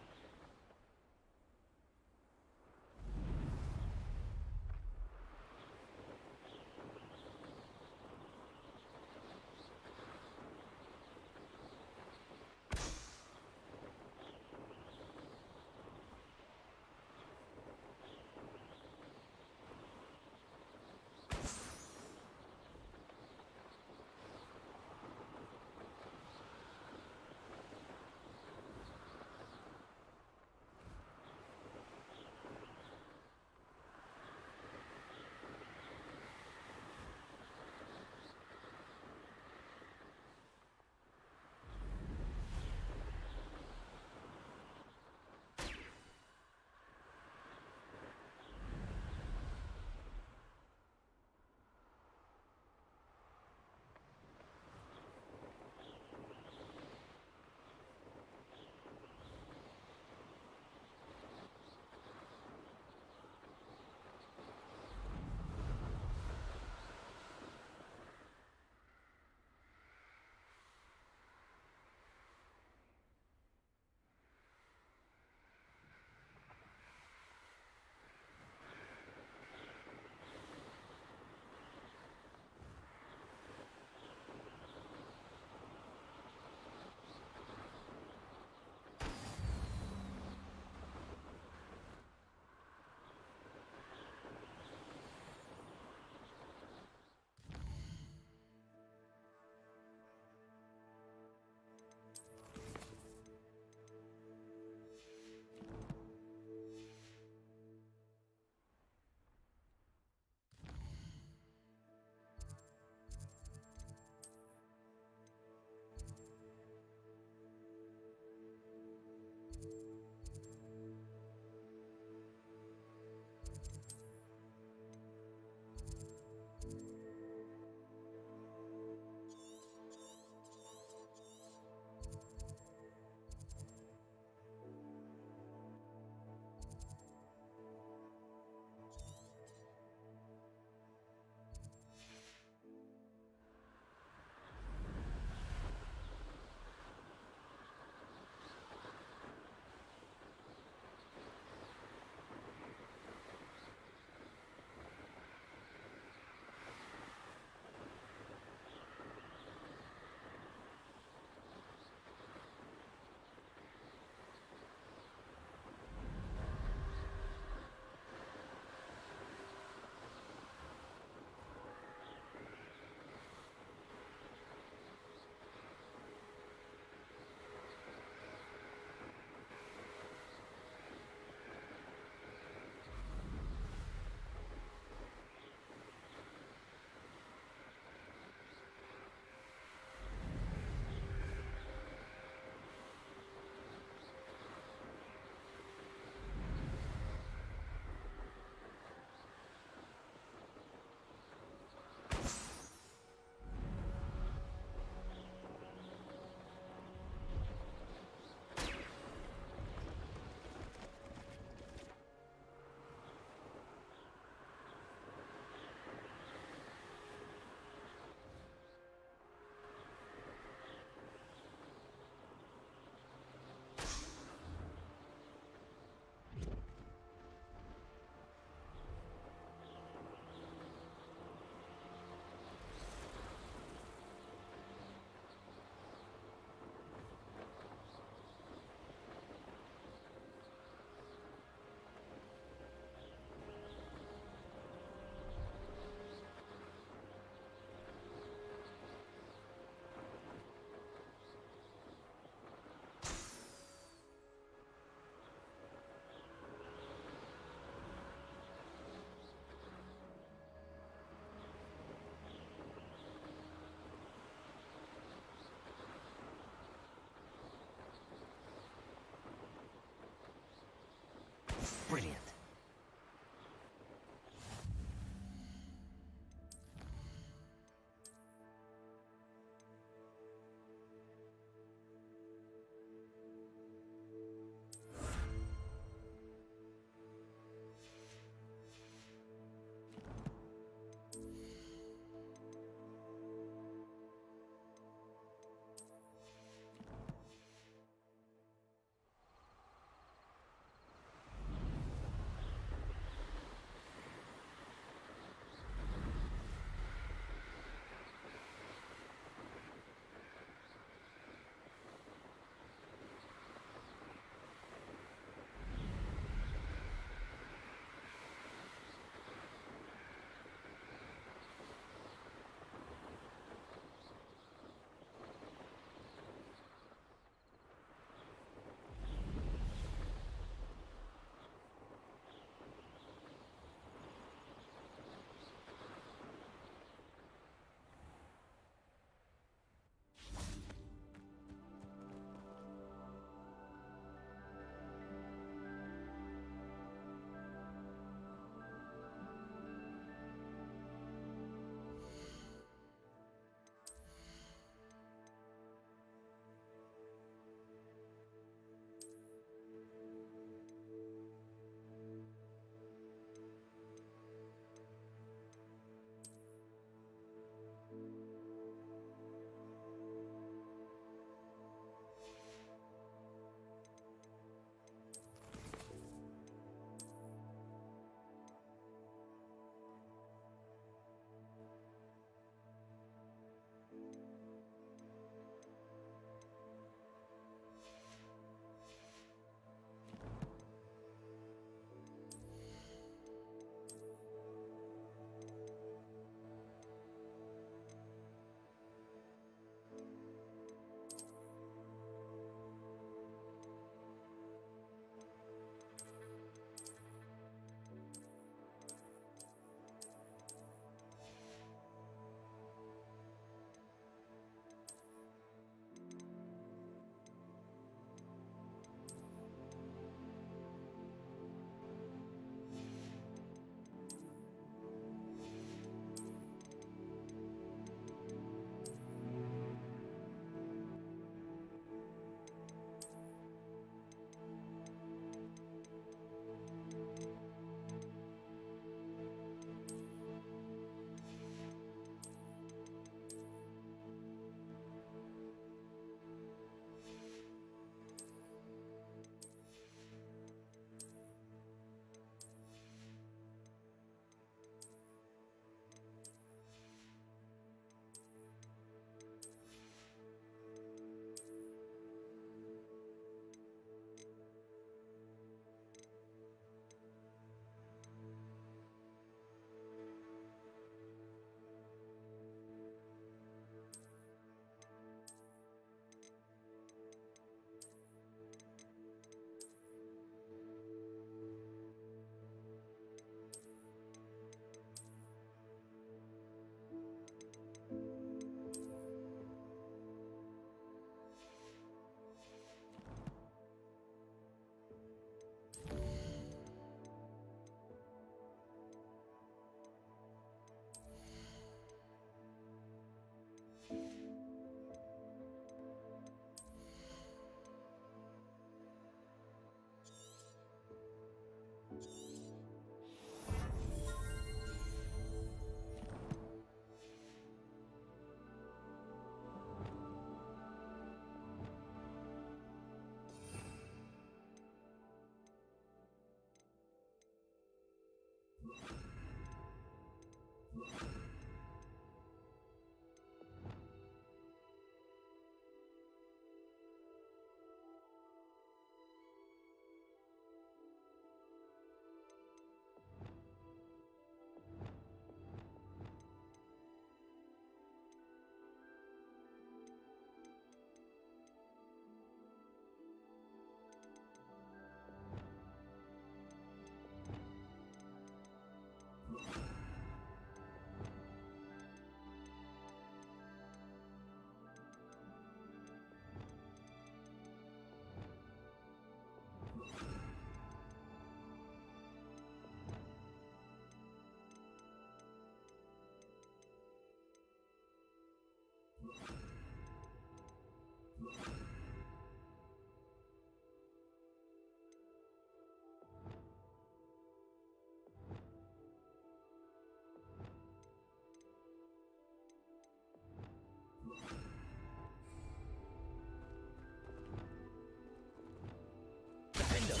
Defender!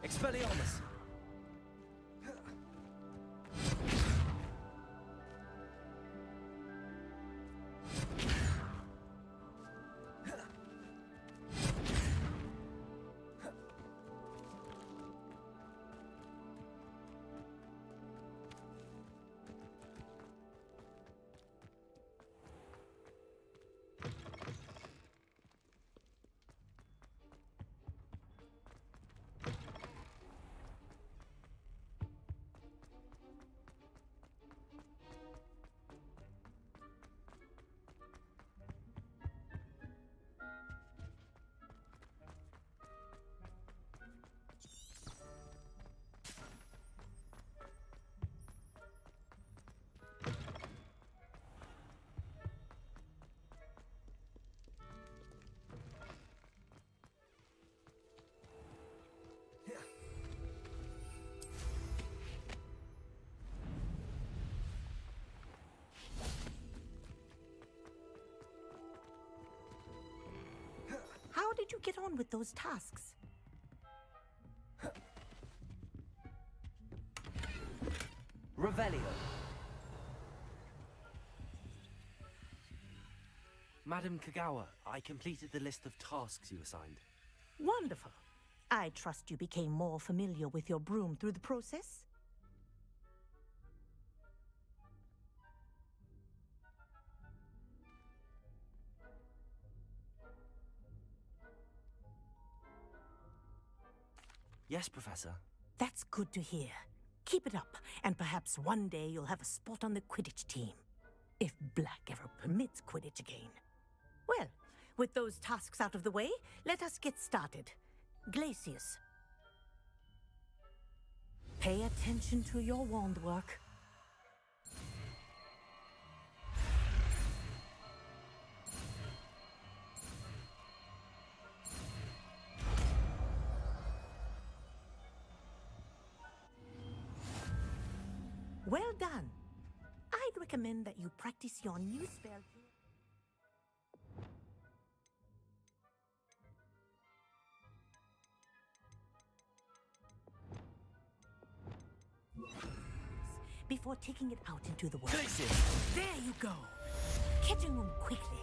Expelliarmus! How did you get on with those tasks? Revelio. Madam Kagawa, I completed the list of tasks you assigned. Wonderful. I trust you became more familiar with your broom through the process? Yes, Professor. That's good to hear. Keep it up, and perhaps one day you'll have a spot on the Quidditch team. If Black ever permits Quidditch again. Well, with those tasks out of the way, let us get started. Glacius. Pay attention to your wand work. Well done. I'd recommend that you practice your new spell before taking it out into the world. There you go. Catching them quickly.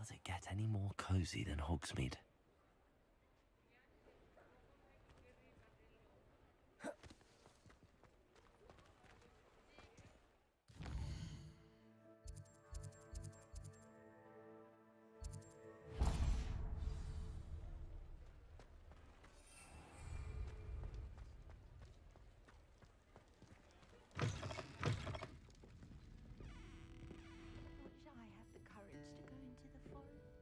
Does it get any more cozy than Hogsmeade? Wish I had the courage to go into the forest.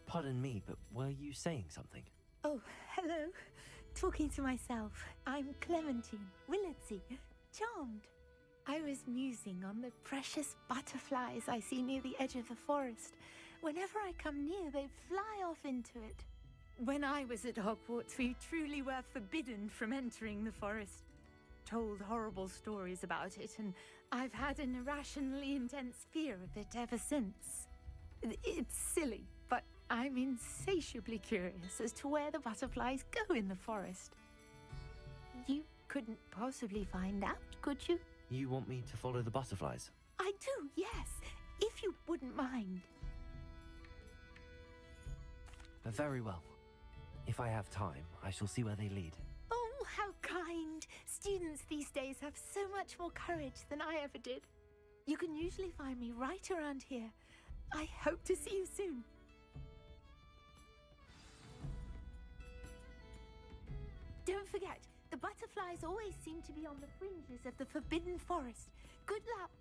Pardon me, but were you saying something? Oh, hello. Talking to myself. I'm Clementine, Willardsey, charmed. I was musing on the precious butterflies I see near the edge of the forest. Whenever I come near, they fly off into it. When I was at Hogwarts, we truly were forbidden from entering the forest. Told horrible stories about it, and I've had an irrationally intense fear of it ever since. It's silly, but I'm insatiably curious as to where the butterflies go in the forest. You couldn't possibly find out, could you? You want me to follow the butterflies? I do, yes, if you wouldn't mind. Very well. If I have time, I shall see where they lead. Oh, how kind! Students these days have so much more courage than I ever did. You can usually find me right around here. I hope to see you soon. Don't forget, the butterflies always seem to be on the fringes of the Forbidden Forest. Good luck!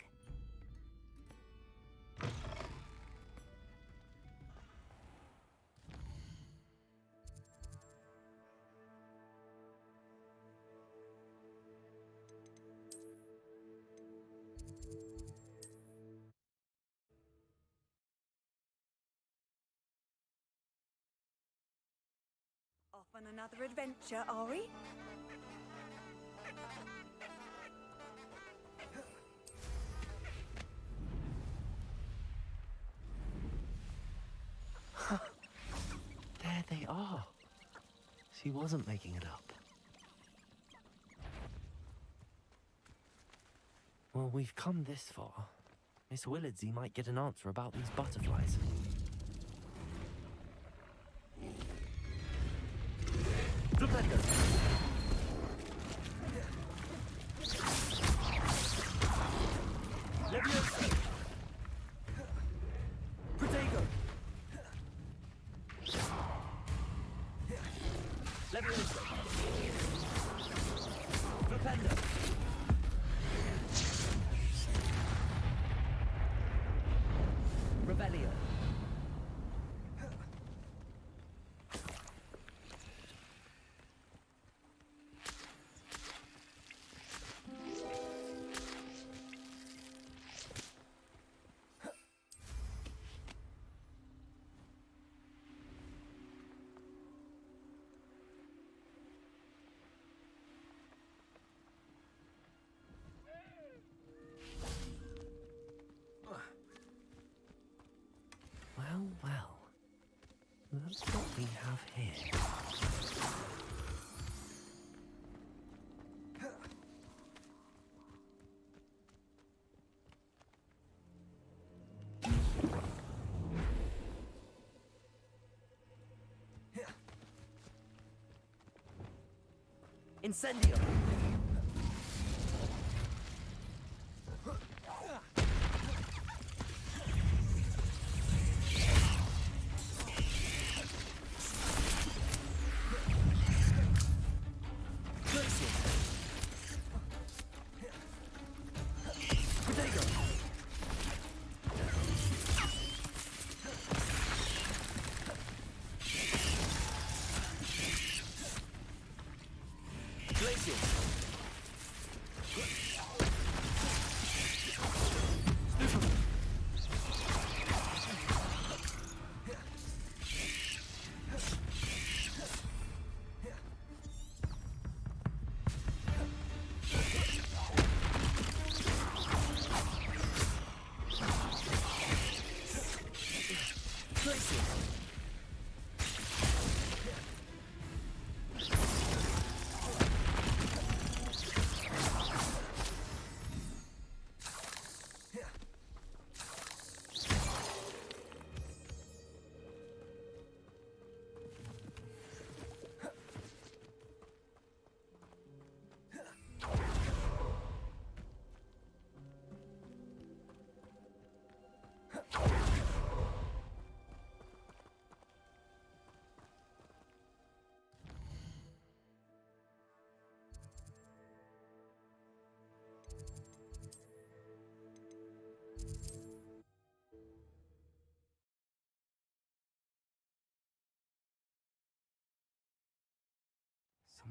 Off on another adventure, are we? There they are. She wasn't making it up. Well, we've come this far. Miss Willardsey might get an answer about these butterflies. Well. That's what we have here. Incendio!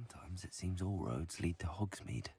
Sometimes it seems all roads lead to Hogsmeade.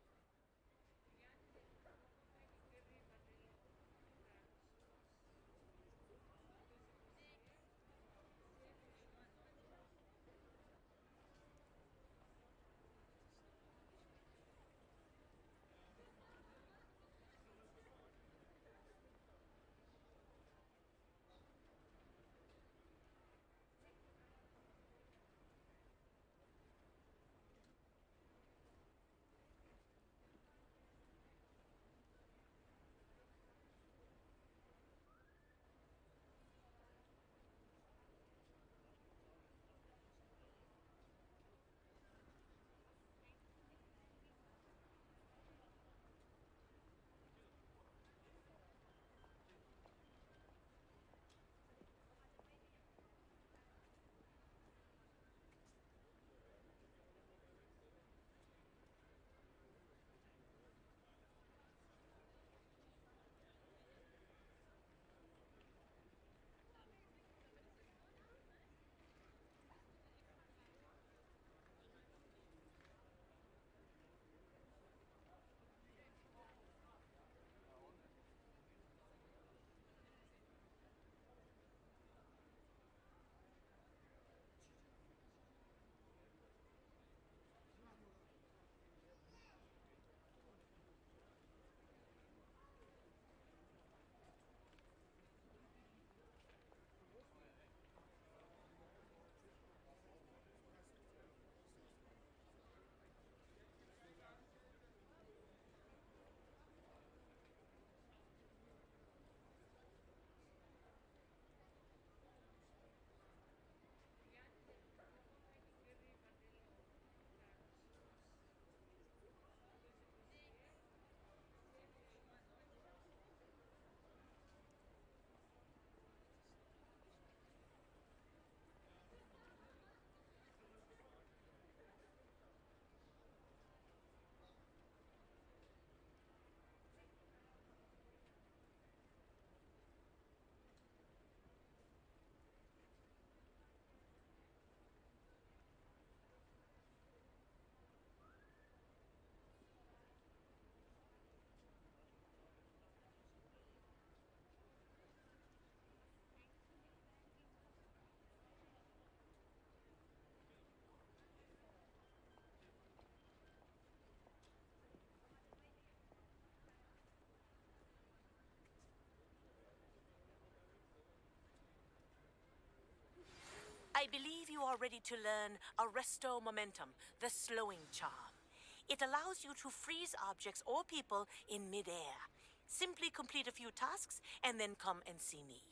I believe you are ready to learn Arresto Momentum, the slowing charm. It allows you to freeze objects or people in midair. Simply complete a few tasks and then come and see me.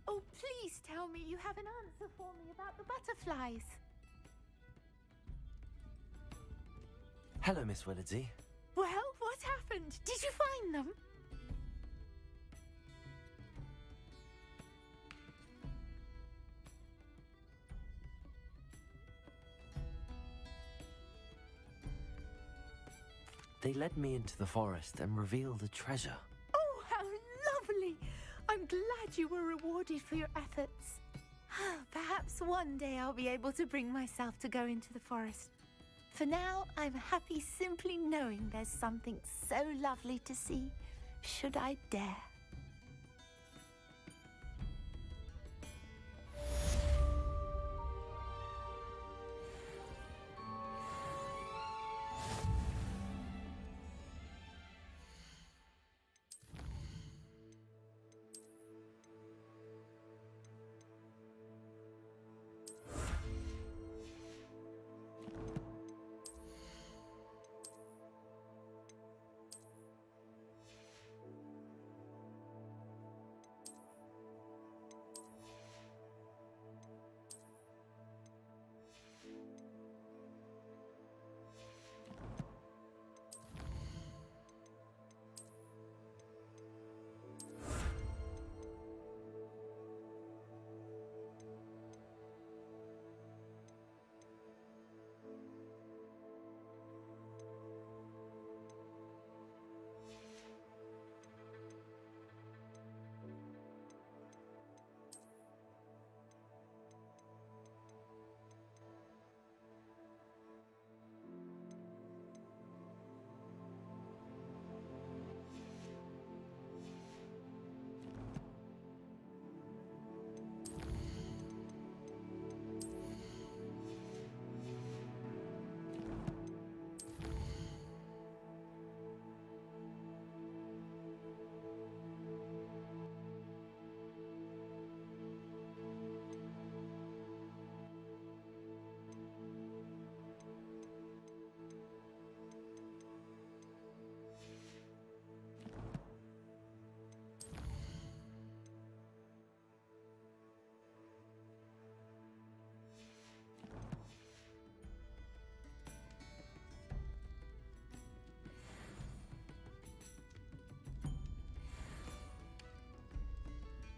Oh, please tell me you have an answer for me about the butterflies. Hello, Miss Willardsey. Well, what happened? Did you find them? They led me into the forest and revealed a treasure. Oh, how lovely! I'm glad you were rewarded for your efforts. Perhaps one day I'll be able to bring myself to go into the forest. For now, I'm happy simply knowing there's something so lovely to see, should I dare.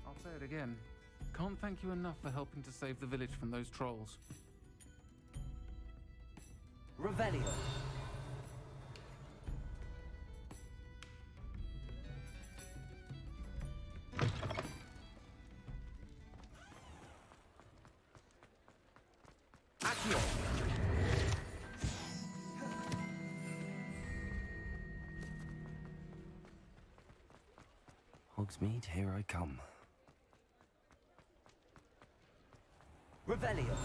I'll say it again. Can't thank you enough for helping to save the village from those trolls. Revelio. Accio. Hogsmeade, here I come. Revelio.